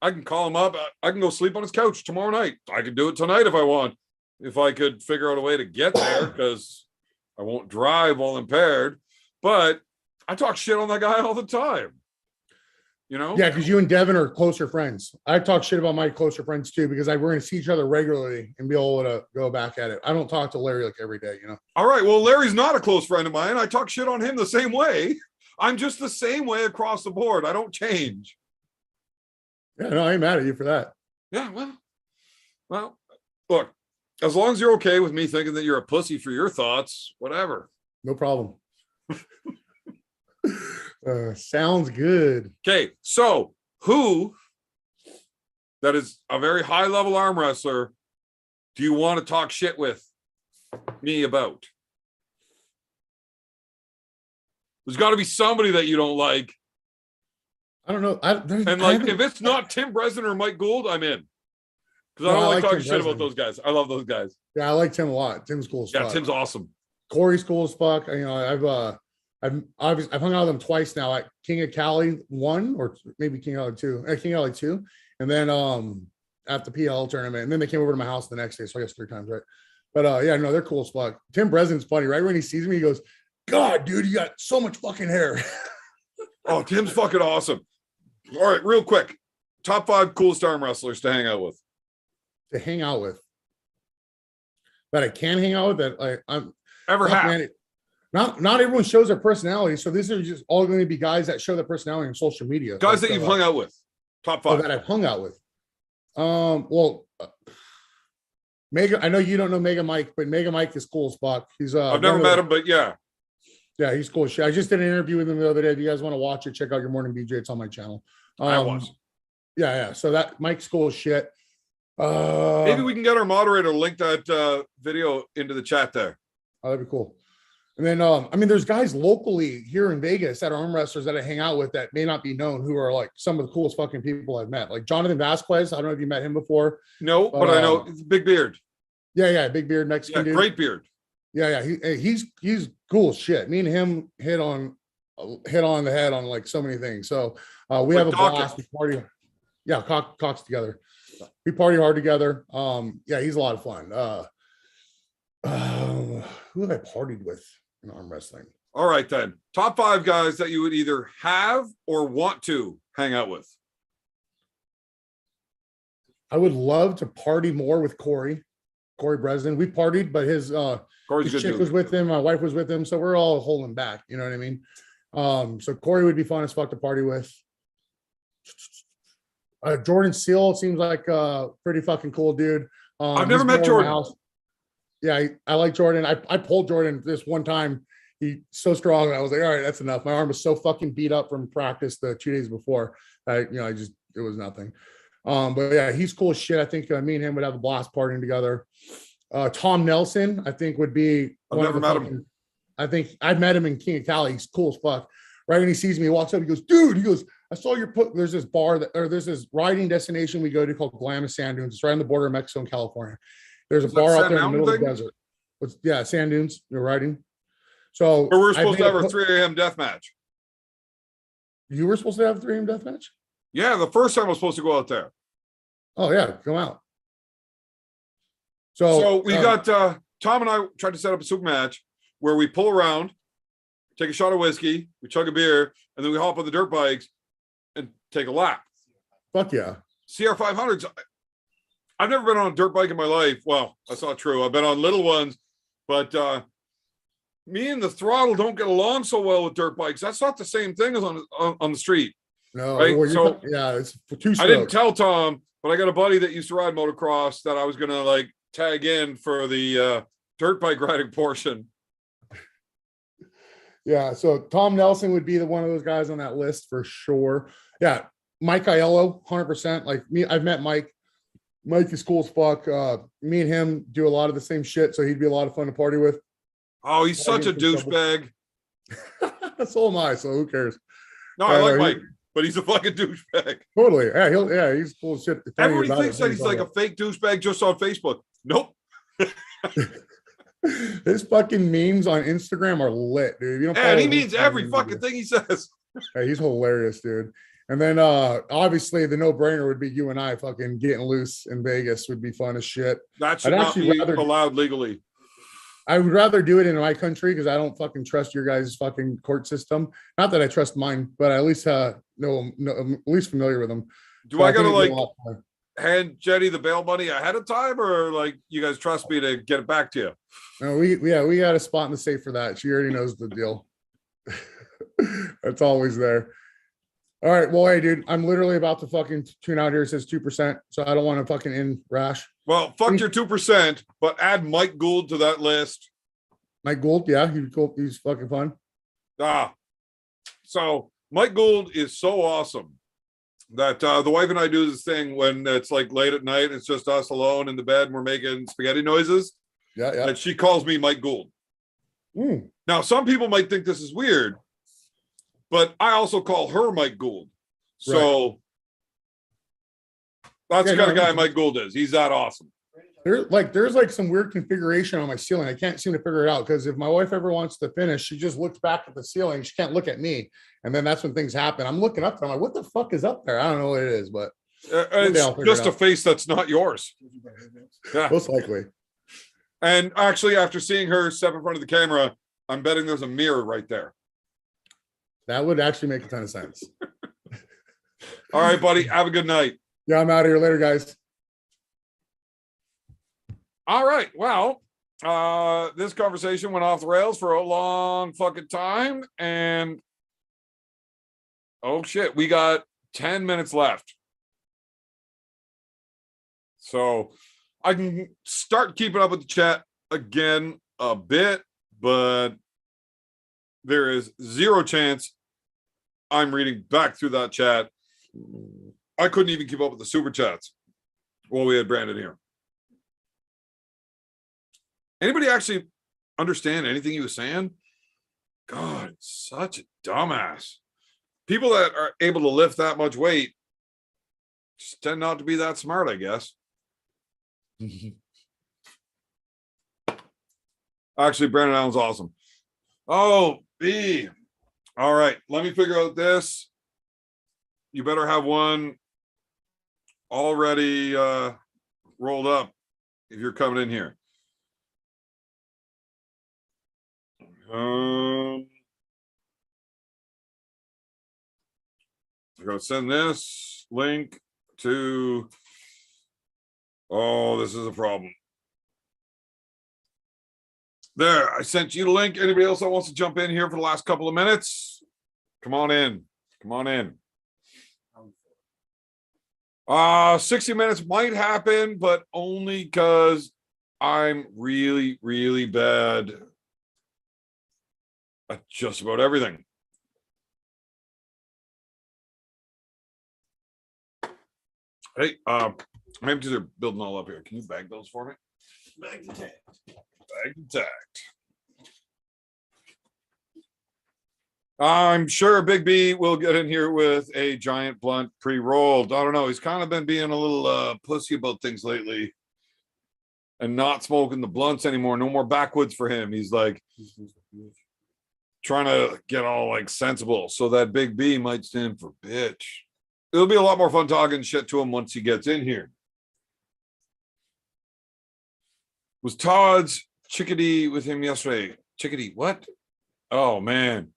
I can call him up. I can go sleep on his couch tomorrow night. I can do it tonight if I want. If I could figure out a way to get there, because I won't drive while impaired. But I talk shit on that guy all the time. You know? Yeah, because you and Devin are closer friends. I talk shit about my closer friends too because we're going to see each other regularly and be able to go back at it. I don't talk to Larry like every day, you know. All right. Well, Larry's not a close friend of mine. I talk shit on him the same way. I'm just the same way across the board. I don't change. Yeah, no, I ain't mad at you for that. Yeah, well, look, as long as you're okay with me thinking that you're a pussy for your thoughts, whatever. No problem. Sounds good. Okay, so who that is a very high level arm wrestler do you want to talk shit with me about? There's got to be somebody that you don't like. I don't know. And like, if it's not Tim Breslin or Mike Gould, I'm in. Because I No, don't I like like talking Tim shit about Breslin. those guys. I love those guys. Yeah, I like Tim a lot. Tim's cool as Yeah, fuck. Tim's awesome. Corey's cool as fuck. You know, I've hung out with him twice now at King of Cali 1 or maybe King of Cali 2, King of Cali 2, and then at the PL tournament, and then they came over to my house the next day, so I guess 3 times, right? But yeah, no, they're cool as fuck. Tim Breslин's funny, right? When he sees me, he goes, "God, dude, you got so much fucking hair." Oh, Tim's fucking awesome. All right, real quick, top 5 coolest arm wrestlers to hang out with. To hang out with, that I can hang out with, that I'm Ever fuck, have? man, not everyone shows their personality, so these are just all going to be guys that show their personality on social media. Guys that you've hung out with. Top 5. that I've hung out with. Well, Mega. I know you don't know Mega Mike, but Mega Mike is cool as fuck. He's I've never met him, but yeah. Yeah, he's cool as shit. I just did an interview with him the other day. If you guys want to watch it, check out Your Morning BJ. It's on my channel. I was. Yeah. So that Mike's cool as shit. Maybe we can get our moderator to link that video into the chat there. Oh, that'd be cool. And then, I mean, there's guys locally here in Vegas that are arm wrestlers that I hang out with that may not be known, who are like some of the coolest fucking people I've met. Like Jonathan Vasquez. I don't know if you met him before. No, but I know big beard. Yeah, big beard Mexican dude. Great beard. Yeah. He's cool as shit. Me and him hit on the head on like so many things. So we have a blast. We party. Yeah, Cox together. We party hard together. Yeah, he's a lot of fun. Who have I partied with in arm wrestling? All right, then. Top 5 guys that you would either have or want to hang out with. I would love to party more with Corey Breslin. We partied, but his chick was with him. My wife was with him. So we're all holding back. You know what I mean? So Corey would be fun as fuck to party with. Jordan Seal seems like a pretty fucking cool dude. I've never met Jordan. Yeah, I like Jordan. I pulled Jordan this one time. He's so strong. I was like, all right, that's enough. My arm was so fucking beat up from practice the 2 days before. It was nothing. But yeah, he's cool as shit. I think me and him would have a blast partying together. Tom Nelson, I think, would be. I've never met him. I think I've met him in King of Cali. He's cool as fuck. Right when he sees me, he walks up. He goes, "Dude," he goes, "I saw your put." There's this bar there's this riding destination we go to called Glamis Sand Dunes. It's right on the border of Mexico and California. There's a bar out there in the middle of the desert. Yeah, sand dunes. You're riding. So where we're supposed to have our 3 a.m. death match. You were supposed to have a 3 a.m. death match? Yeah, the first time I was supposed to go out there. Oh yeah, come out. So we got Tom and I tried to set up a super match where we pull around, take a shot of whiskey, we chug a beer, and then we hop on the dirt bikes and take a lap. Fuck yeah. CR 500s. I've never been on a dirt bike in my life. Well, that's not true. I've been on little ones, but me and the throttle don't get along so well with dirt bikes. That's not the same thing as on the street. No, right? Well, so yeah, it's for 2 strokes. I didn't tell Tom, but I got a buddy that used to ride motocross that I was gonna like tag in for the dirt bike riding portion. Yeah, so Tom Nelson would be one of those guys on that list for sure. Yeah, Mike Aiello, 100%. Like me, I've met Mike. Mike is cool as fuck. Me and him do a lot of the same shit, so he'd be a lot of fun to party with. Oh, he's such a douchebag. So am I, so who cares? No, I like Mike, but he's a fucking douchebag. Totally. Yeah, he's cool as shit. Everybody thinks that he's like a fake douchebag just on Facebook. Nope. His fucking memes on Instagram are lit, dude. You don't and he means every fucking thing he says. Hey, he's hilarious, dude. And then obviously the no-brainer would be you and I fucking getting loose in Vegas would be fun as shit. That should not be allowed legally. I would rather do it in my country because I don't fucking trust your guys' fucking court system. Not that I trust mine, but I at least I'm at least familiar with them. Do so I gotta like hand Jenny the bail money ahead of time, or like you guys trust me to get it back to you? No, we got a spot in the safe for that. She already knows the deal. That's always there. All right. Well, hey, dude, I'm literally about to fucking tune out here. It says 2%. So I don't want to fucking end rash. Well, fuck your 2%, but add Mike Gould to that list. Mike Gould, yeah, he's cool. He's fucking fun. So Mike Gould is so awesome that the wife and I do this thing when it's like late at night. It's just us alone in the bed and we're making spaghetti noises. Yeah. And she calls me Mike Gould. Now, some people might think this is weird, but I also call her Mike Gould. So that's the kind of guy Mike Gould is. He's that awesome. there's like some weird configuration on my ceiling. I can't seem to figure it out because if my wife ever wants to finish, she just looks back at the ceiling. She can't look at me, and then that's when things happen. I'm looking up there. I'm like, what the fuck is up there? I don't know what it is, but one day I'll It's figure just it a out. face that's not yours. Yeah. Most likely. And actually, after seeing her step in front of the camera, I'm betting there's a mirror right there. That would actually make a ton of sense. All right, buddy. Have a good night. Yeah, I'm out of here later, guys. All right. Well, this conversation went off the rails for a long fucking time. And oh shit, we got 10 minutes left. So I can start keeping up with the chat again a bit, but there is zero chance I'm reading back through that chat. I couldn't even keep up with the super chats while we had Brandon here. Anybody actually understand anything he was saying? God, such a dumbass. People that are able to lift that much weight just tend not to be that smart, I guess. Actually, Brandon Allen's awesome. Oh, B. All right, let me figure out this. You better have one already rolled up if you're coming in here. I'm going to send this link to. Oh, this is a problem. There, I sent you the link. Anybody else that wants to jump in here for the last couple of minutes? Come on in. Come on in. 60 minutes might happen, but only because I'm really, really bad at just about everything. Hey, my empties are building all up here. Can you bag those for me? Back to tack. Bag intact. I'm sure Big B will get in here with a giant blunt pre-rolled. I don't know. He's kind of been being a little pussy about things lately and not smoking the blunts anymore. No more backwoods for him. He's like trying to get all like sensible. So that Big B might stand for bitch. It'll be a lot more fun talking shit to him once he gets in here. Was Todd's chickadee with him yesterday? Chickadee, what? Oh, man.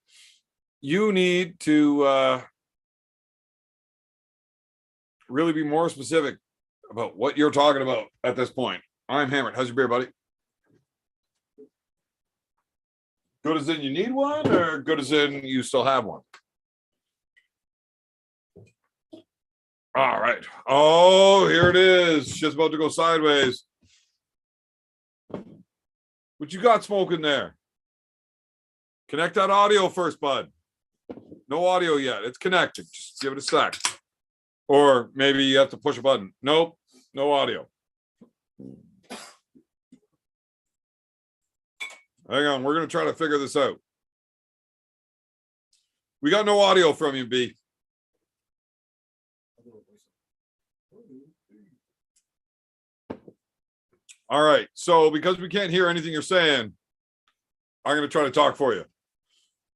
You need to really be more specific about what you're talking about at this point. I'm hammered. How's your beer, buddy? Good as in you need one, or good as in you still have one? All right. Oh, here it is. Shit's about to go sideways. What you got smoking there? Connect that audio first, bud. No audio yet. It's connected. Just give it a sec. Or maybe you have to push a button. Nope. No audio. Hang on. We're going to try to figure this out. We got no audio from you, B. All right. So because we can't hear anything you're saying, I'm going to try to talk for you.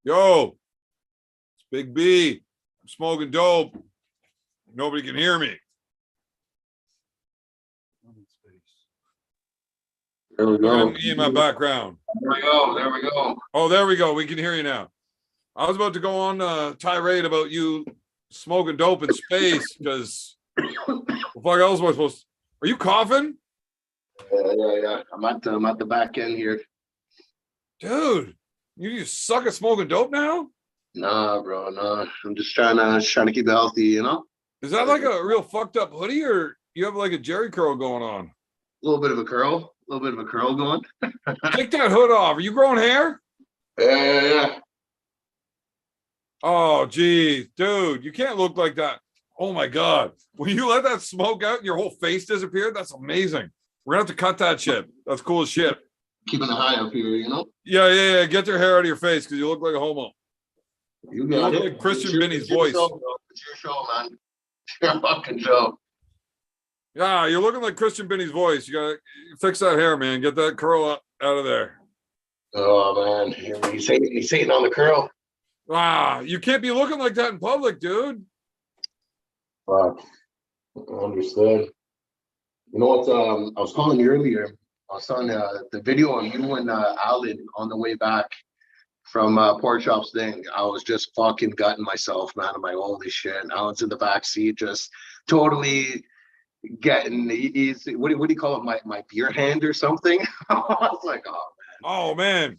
Yo, it's Big B. I'm smoking dope. Nobody can hear me. There we go. Me in my background. There we go. There we go. Oh, there we go. We can hear you now. I was about to go on a tirade about you smoking dope in space because what the fuck else was I supposed to? Are you coughing? Yeah. I'm at the back end here. Dude, you just suck at smoking dope now? Nah, bro, nah. I'm just trying to keep it healthy, you know? Is that like a real fucked up hoodie or you have like a Jerry curl going on? A little bit of a curl going. Take that hood off. Are you growing hair? Yeah. Oh, geez, dude, you can't look like that. Oh my God. When you let that smoke out and your whole face disappeared, that's amazing. We're gonna have to cut that shit. That's cool as shit. Keeping the high up here, you know? Yeah. Get your hair out of your face because you look like a homo. You You got look it. like Christian It's your Benny's voice. show, bro. It's your show, man. It's your fucking show. Yeah, you're looking like Christian Binney's voice. You gotta fix that hair, man. Get that curl out of there. Oh man, he's hating on the curl. You can't be looking like that in public, dude. Fuck. Understood. You know what? I was calling you earlier. I was on the video on you and Alan on the way back from Pork Chop's thing. I was just fucking gutting myself, man. I'm like, holy shit. Alan's in the back seat, just totally getting. He's what do you call it? My beer hand or something. I was like, Oh man.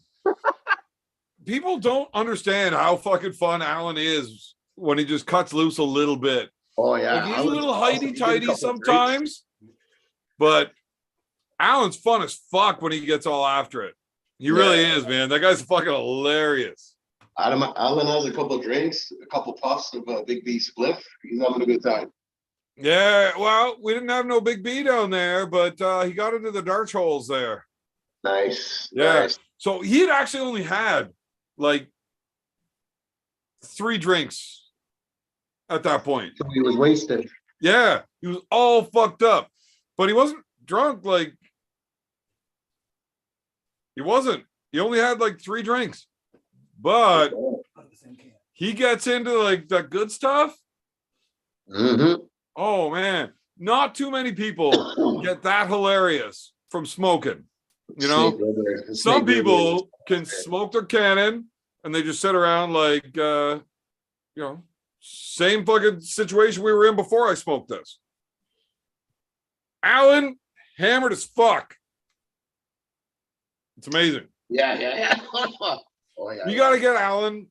People don't understand how fucking fun Alan is when he just cuts loose a little bit. oh yeah. Like, he's a Alan's little awesome. He did a highty-tighty couple sometimes, but Alan's fun as fuck when he gets all after it. He really is, man. That guy's fucking hilarious. Alan has a couple drinks, a couple puffs of Big B spliff. He's having a good time. Yeah, well, we didn't have no Big B down there, but he got into the dart holes there. Nice. Yeah. Nice. So he had actually only had like 3 drinks at that point. So he was wasted. Yeah, he was all fucked up, but he wasn't drunk. Like, he wasn't. He only had like 3 drinks, but he gets into like the good stuff. Mm-hmm. Oh man, not too many people get that hilarious from smoking. You know, some people can smoke their cannon and they just sit around like, same fucking situation we were in before I smoked this. Alan, hammered as fuck. It's amazing. Yeah. Oh yeah. You got to get Alan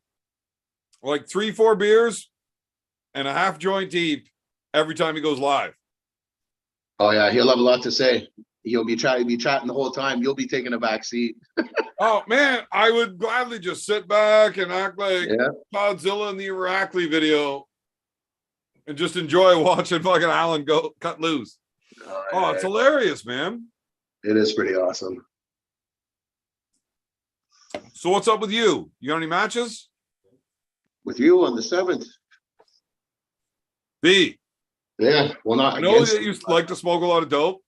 like 3-4 beers and a half joint deep every time he goes live. Oh yeah, he'll have a lot to say. He'll be chatting the whole time. You'll be taking a back seat. Oh man, I would gladly just sit back and act like Godzilla in the Iraqli video and just enjoy watching fucking Alan go cut loose. Oh, it's hilarious, man. It is pretty awesome. So what's up with you? You got any matches? With you on the 7th. B. Yeah. Well, not I know that you like to smoke a lot of dope.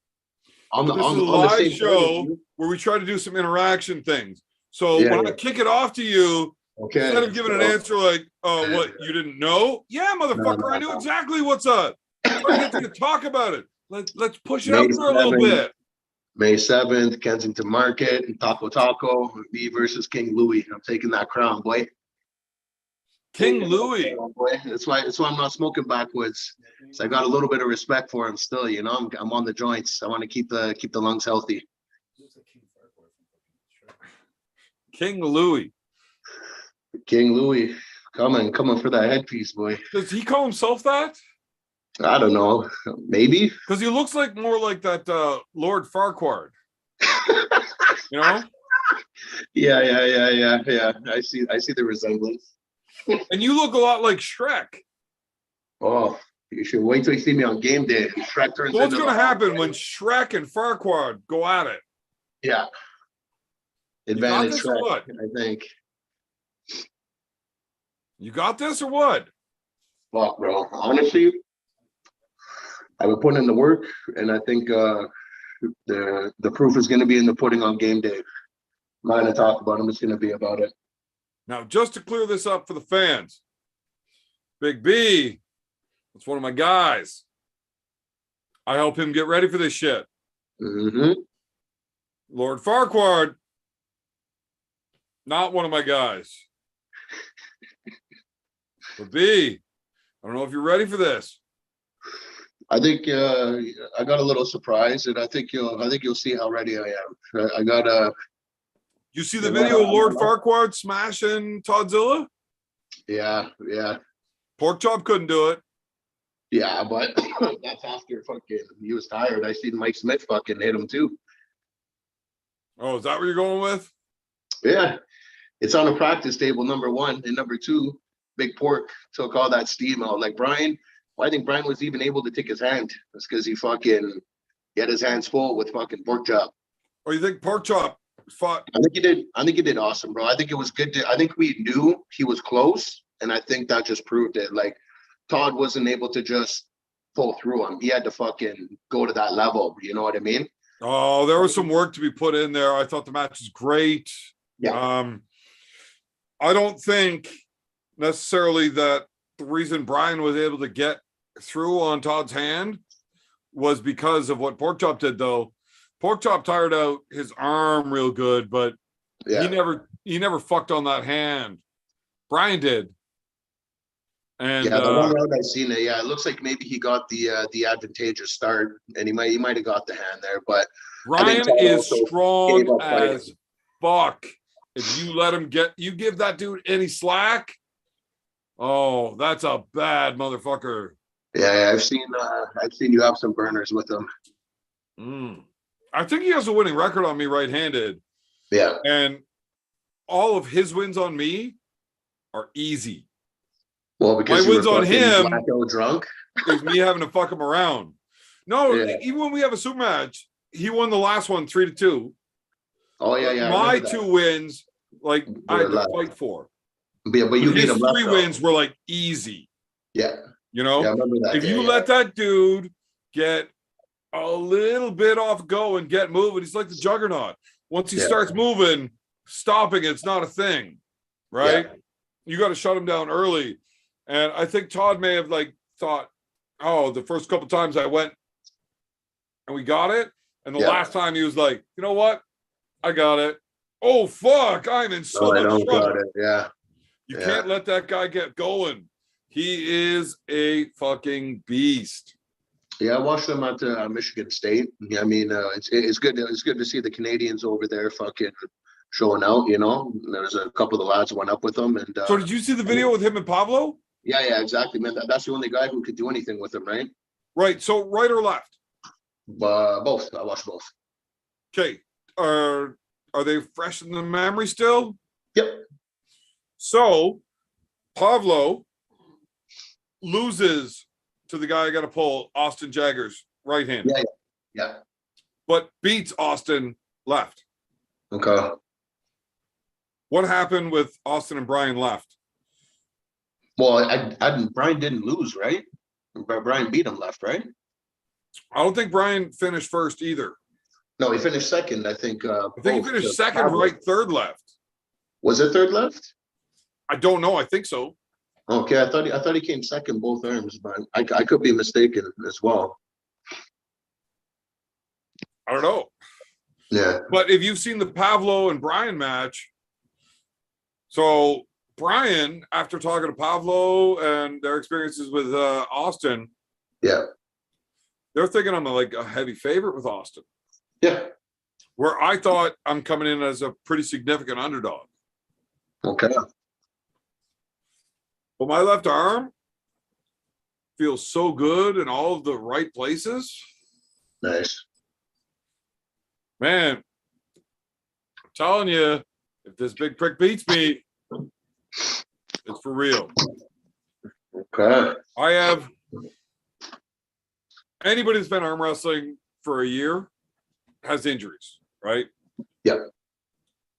This is a live show where we try to do some interaction things. So when I kick it off to you, instead of giving an answer like, "Oh, what, you didn't know?" Yeah, motherfucker, I knew exactly what's up. I get to talk about it. Let's push it up for a little bit. May 7th, Kensington Market, Taco, me versus King Louis. I'm taking that crown, boy. King Louis. That's why I'm not smoking backwards. So I got a little bit of respect for him still. You know, I'm on the joints. I want to keep the lungs healthy. King Louis. King Louis, coming for that headpiece, boy. Does he call himself that? I don't know. Maybe. Because he looks like more like that Lord Farquaad. You know? Yeah. I see the resemblance. And you look a lot like Shrek. Oh, you should wait till you see me on game day. Shrek turns. So what's going to happen when Shrek and Farquaad go at it? Yeah. Advantage Shrek, what? I think. You got this or what? Fuck, bro. Honestly, I've been putting in the work, and I think the proof is going to be in the pudding on game day. I'm not going to talk about it. It's going to be about it. Now, just to clear this up for the fans, Big B, that's one of my guys. I help him get ready for this shit. Mm-hmm. Lord Farquaad, not one of my guys. But B, I don't know if you're ready for this. I think I got a little surprise, and I think you'll see how ready I am. I got You see the video of Lord Farquaad smashing Toddzilla? Yeah. Pork Chop couldn't do it. Yeah, but that's after fucking he was tired. I seen Mike Smith fucking hit him too. Oh, is that what you're going with? Yeah. It's on a practice table, number 1. And number 2, Big Pork took all that steam out. Like Brian, I think Brian was even able to take his hand. That's because he had his hands full with fucking Pork Chop. Or you think Pork Chop fought? I think he did awesome, bro. I think it was good. I think we knew he was close, and I think that just proved it. Like Todd wasn't able to just pull through him. He had to fucking go to that level. You know what I mean? Oh, there was some work to be put in there. I thought the match was great. Yeah. I don't think necessarily that the reason Brian was able to get through on Todd's hand was because of what Porkchop did, though. Porkchop tired out his arm real good, but Yeah. he never fucked on that hand. Brian did. And Yeah, the one round I seen it. Yeah, it looks like maybe he got the advantageous start, and he might have got the hand there. But Brian Todd is also strong gave up fighting. as fuck. If you let him you give that dude any slack, oh, that's a bad motherfucker. Yeah, I've seen you have some burners with him. I think he has a winning record on me right-handed. Yeah. And all of his wins on me are easy. Well, because my you wins were on fucking him blackout drunk. is me having to fuck him around. No, Yeah. even when we have a super match, he won the last one 3-2. Oh yeah, yeah. I My remember that. 2 wins, like I had to left. fight for. Yeah, but you beat His him left, 3 though. wins were like easy. Yeah. You know, Yeah, I remember that. if you let that dude get a little bit off go and get moving, he's like the juggernaut. Once he starts moving, stopping it's not a thing, right? Yeah. You got to shut him down early. And I think Todd may have like thought, oh, the first couple times I went and we got it. And the last time he was like, you know what? I got it. Oh, fuck. I'm in so much trouble. Got it. Yeah. You can't let that guy get going. He is a fucking beast. Yeah, I watched them at Michigan State. Yeah, I mean, it's good. It's good to see the Canadians over there fucking showing out. You know, there's a couple of the lads went up with them, and So did you see the video with him and Pablo? yeah, exactly, man. That's the only guy who could do anything with him, right? Right. So right or left? Both. I watched both. Okay. Are they fresh in the memory still? Yep. So Pablo loses to the guy I got to pull, Austin Jaggers, right hand. Yeah. But beats Austin left. Okay. What happened with Austin and Brian left? Well, Brian didn't lose, right? Brian beat him left, right? I don't think Brian finished first either. No, he finished second, I think. I think he finished second, Pablo. right, third left. Was it third left? I don't know. I think so. Okay, I thought he came second both arms, but I could be mistaken as well. I don't know. Yeah. But if you've seen the Pablo and Brian match, so Brian, after talking to Pablo and their experiences with Austin, Yeah. they're thinking I'm like a heavy favorite with Austin. Yeah. Where I thought I'm coming in as a pretty significant underdog. Okay. But my left arm feels so good in all of the right places. Nice. Man, I'm telling you, if this big prick beats me, it's for real. Okay. I have anybody that's been arm wrestling for a year has injuries, right? Yeah.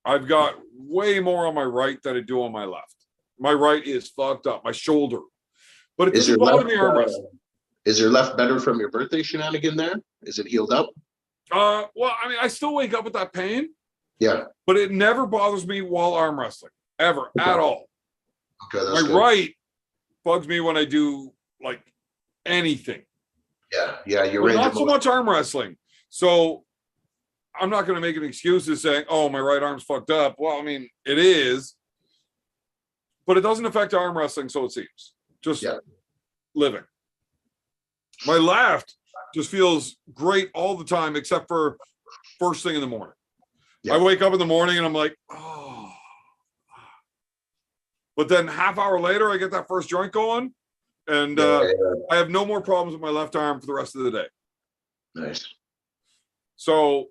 I've got way more on my right than I do on my left. My right is fucked up, my shoulder. But it Is doesn't your bother left, me arm wrestling. is your left better from your birthday shenanigan there? Is it healed up? Well, I mean, I still wake up with that pain, Yeah. but it never bothers me while arm wrestling, ever, Okay. at all. Okay, that's My good. right bugs me when I do like anything. Yeah, you're But not so much arm wrestling. So I'm not going to make an excuse to saying, oh, my right arm's fucked up. Well, I mean, it is, but it doesn't affect arm wrestling, so it seems. Just living. My left just feels great all the time, except for first thing in the morning. Yeah. I wake up in the morning and I'm like, oh. But then half hour later, I get that first joint going, and I have no more problems with my left arm for the rest of the day. Nice. So,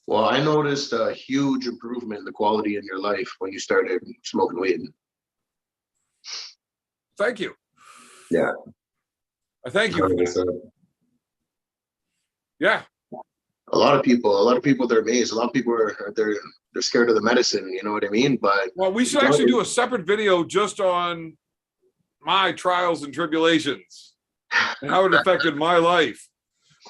well, I noticed a huge improvement in the quality in your life when you started smoking weed. thank you. Yeah. I thank you for that. Yeah. A lot of people, they're amazed. A lot of people they're scared of the medicine. You know what I mean? But Well, we should actually do a separate video just on my trials and tribulations. and how it affected my life.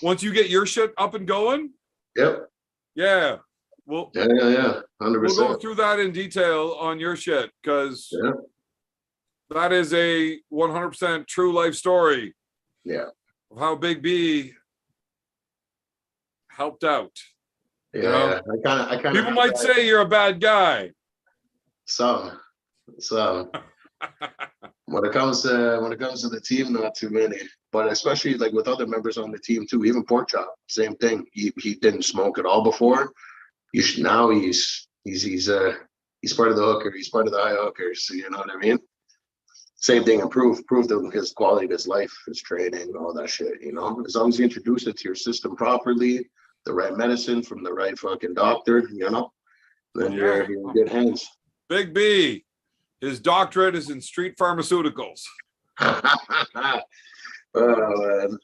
Once you get your shit up and going, Yep. yeah, we'll Yeah. 100%. we'll go through that in detail on your shit, because Yeah. that is a 100% true life story Yeah. of how Big B helped out. Yeah. You know? I kind of. People might say you're a bad guy. Some. When it comes to the team, not too many. But especially like with other members on the team too. Even Pork Chop, same thing. He didn't smoke at all before. Now he's part of the hooker. He's part of the high hookers. So you know what I mean? Same thing. Improved his quality of his life, his training, all that shit. You know, as long as you introduce it to your system properly, the right medicine from the right fucking doctor, you know, then you're in good hands. Big B, his doctorate is in street pharmaceuticals. Oh, man.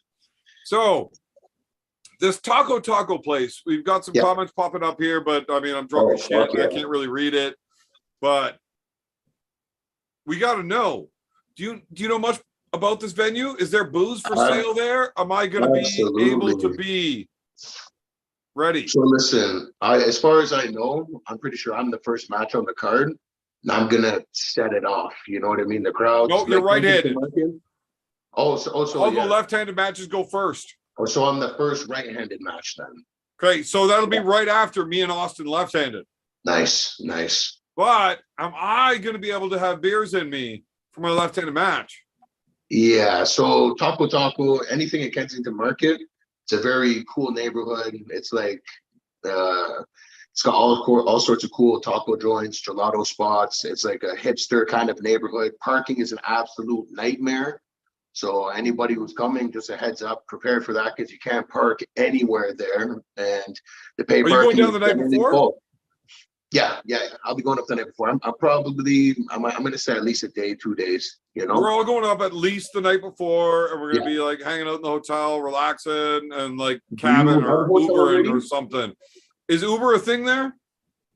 So this taco place, we've got some comments popping up here, but I mean, I'm drunk as shit. And I can't really read it, but we got to know. Do you know much about this venue? Is there booze for sale there? Am I going to be able to be ready? So listen, as far as I know, I'm pretty sure I'm the first match on the card, and I'm gonna set it off. You know what I mean? The crowd. No, you're right-handed. All the left-handed matches go first. Oh, so I'm the first right-handed match then. Okay, so that'll be right after me and Austin left-handed. Nice. But am I going to be able to have beers in me for my left-handed match? Yeah. So Taco, anything in Kensington Market. It's a very cool neighborhood. It's like it's got all sorts of cool taco joints, gelato spots. It's like a hipster kind of neighborhood. Parking is an absolute nightmare. So anybody who's coming, just a heads up, prepare for that because you can't park anywhere there. And the pay parking. Are you going down the night before? Yeah. I'll be going up the night before. I'm going to say at least a day, 2 days. You know, we're all going up at least the night before, and we're going to be like hanging out in the hotel, relaxing, and like cabin or Ubering or something. Is Uber a thing there?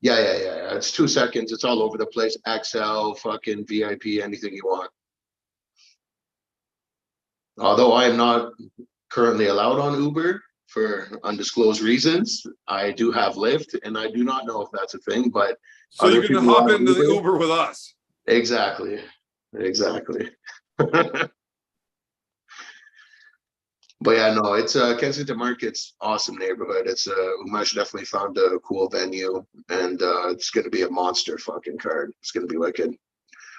Yeah. It's 2 seconds. It's all over the place. XL, fucking VIP, anything you want. Although I am not currently allowed on Uber for undisclosed reasons, I do have Lyft, and I do not know if that's a thing, but so you can hop into the Uber with us. Exactly. But yeah, no, it's Kensington Market's awesome neighborhood. It's Umesh definitely found a cool venue, and it's gonna be a monster fucking card. It's gonna be wicked.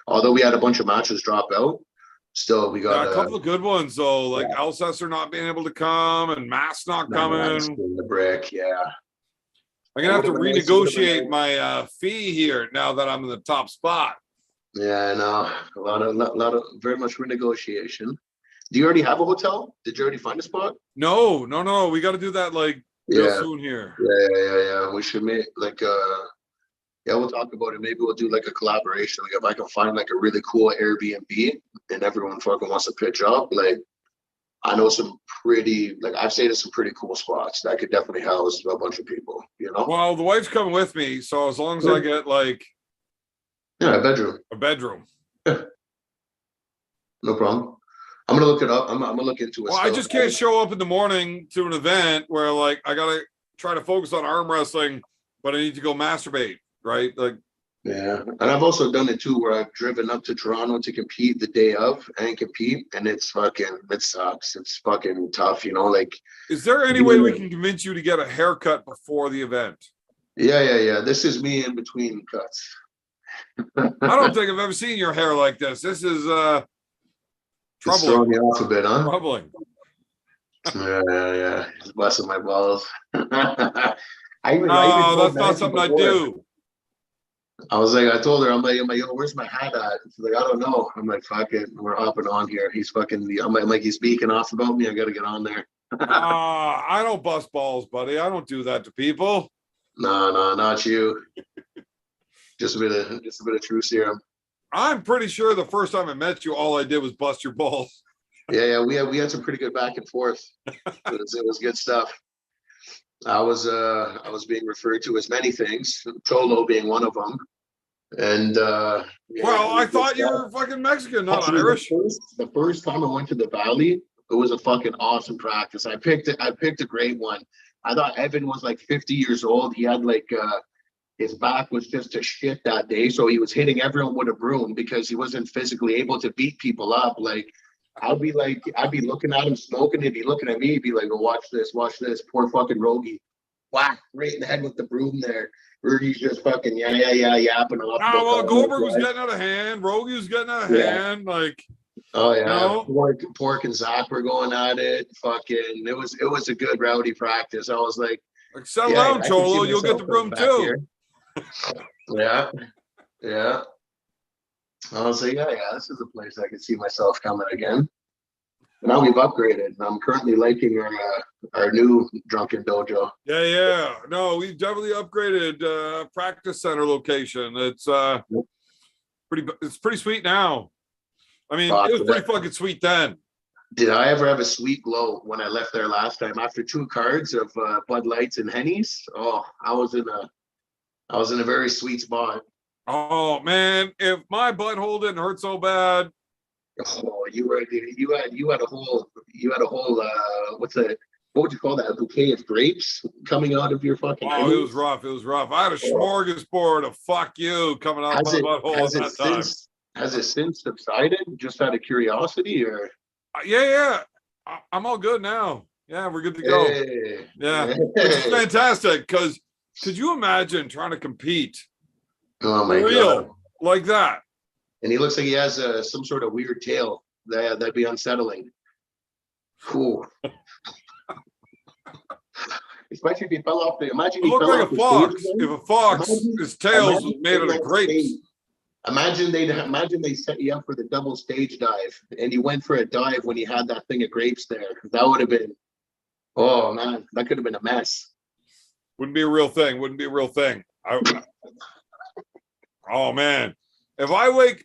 Although we had a bunch of matches drop out, still we got a couple of good ones though, like Alcester not being able to come and Mass not coming. The brick, yeah. I'm gonna have to renegotiate my fee here now that I'm in the top spot. Yeah, I know. A lot of very much renegotiation. Do you already have a hotel? Did you already find a spot? No. We got to do that like real soon here. Yeah. We should make like we'll talk about it. Maybe we'll do like a collaboration. Like if I can find like a really cool Airbnb and everyone fucking wants to pitch up, like I know some pretty, like I've stayed at some pretty cool spots that could definitely house a bunch of people, you know? Well, the wife's coming with me, so as long as I get like a bedroom. No problem. I'm gonna look it up. I'm gonna look into it. Well, I just can't show up in the morning to an event where like I gotta try to focus on arm wrestling, but I need to go masturbate, right? Like yeah. And I've also done it too where I've driven up to Toronto to compete the day of and compete, and it sucks. It's fucking tough, you know, like is there any way we can convince you to get a haircut before the event? Yeah. This is me in between cuts. I don't think I've ever seen your hair like this. This is troubling. It's throwing me off a bit, huh? Troubling. Yeah. It's busting my balls. I even that's not something I do. I told her, I'm like, yo, where's my hat at? She's like, I don't know. I'm like, fuck it, we're hopping on here. He's fucking, I'm like, he's speaking off about me. I gotta get on there. I don't bust balls, buddy. I don't do that to people. No, not you. Just a bit of true serum. I'm pretty sure the first time I met you, all I did was bust your balls. Yeah. We had some pretty good back and forth. It was good stuff. I was being referred to as many things, Cholo being one of them. And well, I thought you were fucking Mexican, not Irish. The first time I went to the Valley, It was a fucking awesome practice. I picked a great one. I thought Evan was like 50 years old. He had like his back was just to shit that day, so he was hitting everyone with a broom because he wasn't physically able to beat people up. Like I'd be looking at him smoking, he'd be looking at me, he'd be like, "Oh, watch this, poor fucking Rogie." Whack, right in the head with the broom there. Rudy's just fucking yapping off. Oh, well, Goldberg was getting out of hand. Rogie was getting out of hand. Like, oh yeah, no. Pork and Zach were going at it. Fucking, it was a good rowdy practice. I was like, settle down, Cholo. You'll get the broom too. Yeah. I was like, yeah, this is a place I could see myself coming again. Now we've upgraded. I'm currently liking our new drunken dojo. Yeah. No, we definitely upgraded practice center location. It's pretty sweet now. I mean, it was pretty fucking sweet then. Did I ever have a sweet glow when I left there last time after 2 cards of Bud Lights and Hennies? Oh, I was in a very sweet spot. Oh man, if my butthole didn't hurt so bad. Oh, you had a whole what would you call that? A bouquet of grapes coming out of your fucking. Oh, it was rough. I had a smorgasbord of fuck you coming out of my butthole at that time. Has it since subsided? Just out of curiosity, or? Yeah. I'm all good now. Yeah, we're good to go. Hey. Yeah, which is fantastic. Because could you imagine trying to compete? Oh my God, God, like that? And he looks like he has some sort of weird tail. That'd be unsettling. Cool. Especially if he fell off the. Imagine he looked fell like off a the fox. stage. If a fox, his tail was made out of grapes. Imagine they set you up for the double stage dive, and you went for a dive when you had that thing of grapes there. That would have been. Oh man, that could have been a mess. Wouldn't be a real thing. Oh man, if I wake.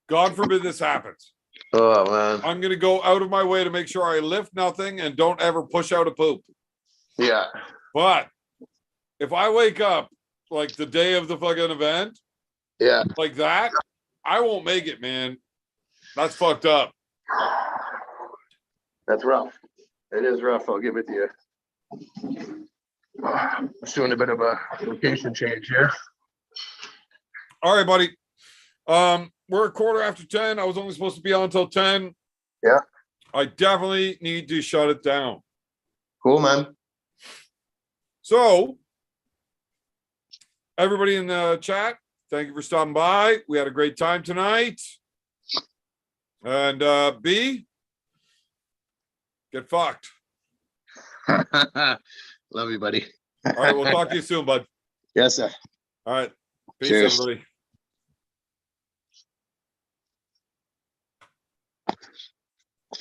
God forbid this happens. Oh man. I'm gonna go out of my way to make sure I lift nothing and don't ever push out a poop. Yeah. But if I wake up like the day of the fucking event, yeah, like that, I won't make it, man. That's fucked up. That's rough. It is rough. I'll give it to you. Just doing a bit of a location change here. All right, buddy. We're a quarter after 10. I was only supposed to be on until 10. Yeah. I definitely need to shut it down. Cool, man. So, everybody in the chat, thank you for stopping by. We had a great time tonight. And B, get fucked. Love you, buddy. All right, we'll talk to you soon, bud. Yes, sir. All right. Peace, Cheers. everybody.